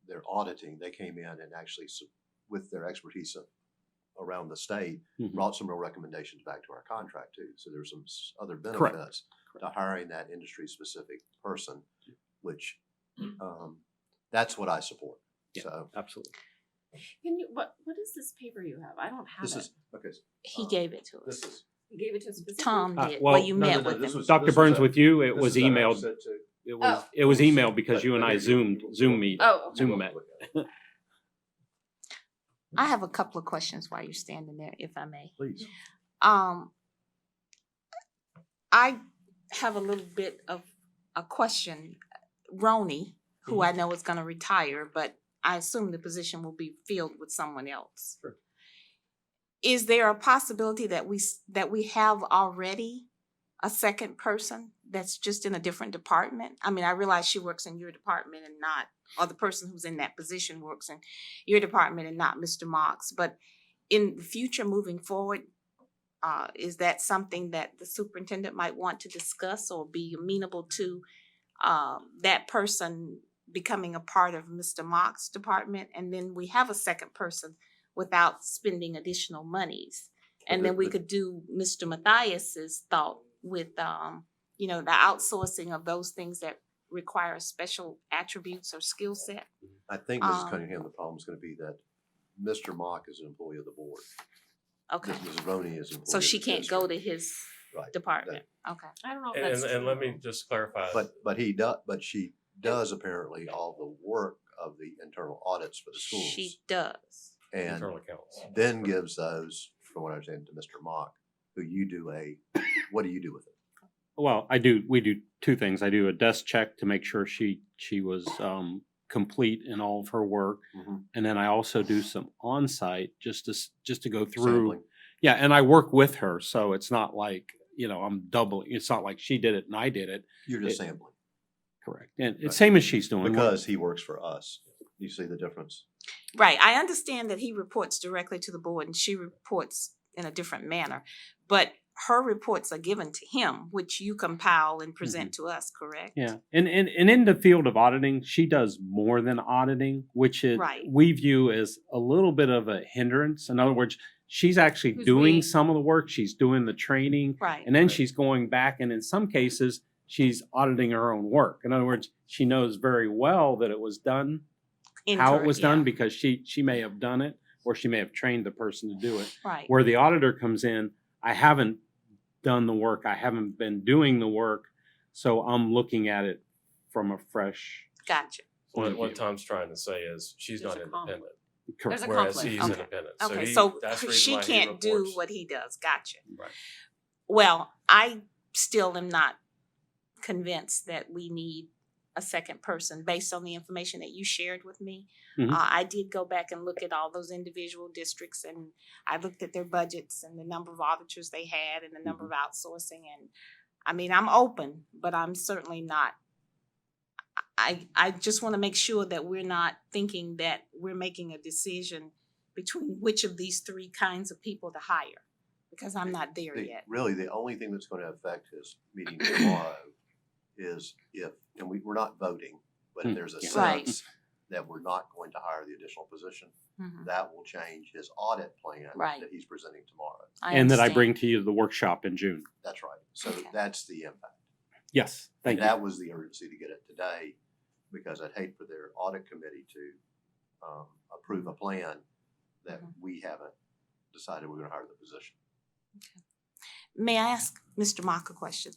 their auditing, they came in and actually, with their expertise around the state, Mhm. brought some real recommendations back to our contract too. So there's some other Correct. benefits to hiring that industry-specific person, which that's what I support. Yeah. So Absolutely. Can you, what is this paper you have? I don't have this it. is, okay. He gave it to This us. is. You gave it to us specifically? Tom Uh, did. well, Well, you no, met no, no, with this him. was- Dr. Burns, with you, it this was is a emailed. set to- It was emailed because But- you and but I here, Zoom meet. Oh, okay. Zoom met. I have a couple of questions while you're standing there, if I may. Please. I have a little bit of a question. Roni, who I know is gonna retire, but I assume the position will be filled with someone else. Sure. Is there a possibility that we have already a second person that's just in a different department? I mean, I realize she works in your department and not, or the person who's in that position works in your department and not Mr. Marks, but in the future moving forward, is that something that the superintendent might want to discuss or be amenable to that person becoming a part of Mr. Mock's department? And then we have a second person without spending additional monies. And then we could do Mr. Matthias's thought with, you know, the outsourcing of those things that require special attributes or skill set. I think, Mrs. Cunningham, the problem is gonna be that Mr. Mock is an employee of the board. Okay, Mrs. Roney is an employee so of she the can't go district. to his Right. department. Okay, I don't know if that's And let true. me just clarify. But she does apparently all the work of the internal audits for the schools. she does. And Internal accounts. then gives those, from what I understand, to Mr. Mock, who you do what do you do with it? Well, we do two things. I do a desk check to make sure she was complete in all of her work. Mhm. And then I also do some on-site just to go through. Sampling. Yeah, and I work with her, so it's not like, I'm doubling. It's not like she did it and I did it. You're just sampling, Correct. And Right. it's same as she's doing. because he works for us. You see the difference? Right, I understand that he reports directly to the board and she reports in a different manner, but her reports are given to him, which you compile and present to us, correct? Yeah, and in the field of auditing, she does more than auditing, which is Right. we view as a little bit of a hindrance. In other words, she's actually Who's doing we? some of the work, she's doing the training, Right. and then she's going back, and in some cases, she's auditing her own work. In other words, she knows very well that it was done, how it was done, because she may have done it, or she may have trained the person to do it. Right, Where the auditor comes in, I haven't done the work, I haven't been doing the work, so I'm looking at it from a fresh gotcha. point of What view. Tom's trying to say is she's There's not a conflict. independent, There's a whereas conflict. he's Okay. independent. Okay, he- so that's the reason she why he can't do reports. what he does, gotcha. Right. Well, I still am not convinced that we need a second person based on the information that you shared with me. Mhm. I did go back and look at all those individual districts and I looked at their budgets and the number of auditors they had and the number of outsourcing. And I mean, I'm open, but I'm certainly not. I just want to make sure that we're not thinking that we're making a decision between which of these three kinds of people to hire, because I'm not there yet. Really, the only thing that's gonna affect his meeting tomorrow is if, and we're not voting, but if there's a Right. sense that we're not going to hire the additional position, Mhm. that will change his audit plan Right. that he's presenting tomorrow. and that I understand. bring to you the workshop in June. That's right. So Okay. that's the impact. Yes, thank And you. that was the urgency to get it today, because I'd hate for their audit committee to approve a plan that we haven't decided we're gonna hire the position. May I ask Mr. Mock a question?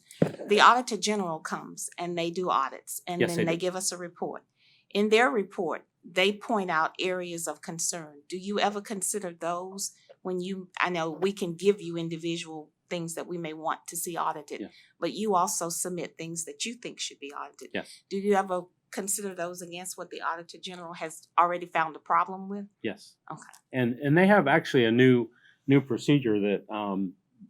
The Auditor General comes and they do audits and Yes, then they they do. give us a report. In their report, they point out areas of concern. Do you ever consider those when I know we can give you individual things that we may want to see audited, Yes. but you also submit things that you think should be audited. Yes. Do you ever consider those against what the Auditor General has already found a problem with? Yes. Okay. And they have actually a new procedure that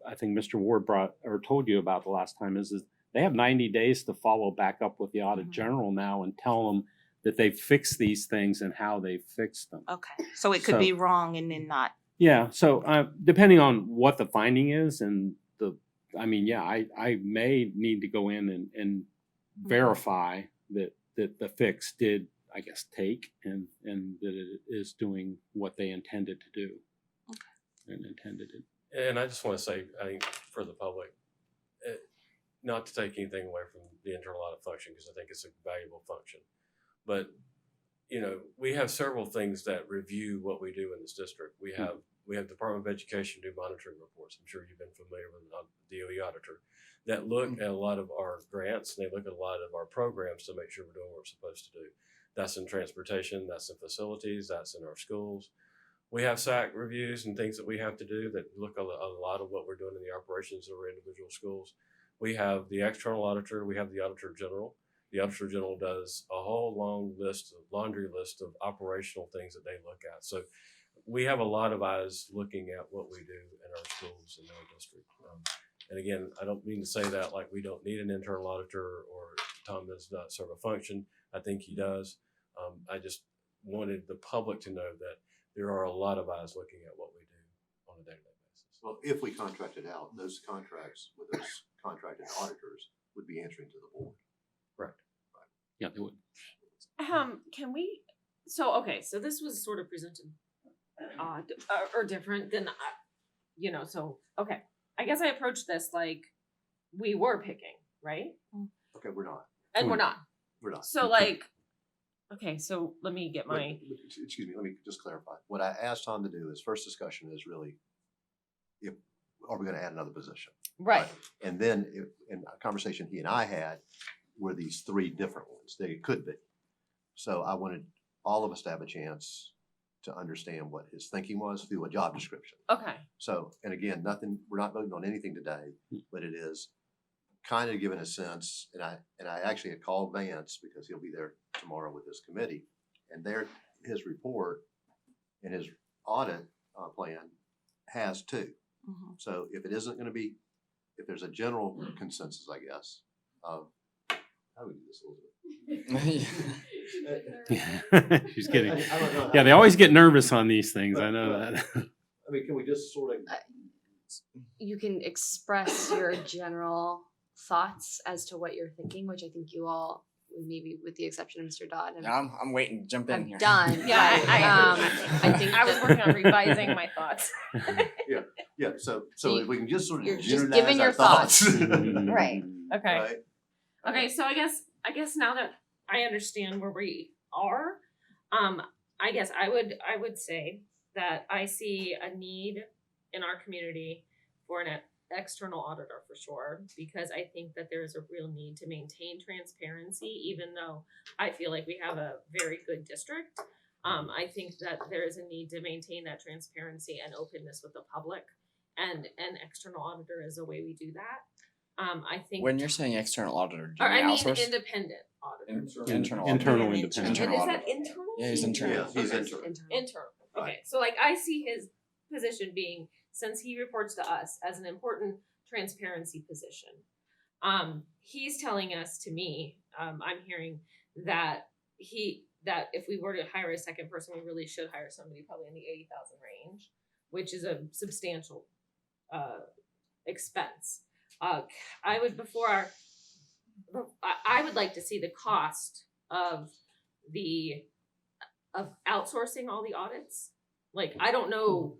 I think Mr. Ward brought or told you about the last time is they have 90 days to follow back up with the audit Mhm. general now and tell them that they've fixed these things and how they fixed them. Okay, so it could So- be wrong and then not. Yeah, so depending on what the finding is and I may need to go in and verify that the fix did, I guess, take and that it is doing what they intended to do. And intended it. And I just want to say, I think for the public, not to take anything away from the internal audit function, because I think it's a valuable function. But, we have several things that review what we do in this district. We have Department of Education do monitoring reports. I'm sure you've been familiar with the DOE auditor that look at a lot of our grants and they look at a lot of our programs to make sure we're doing what we're supposed to do. That's in transportation, that's in facilities, that's in our schools. We have SAC reviews and things that we have to do that look at a lot of what we're doing in the operations of our individual schools. We have the external auditor, we have the auditor general. The auditor general does a whole laundry list of operational things that they look at. So we have a lot of eyes looking at what we do in our schools in our district. And again, I don't mean to say that like we don't need an internal auditor or Tom does not serve a function. I think he does. I just wanted the public to know that there are a lot of eyes looking at what we do on a day-to-day basis. Well, if we contracted out, those contracts with those contracted auditors would be answering to the board. Correct. Yeah, they would. Can we, so this was sort of presented odd or different than, okay. I guess I approached this like we were picking, right? Okay, we're not. And we're not. We're not. So like, okay, so let me get my, Excuse me, let me just clarify. What I asked Tom to do is first discussion is really, are we gonna add another position? right. And then in a conversation he and I had were these three different ones. They could be. So I wanted all of us to have a chance to understand what his thinking was through a job description. Okay. So, and again, we're not voting on anything today, but it is kind of giving a sense, and I actually had called Vance because he'll be there tomorrow with his committee, and his report and his audit plan has two. So if it isn't going to be, if there's a general consensus, I guess, of how do we do this a little bit? Yeah. She's kidding. I don't know. Yeah, they always get nervous on these things. I know that. I mean, can we just sort of? You can express your general thoughts as to what you're thinking, which I think you all, maybe with the exception of Mr. Dodd, and I'm waiting to jump in have here. done. Yeah, right? I think I was that- working on revising my thoughts. Yeah, so You- if we can just sort of you're just generalize giving our your thoughts. thoughts. Right. Okay. Right? Okay, so I guess now that I understand where we are, I guess I would say that I see a need in our community for an external auditor for sure, because I think that there is a real need to maintain transparency, even though I feel like we have a very good district. I think that there is a need to maintain that transparency and openness with the public, and an external auditor is a way we do that. I think When you're saying external auditor, do or you I mean outsource? independent auditor. Internal Internal auditor. independent. Internal Is that auditor. internal? Yeah, he's internal. Yeah, he's Okay. internal. Internal. Okay, Right. so like I see his position being, since he reports to us, as an important transparency position. He's telling us, to me, I'm hearing that if we were to hire a second person, we really should hire somebody probably in the 80,000 range, which is a substantial expense. I would like to see the cost of outsourcing all the audits. Like, I don't know,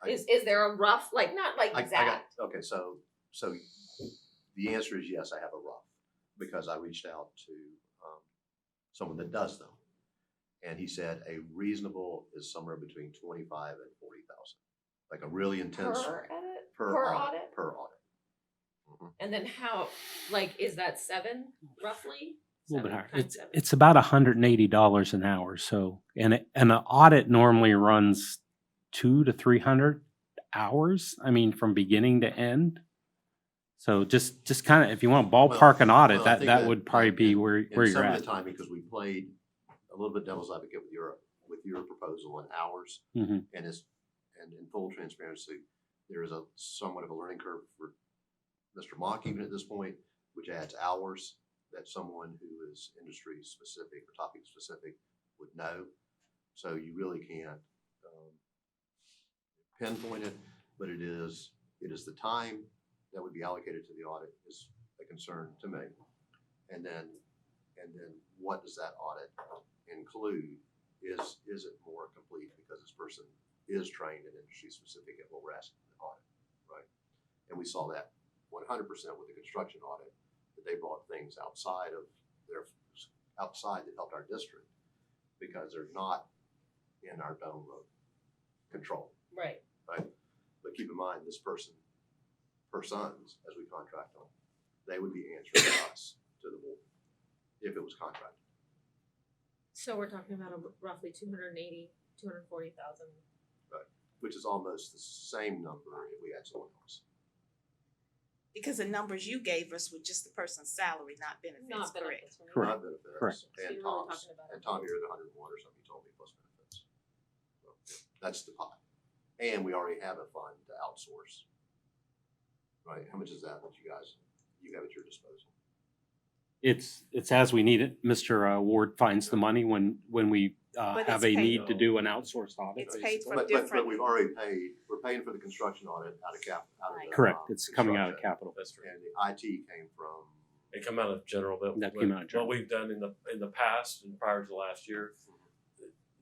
is there a rough, like, not like exact? Okay, so the answer is yes, I have a rough, because I reached out to someone that does them. And he said a reasonable is somewhere between 25 and 40,000. Like a really intense Per edit? per per audit. audit? Per audit. Mhm. And then how, like, is that 7 roughly? A little bit 7 higher. times 7. It's about $180 an hour. So, and an audit normally runs 200 to 300 hours. I mean, from beginning to end. So just kind of, if you want to ballpark an audit, Well, I think that would probably be where in you're some at. of the time, because we played a little bit devil's advocate with your proposal on hours, Mhm. and in full transparency, there is a somewhat of a learning curve for Mr. Mock even at this point, which adds hours that someone who is industry specific or topic specific would know. So you really can't pinpoint it, but it is the time that would be allocated to the audit is a concern to me. And then what does that audit include? Is it more complete because this person is trained in industry specific at what we're asking for the audit, right? And we saw that 100% with the construction audit, that they brought things outside that helped our district because they're not in our dome of control, Right. right? But keep in mind, this persons, as we contract them, they would be answering us to the board if it was contracted. So we're talking about roughly 240,000. Which is almost the same number if we had someone else. Because the numbers you gave us were just the person's salary, not benefits, Not correct? benefits, right? Correct. Not benefits, Correct. So and you're really Tom's. talking about And Tom, you're at 101 or something, you told me, plus benefits. So, that's the pot. And we already have a fund to outsource right? How much is that you have at your disposal? It's as we need it. Mr. Ward finds the money when we But have it's a paid- need to do an outsourced audit. It's paid for But different. we've already paid, we're paying for the construction audit out of out of the. Correct. It's coming out of construction. capital. That's right. And the IT came from, They come out of general, but That came out of general. what we've done in the past and prior to last year,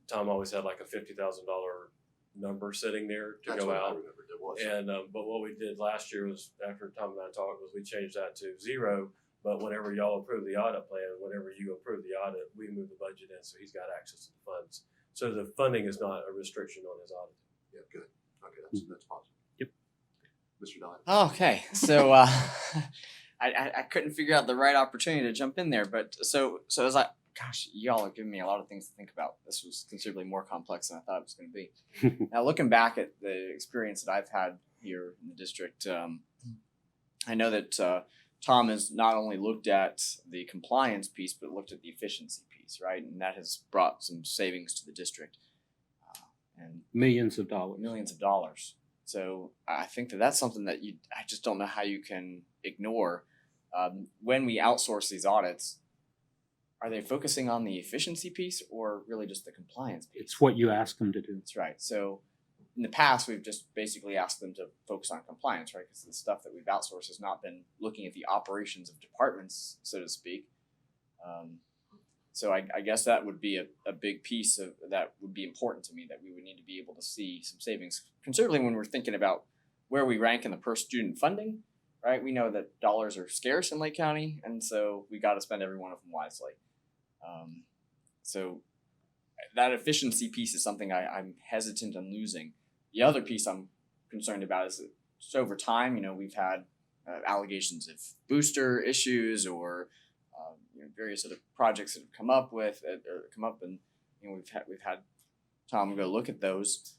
Tom always had like a $50,000 number sitting there to that's go what I out. remember, there was. And but what we did last year was, after Tom and I talked, was we changed that to 0. But whenever y'all approve the audit plan, whenever you approve the audit, we move the budget in, so he's got access to the funds. So the funding is not a restriction on his audit. Yeah, good. Okay, that's positive. Yep. Mr. Don? Okay, so I couldn't figure out the right opportunity to jump in there, but so as gosh, y'all are giving me a lot of things to think about. This was considerably more complex than I thought it was going to be. Now, looking back at the experience that I've had here in the district, I know that Tom has not only looked at the compliance piece, but looked at the efficiency piece, right? And that has brought some savings to the district and Millions of dollars. millions of dollars. So I think that that's something that I just don't know how you can ignore. When we outsource these audits, are they focusing on the efficiency piece or really just the compliance piece? It's what you ask them to do. That's right. So in the past, we've just basically asked them to focus on compliance, right? Because the stuff that we've outsourced has not been looking at the operations of departments, so to speak. So I guess that would be a big piece of that would be important to me, that we would need to be able to see some savings, considerably when we're thinking about where we rank in the per student funding, right? We know that dollars are scarce in Lake County, and so we got to spend every one of them wisely. So that efficiency piece is something I'm hesitant on losing. The other piece I'm concerned about is that just over time, we've had allegations of booster issues or various other projects that have come up and we've had Tom go look at those.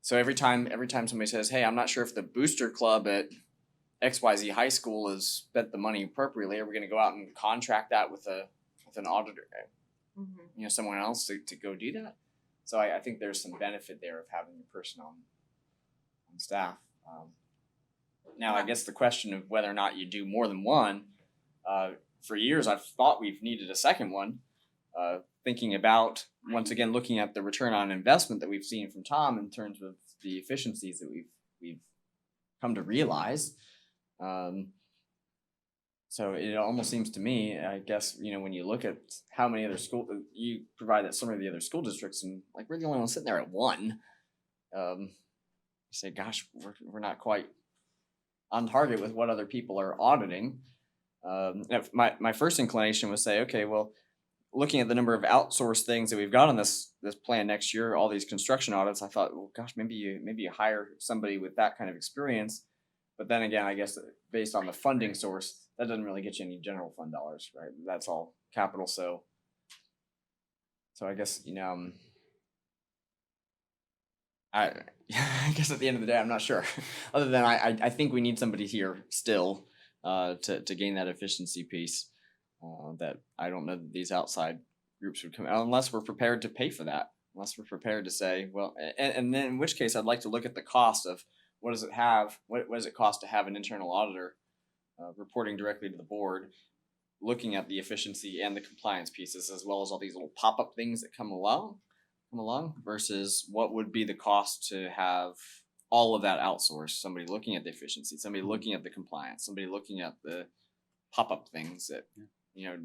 So every time somebody says, "Hey, I'm not sure if the booster club at XYZ high school has spent the money appropriately, are we going to go out and contract that with an auditor, someone else to go do that?" So I think there's some benefit there of having the person on staff. Now, I guess the question of whether or not you do more than one, for years I've thought we've needed a second one. Thinking about, once again, looking at the return on investment that we've seen from Tom in terms of the efficiencies that we've come to realize. So it almost seems to me, I guess, when you look at how many other you provide that some of the other school districts, and like we're the only ones sitting there at 1. You say, gosh, we're not quite on target with what other people are auditing. My first inclination was say, okay, well, looking at the number of outsourced things that we've got on this plan next year, all these construction audits, I thought, well, gosh, maybe you hire somebody with that kind of experience. But then again, I guess based on the funding source, that doesn't really get you any general fund dollars, right? That's all capital. So I guess, I guess at the end of the day, I'm not sure. Other than I think we need somebody here still to gain that efficiency piece. That I don't know that these outside groups would come unless we're prepared to pay for that. Unless we're prepared to say, well, and then in which case I'd like to look at the cost of what does it cost to have an internal auditor reporting directly to the board, looking at the efficiency and the compliance pieces, as well as all these little pop-up things that come along, versus what would be the cost to have all of that outsourced. Somebody looking at the efficiency, somebody looking at the compliance, somebody looking at the pop-up things that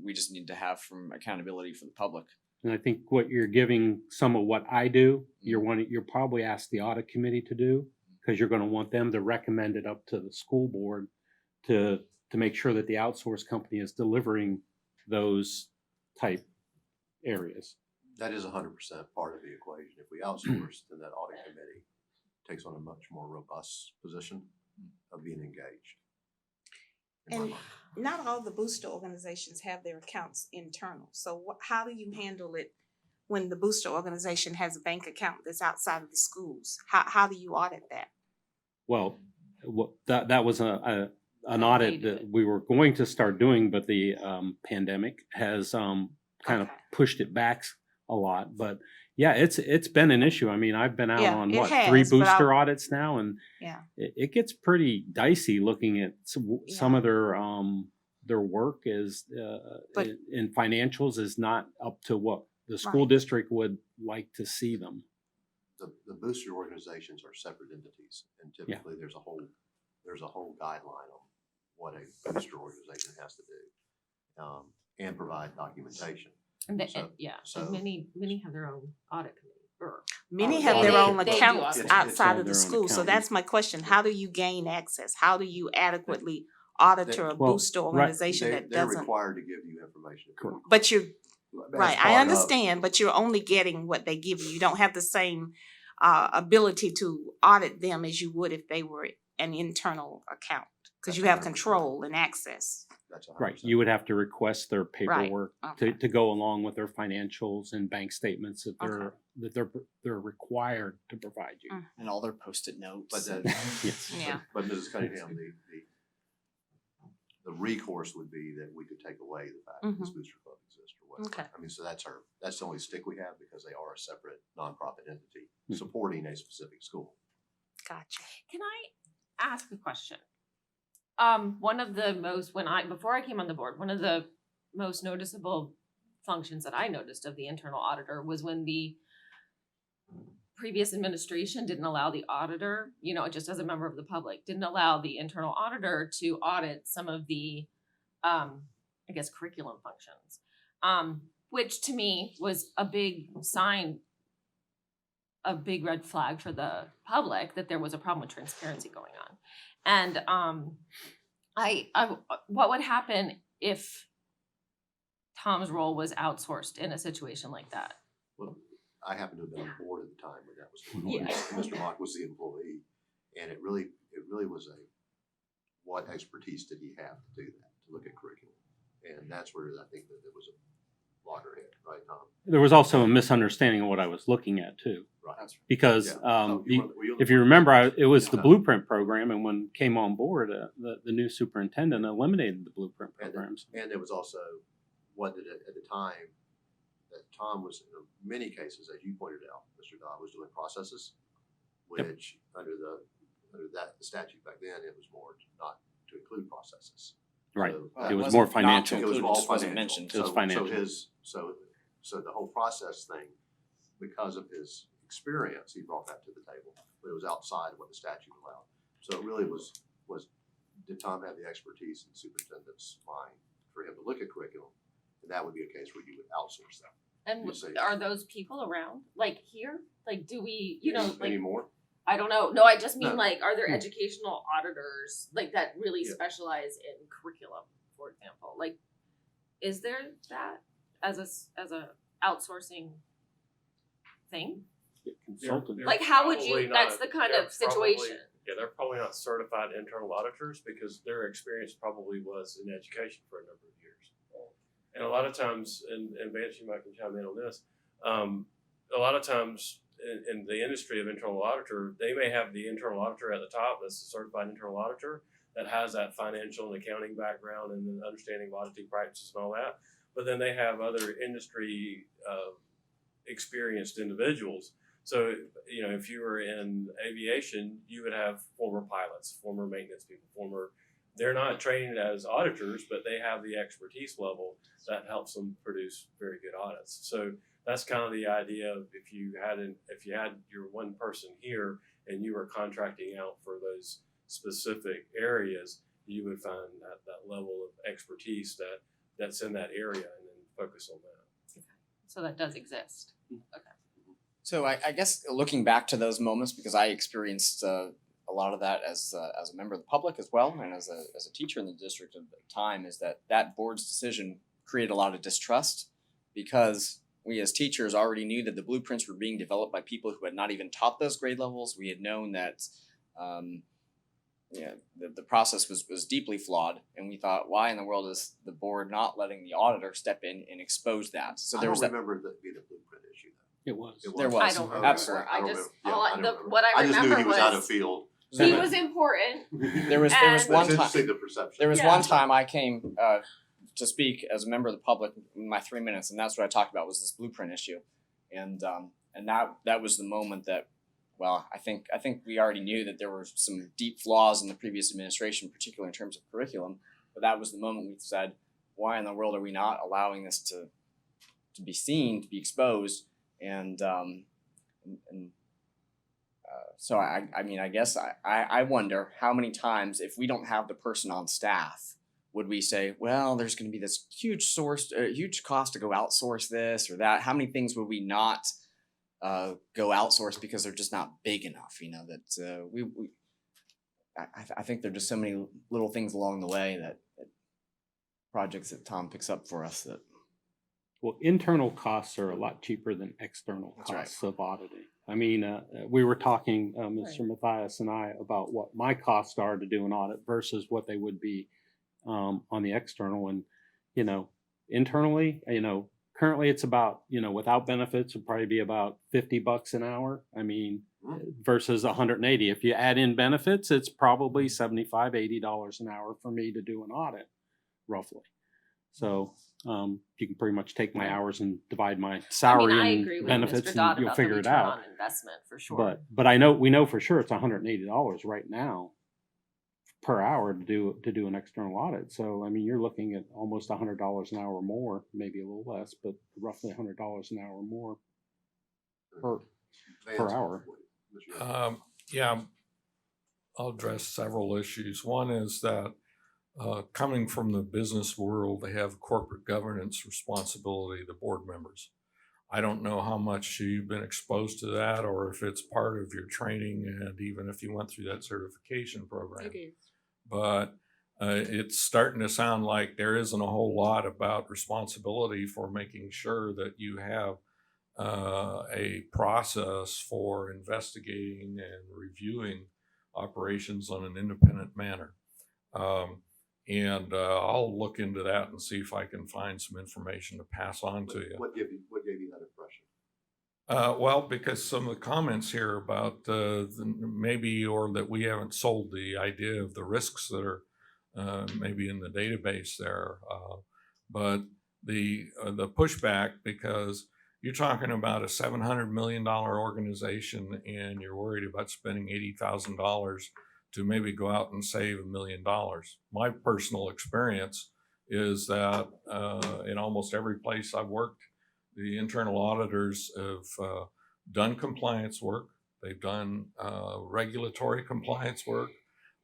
we just need to have from accountability for the public. And I think what you're giving some of what I do, you're probably asked the audit committee to do, because you're going to want them to recommend it up to the school board to make sure that the outsourced company is delivering those type areas. That is 100% part of the equation. If we outsource, then that audit committee takes on a much more robust position of being engaged. in my And mind. not all the booster organizations have their accounts internal. So how do you handle it when the booster organization has a bank account that's outside of the schools? How do you audit that? Well, that was an audit that we were going to start doing, but the pandemic has kind of Okay. pushed it back a lot, but yeah, it's been an issue. I mean, I've been out Yeah, on it what, has, 3 but booster audits now, and Yeah. it gets pretty dicey looking at some Yeah. of their work is But- in financials is not up to what the school Right. district would like to see them. The booster organizations are separate entities, and typically there's a whole guideline on what a booster organization has to do, and provide documentation. And they, So- yeah, so- and many have their own audit committee, or Many Oh, have they- their they- own they do accounts audit. outside It's of the their own school, so accountant. that's my question. How do you gain access? How do you adequately audit a Well, booster right. organization that They're doesn't? required to give you information. Correct. But you're, As right, part I of- understand, but you're only getting what they give you. You don't have the same ability to audit them as you would if they were an internal account, because you have control and access. That's 100%. Right, you would have to request their paperwork Okay. to go along with their financials and bank statements that Okay. they're required to provide you. And all their post-it notes. But that, Yes. Yeah. but Mrs. Cunningham, the recourse would be that we could take away the fact that this booster club exists or whatever. Okay. I mean, so that's the only stick we have, because they are a separate nonprofit entity Mhm. supporting a specific school. Gotcha. Can I ask a question? One of the most, before I came on the board, one of the most noticeable functions that I noticed of the internal auditor was when the previous administration didn't allow the auditor, just as a member of the public, didn't allow the internal auditor to audit some of the, curriculum functions. Which to me was a big sign, a big red flag for the public that there was a problem with transparency going on. And what would happen if Tom's role was outsourced in a situation like that? Well, I happened to have been on the board at the time when that was going on. Yeah. Mr. Mock was the employee, and it really was what expertise did he have to do that, to look at curriculum? And that's where I think that there was a loggerhead, right, Tom? There was also a misunderstanding of what I was looking at too, Right. because Yeah. Oh, were you on the if you board? remember, it was the Yeah. blueprint program, and when came on board, the new superintendent eliminated the blueprint programs. And there was also what did it at the time that Tom was in many cases, as you pointed out, Mr. Dodd was doing processes, Yep. which under that statute back then, it was more not to include processes. Right. So Well, It was wasn't more not to financial. it was include, all just wasn't financial. mentioned. It was financial. So the whole process thing, because of his experience, he brought that to the table, but it was outside of what the statute allowed. So it really was did Tom have the expertise in the superintendent's mind for him to look at curriculum? And that would be a case where you would outsource that. And You say- are those people around, like here? Like, do we, Anymore? I don't know. No, I just mean No. like, are there educational auditors like that really Yeah. specialize in curriculum, for example? Like, is there that as a outsourcing thing? Consultant. They're Like, how would you? probably That's not- the kind they're of situation. Yeah, they're probably not certified internal auditors because their experience probably was in education for a number of years. And a lot of times, and Vance, you might can chime in on this, a lot of times in the industry of internal auditor, they may have the internal auditor at the top that's a certified internal auditor that has that financial and accounting background and the understanding of auditing practices and all that. But then they have other industry experienced individuals. So, if you were in aviation, you would have former pilots, former maintenance people, they're not trained as auditors, but they have the expertise level that helps them produce very good audits. So that's kind of the idea of if you had your one person here and you were contracting out for those specific areas, you would find that level of expertise that's in that area and then focus on that. So that does exist. So I guess looking back to those moments, because I experienced a lot of that as a member of the public as well, and as a teacher in the district at the time, is that board's decision created a lot of distrust because we as teachers already knew that the blueprints were being developed by people who had not even taught those grade levels. We had known that the process was deeply flawed, and we thought, why in the world is the board not letting the auditor step in and expose that? So I there don't was that. remember that being a blueprint issue. It was. There was. I don't remember. Absolutely. I don't just remember. I don't remember. what I just knew remember he was out was of field. he was important. There was And- But one it's time. interesting the perception. There was Yeah. one time I came to speak as a member of the public in my 3 minutes, and that's what I talked about was this blueprint issue. And that was the moment that, well, I think we already knew that there were some deep flaws in the previous administration, particularly in terms of curriculum. But that was the moment we said, why in the world are we not allowing this to be seen, to be exposed? So I mean, I guess I wonder how many times, if we don't have the person on staff, would we say, well, there's going to be this huge cost to go outsource this or that? How many things would we not go outsource because they're just not big enough? You know, that I think there are just so many little things along the way that projects that Tom picks up for us that. Well, internal costs are a lot cheaper than external That's right. costs of auditing. I mean, we were talking, Mr. Matthias and I, about what my costs are to do an audit versus what they would be on the external. And, you know, internally, you know, currently it's about, you know, without benefits, it'd probably be about $50 an hour. I mean, versus 180. If you add in benefits, it's probably $75, $80 an hour for me to do an audit, roughly. So you can pretty much take my hours and divide my salary I and agree with benefits, Mr. Dodd and you'll about the figure it return out. on investment for sure. But we know for sure it's $180 right now per hour to do an external audit. So I mean, you're looking at almost $100 an hour more, maybe a little less, but roughly $100 an hour more per hour. Yeah, I'll address several issues. One is that coming from the business world, they have corporate governance responsibility, the board members. I don't know how much you've been exposed to that or if it's part of your training and even if you went through that certification program. It is. But it's starting to sound like there isn't a whole lot about responsibility for making sure that you have a process for investigating and reviewing operations on an independent manner. And I'll look into that and see if I can find some information to pass on to you. What gave you that impression? Well, because some of the comments here about maybe, or that we haven't sold the idea of the risks that are maybe in the database there. But the pushback, because you're talking about a $700 million organization and you're worried about spending $80,000 to maybe go out and save $1 million. My personal experience is that in almost every place I've worked, the internal auditors have done compliance work, they've done regulatory compliance work,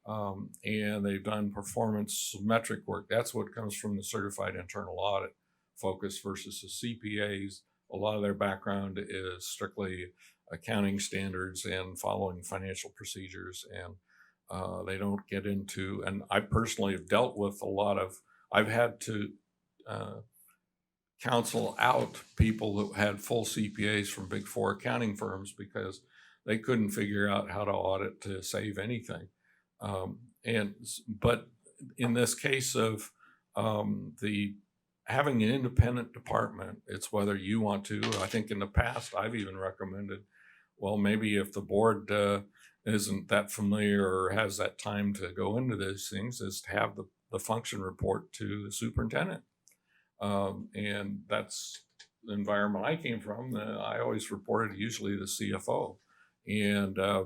and they've done performance metric work. That's what comes from the certified internal audit focus versus the CPAs. A lot of their background is strictly accounting standards and following financial procedures, and they don't get into, and I personally have dealt with I've had to counsel out people who had full CPAs from Big Four accounting firms because they couldn't figure out how to audit to save anything. But in this case of having an independent department, it's whether you want to. I think in the past, I've even recommended, well, maybe if the board isn't that familiar or has that time to go into those things, is to have the function report to the superintendent. And that's the environment I came from. I always reported usually the CFO,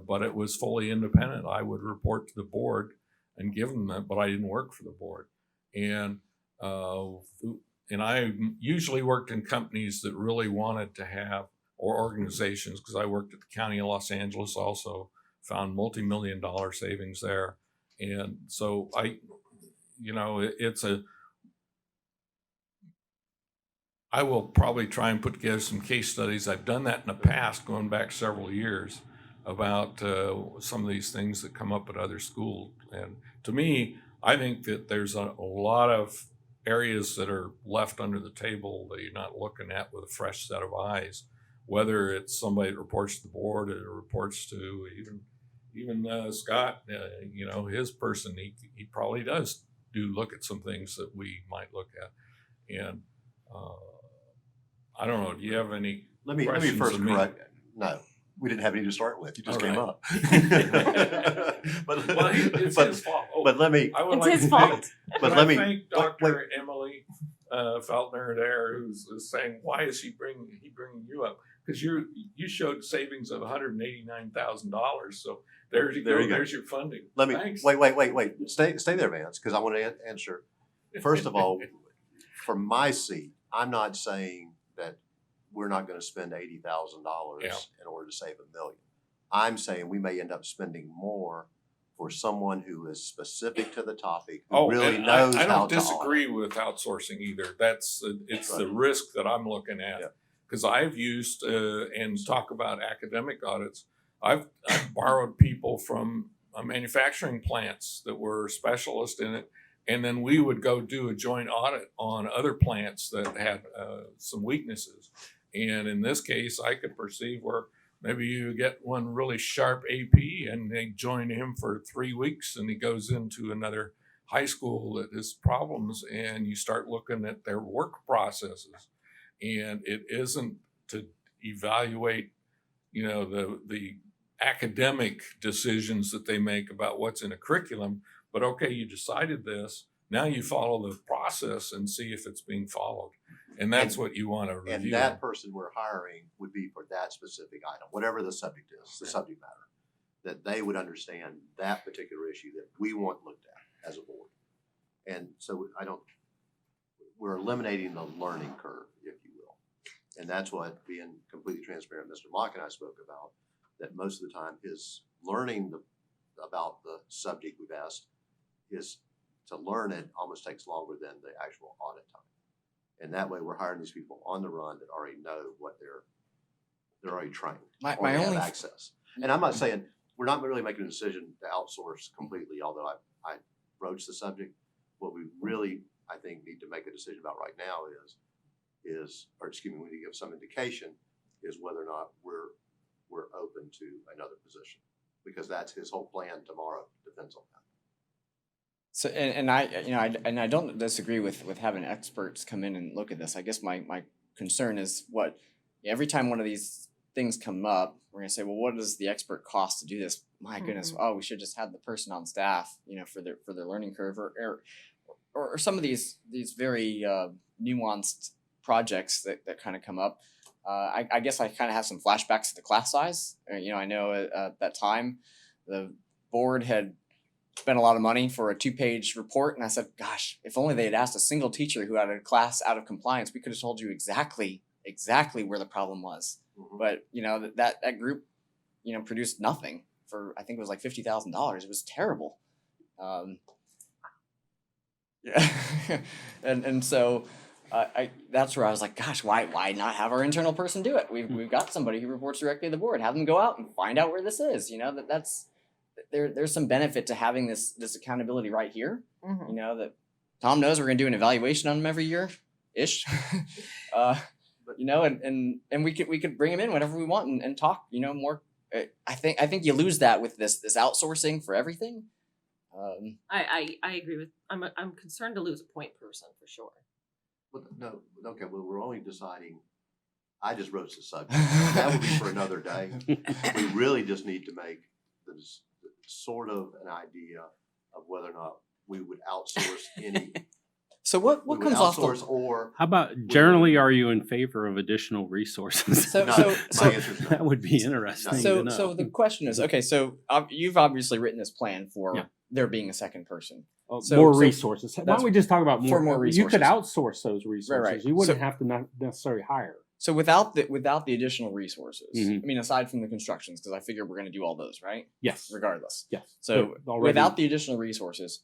but it was fully independent. I would report to the board and give them that, but I didn't work for the board. And I usually worked in companies that really wanted to have, or organizations, because I worked at the County of Los Angeles also, found multi-million-dollar savings there. And so I will probably try and put together some case studies. I've done that in the past, going back several years, about some of these things that come up at other schools. And to me, I think that there's a lot of areas that are left under the table that you're not looking at with a fresh set of eyes, whether it's somebody that reports to the board or reports to even Scott, his person, he probably does look at some things that we might look at. And I don't know, do you have any Let me questions first of me? correct. No, we didn't have any to start with. You just All came right. up. but Well, it's but, his fault. but let me. I would It's like his to fault. But Can let I me. thank wait, Dr. Emily Feltner there who's saying, why is he bringing you up? Because you showed savings of $189,000. So there you go. There's your funding. Let me, Thanks. wait. Stay there, Vance, because I want to answer. First of all, from my seat, I'm not saying that we're not going to spend $80,000 Yeah. in order to save $1 million. I'm saying we may end up spending more for someone who is specific to the topic, who really and knows I how don't to disagree audit. with outsourcing either. It's the Right. risk that I'm looking Yeah. at. Because I've used and talk about academic audits. I've borrowed people from manufacturing plants that were specialists in it, and then we would go do a joint audit on other plants that had some weaknesses. And in this case, I could perceive where maybe you get one really sharp AP and they join him for 3 weeks and he goes into another high school that has problems, and you start looking at their work processes. And it isn't to evaluate, the academic decisions that they make about what's in a curriculum, but okay, you decided this, now you follow the process and see if it's being followed. And that's what you want to review. And that person we're hiring would be for that specific item, whatever the subject is, the subject matter, that they would understand that particular issue that we want looked at as a board. And so we're eliminating the learning curve, if you will. And that's what, being completely transparent, Mr. Mock and I spoke about, that most of the time his learning about the subject we've asked is to learn it almost takes longer than the actual audit time. And that way we're hiring these people on the run that already know what they're already trained. My already only- have access. And I'm not saying, we're not really making a decision to outsource completely, although I broached the subject. What we really, I think, need to make a decision about right now we need to give some indication is whether or not we're open to another position. Because that's his whole plan tomorrow, depends on that. So and I don't disagree with having experts come in and look at this. I guess my concern is every time one of these things come up, we're gonna say, well, what does the expert cost to do this? My goodness, we should just have the person on staff, for their learning curve, or some of these very nuanced projects that kind of come up. I guess I kind of have some flashbacks to the class size. I know at that time the board had spent a lot of money for a 2-page report, and I said, gosh, if only they had asked a single teacher who had a class out of compliance, we could have told you exactly where the problem was. Mhm. But that group produced nothing for, I think it was like $50,000. It was terrible. Yeah. and so that's where I was like, gosh, why not have our internal person do it? We've got somebody who reports directly to the board. Have them go out and find out where this is. There's some benefit to having this accountability right here. That Tom knows we're going to do an evaluation on him every year ish. And we could bring him in whenever we want and talk, more. I think you lose that with this outsourcing for everything. I agree with, I'm concerned to lose a point person for sure. But no, okay, well, we're only deciding, I just wrote the subject. That would be for another day. We really just need to make this sort of an idea of whether or not we would outsource any. So what we would comes off outsource the or How about generally, are you in favor of additional resources? So- no, so- my answer is no. That would be interesting to so know. so the question is, okay, so you've obviously written this plan for Yeah. there being a second person. Oh, so- more so resources. Why that's- don't we just talk about more? for more You could resources. outsource those resources. right. You wouldn't So- have to not necessarily hire. So without the additional resources, Mhm. I mean, aside from the constructions, because I figure we're going to do all those, right? Yes. Regardless. Yes. So But already- without the additional resources,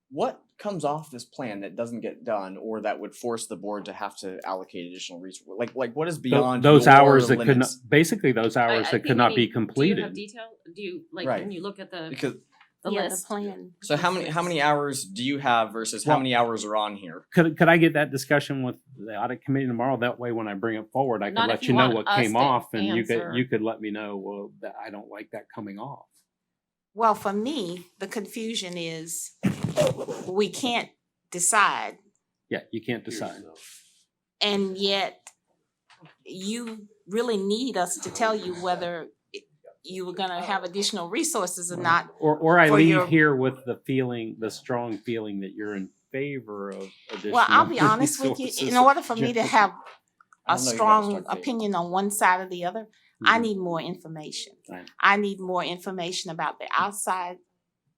what comes off this plan that doesn't get done, or that would force the board to have to allocate additional resources? Like what is beyond those your hours that could not, limits? basically those hours I that think could we not be need- Do you completed. have detail? Do you, Right. when you look at the Because list? The plan. so how many hours do you have versus how Well- many hours are on here? Could I get that discussion with the audit committee tomorrow? That way, when I bring it forward, I could Not let if you you know want what us came to off, and answer. you could let me know. Well, that I don't like that coming off. Well, for me, the confusion is we can't decide, Yeah, you can't decide. and yet you really need us to tell you whether you were gonna have additional resources or not. Or I For leave your- here with the strong feeling that you're in favor of additional. Well, I'll be honest with you, in resources. order for me to have I a don't know you gotta strong start favoring. opinion on one side or the other, I Mhm. need more information. Right. I need more information about the outside.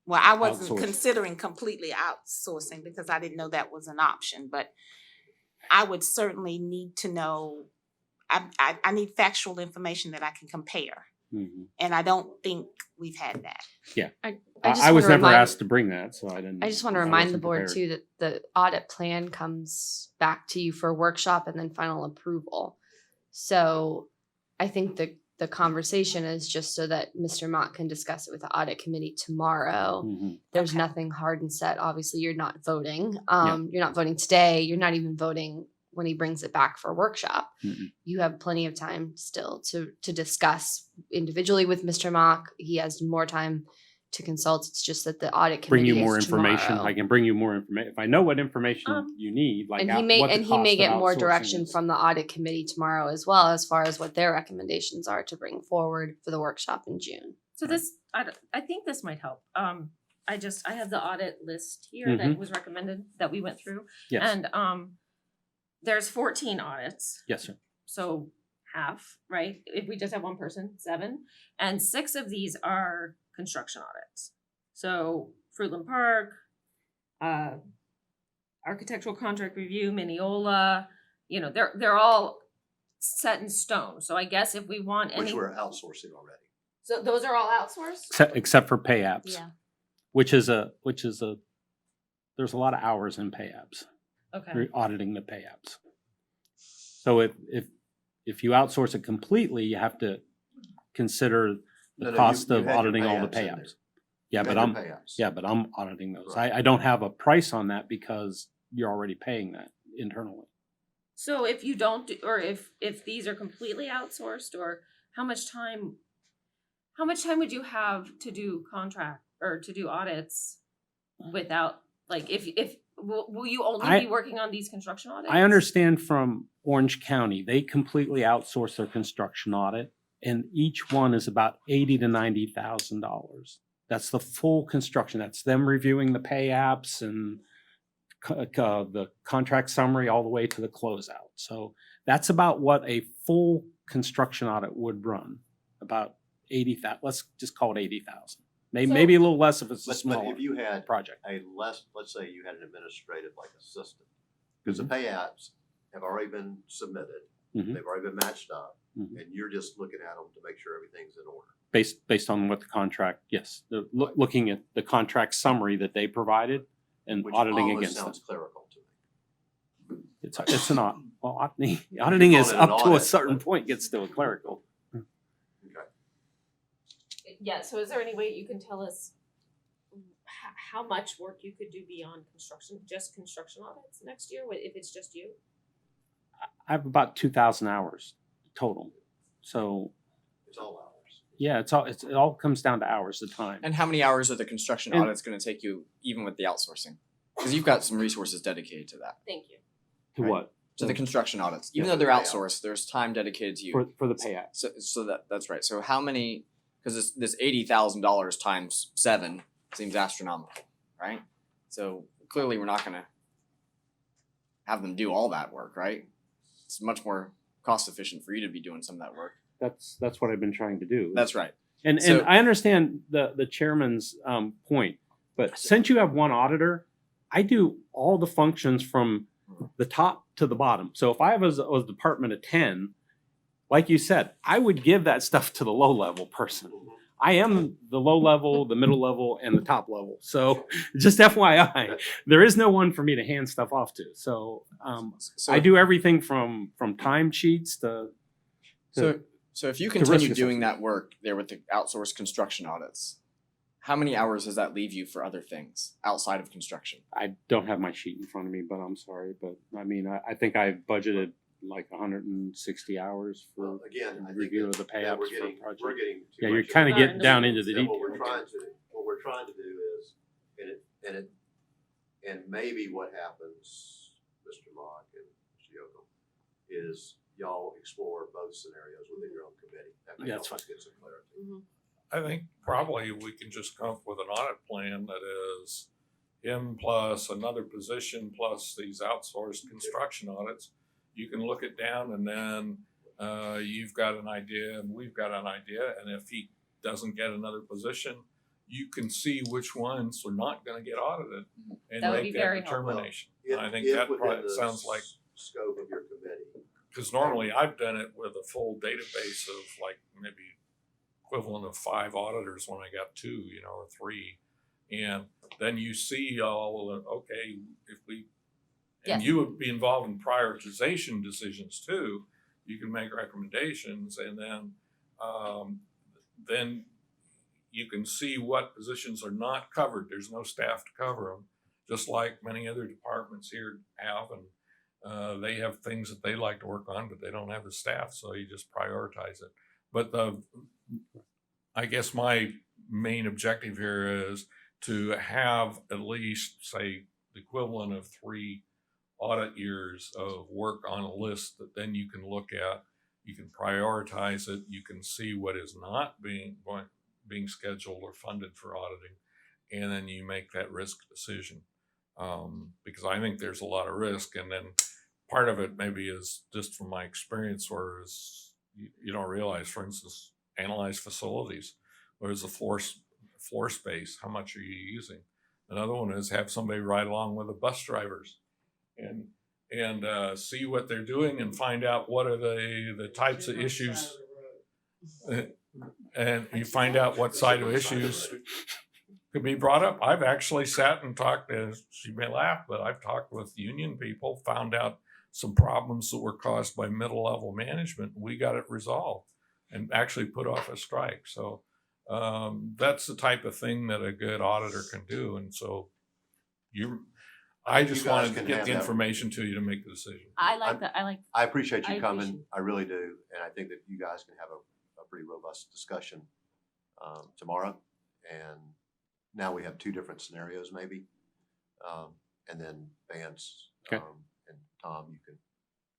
Well, I wasn't Outsource. considering completely outsourcing because I didn't know that was an option, but I would certainly need to know, I need factual information that I can compare. Mhm. And I don't think we've had that. just I was wanna never remind- asked to bring that, so I didn't. I just want to I remind the wasn't board prepared. too that the audit plan comes back to you for a workshop and then final approval. So I think the conversation is just so that Mr. Mott can discuss it with the audit committee tomorrow. Mhm. There's Okay. nothing hard and set. Obviously, you're not voting. You're not voting today. You're not even voting when he brings it back for a workshop. Mhm. You have plenty of time still to discuss individually with Mr. Mock. He has more time to consult. It's just that the audit Bring committee you more is information. tomorrow. I can bring you more information if I know what information you need. Like and out- he may what the and he may cost of get more outsourcing direction is. from the audit committee tomorrow as well, as far as what their recommendations are to bring forward for the workshop in June. So this, I think this might help. I have the audit list here that Mhm. was recommended that we went through. Yes. And there's 14 audits, Yes, sir. so half, right? If we just have one person, 7. And 6 of these are construction audits. So Fruitland Park, architectural contract review, Mineola, they're all set in stone. So I guess if we want any. Which we're outsourcing already. So those are all outsourced? Except for pay apps. Yeah. Which is a there's a lot of hours in pay apps. Okay. You're auditing the pay apps. So if you outsource it completely, you have to consider the No, you- cost you of had your auditing pay all the apps pay in there. apps. Yeah, You but had I'm your pay apps. yeah, but I'm auditing those. Right. I don't have a price on that because you're already paying that internally. So if you don't do, or if these are completely outsourced, or how much time would you have to do contract or to do audits without, like, if will you only be working on these construction audits? I understand from Orange County, they completely outsource their construction audit, and each one is about $80,000 to $90,000. That's the full construction. That's them reviewing the pay apps and the contract summary all the way to the closeout. So that's about what a full construction audit would run. About 80,000. Let's just call it 80,000. Maybe a little less if it's a But smaller if you had project. let's say you had an administrative like assistant, because the pay apps have already been submitted, Mhm. they've already been matched up, Mhm. and you're just looking at them to make sure everything's in order. Based on what the contract, yes, looking at the contract summary that they provided and Which auditing almost against sounds it. clerical to me. It's not, well, auditing is calling it an up to a audit, certain but- point, gets still clerical. Okay. Yeah, so is there any way you can tell us how much work you could do beyond just construction audits next year, if it's just you? I have about 2,000 hours total. So, It's all hours. yeah, it all comes down to hours of time. And how many hours are the construction And- audits going to take you, even with the outsourcing? Because you've got some resources dedicated to that, Thank you. To right. what? to the construction audits. Even Yeah, though they're the payout. outsourced, there's time dedicated to you. For the pay apps. So that's right. So how many? Because this $80,000 times 7 seems astronomical, right? So clearly we're not going to have them do all that work, right? It's much more cost efficient for you to be doing some of that work. That's what I've been trying to do. That's right. And So- I understand the chairman's point, but since you have one auditor, I do all the functions from the top to the bottom. So if I was a department of 10, like you said, I would give that stuff to the low level person. I am the low level, the middle level, and the top level. So just FYI, there is no one for me to hand stuff off to. So So I do everything from time sheets to So if you risk continue doing assessment. that work there with the outsourced construction audits, how many hours does that leave you for other things outside of construction? I don't have my sheet in front of me, but I'm sorry. But I mean, I think I budgeted like 160 hours for Well, again, I think review of that- the pay that apps for a we're project. getting too Yeah, you're much kind of Not getting in the down weeds. into the Then what we're detail. trying to do is, and maybe what happens, Mr. Mock and Mr. Yocum, is y'all explore both scenarios within your own committee. That may Yeah, help that's us get some clarity. I think probably we can just come up with an audit plan that is, him plus another position plus these outsourced construction audits, you can look it down and then you've got an idea and we've got an idea. And if he doesn't get another position, you can see which ones are not going to get audited and That would make be that very helpful. determination. If- And I think if that within probably the sounds like, scope of your committee. because normally I've done it with a full database of like maybe equivalent of 5 auditors when I got 2, or 3. And then you see all of the, okay, if we, and Yes. you would be involved in prioritization decisions too. You can make recommendations and then you can see what positions are not covered. There's no staff to cover them, just like many other departments here have. And they have things that they like to work on, but they don't have the staff, so you just prioritize it. But I guess my main objective here is to have at least, say, the equivalent of 3 audit years of work on a list that then you can look at, you can prioritize it, you can see what is not being scheduled or funded for auditing, and then you make that risk decision. Because I think there's a lot of risk, and then part of it maybe is just from my experience, whereas you don't realize, for instance, analyze facilities. Where's the floor space? How much are you using? Another one is have somebody ride along with the bus drivers and see what they're doing and find out what are the types of issues. And you find out what side of issues could be brought up. I've actually sat and talked, she may laugh, but I've talked with union people, found out some problems that were caused by middle level management. We got it resolved and actually put off a strike. So that's the type of thing that a good auditor can do. And so I just You guys wanted to can get have the that. information to you to make the decision. I like that. I appreciate you I coming. appreciate it. I really do. And I think that you guys can have a pretty robust discussion tomorrow. And now we have 2 different scenarios maybe. And then Vance Okay. and Tom, you can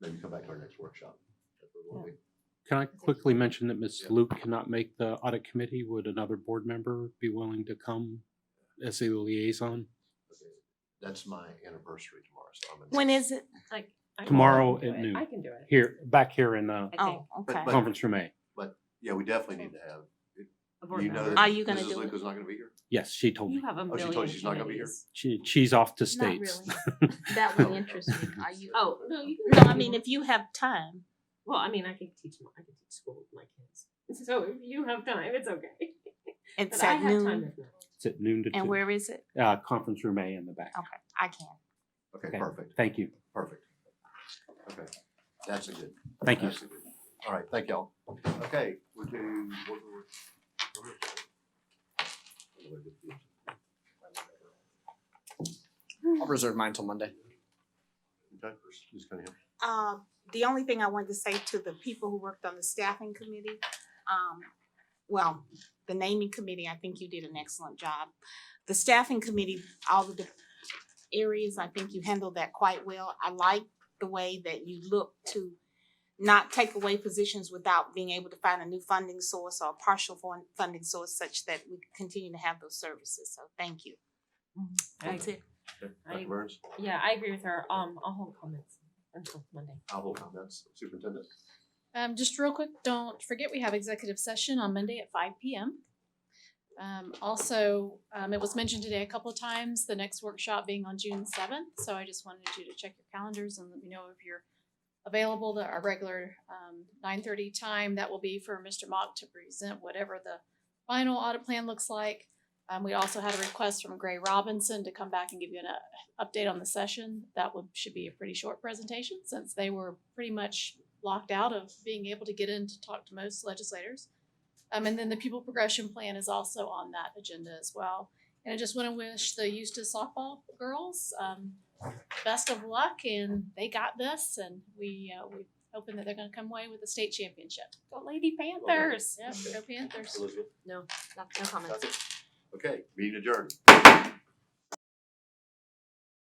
maybe come back to our next workshop. That's what we'll be. Can I quickly mention that Ms. Yeah. Luke cannot make the audit committee? Would another board member be willing to come as a liaison? Okay. That's my anniversary tomorrow. So I'm in. When is it? Like I Tomorrow can do at it. noon. I can do it. Here, back here in I think Oh, okay. But- conference room A. But yeah, we definitely need to have, a board you know member. that Are you gonna Mrs. do Luke it? is not gonna be here? Yes, she told You me. have a Oh, she million told you she's not gonna be here? committees. She's off to Not States. really. That would interest me. Are you? Oh no, you No, can. I mean, if you have time. well, I mean, I can teach school with my kids. So if you have time, it's okay. It's But I at have time noon. if not. It's at noon to 2. And where is it? Conference room A in the back. Okay, I can. Okay, Okay. perfect, Thank you. perfect. Okay, that's a good. Thank you. that's a good- All right, thank y'all. Okay, we'll do. I'll reserve mine till Monday. Okay, just kind of. The only thing I wanted to say to the people who worked on the staffing committee, well, the naming committee, I think you did an excellent job. The staffing committee, all the areas, I think you handled that quite well. I like the way that you look to not take away positions without being able to find a new funding source or a partial funding source such that we continue to have those services. So thank you. That's it. Dr. Burns, Yeah, I agree with her. I'll hold comments until Monday. I'll hold comments. Superintendent. Just real quick, don't forget we have executive session on Monday at 5 p.m. Also, it was mentioned today a couple of times, the next workshop being on June 7th. So I just wanted you to check your calendars and let me know if you're available. Our regular 9:30 time, that will be for Mr. Mock to present whatever the final audit plan looks like. We also had a request from Gray Robinson to come back and give you an update on the session. That should be a pretty short presentation since they were pretty much locked out of being able to get in to talk to most legislators. And then the pupil progression plan is also on that agenda as well. And I just want to wish the Eustis softball girls best of luck, and they got this, and we're hoping that they're going to come away with the state championship. Go Lady Panthers. Yeah, go Panthers. Elizabeth. No comments. Okay, meeting adjourned.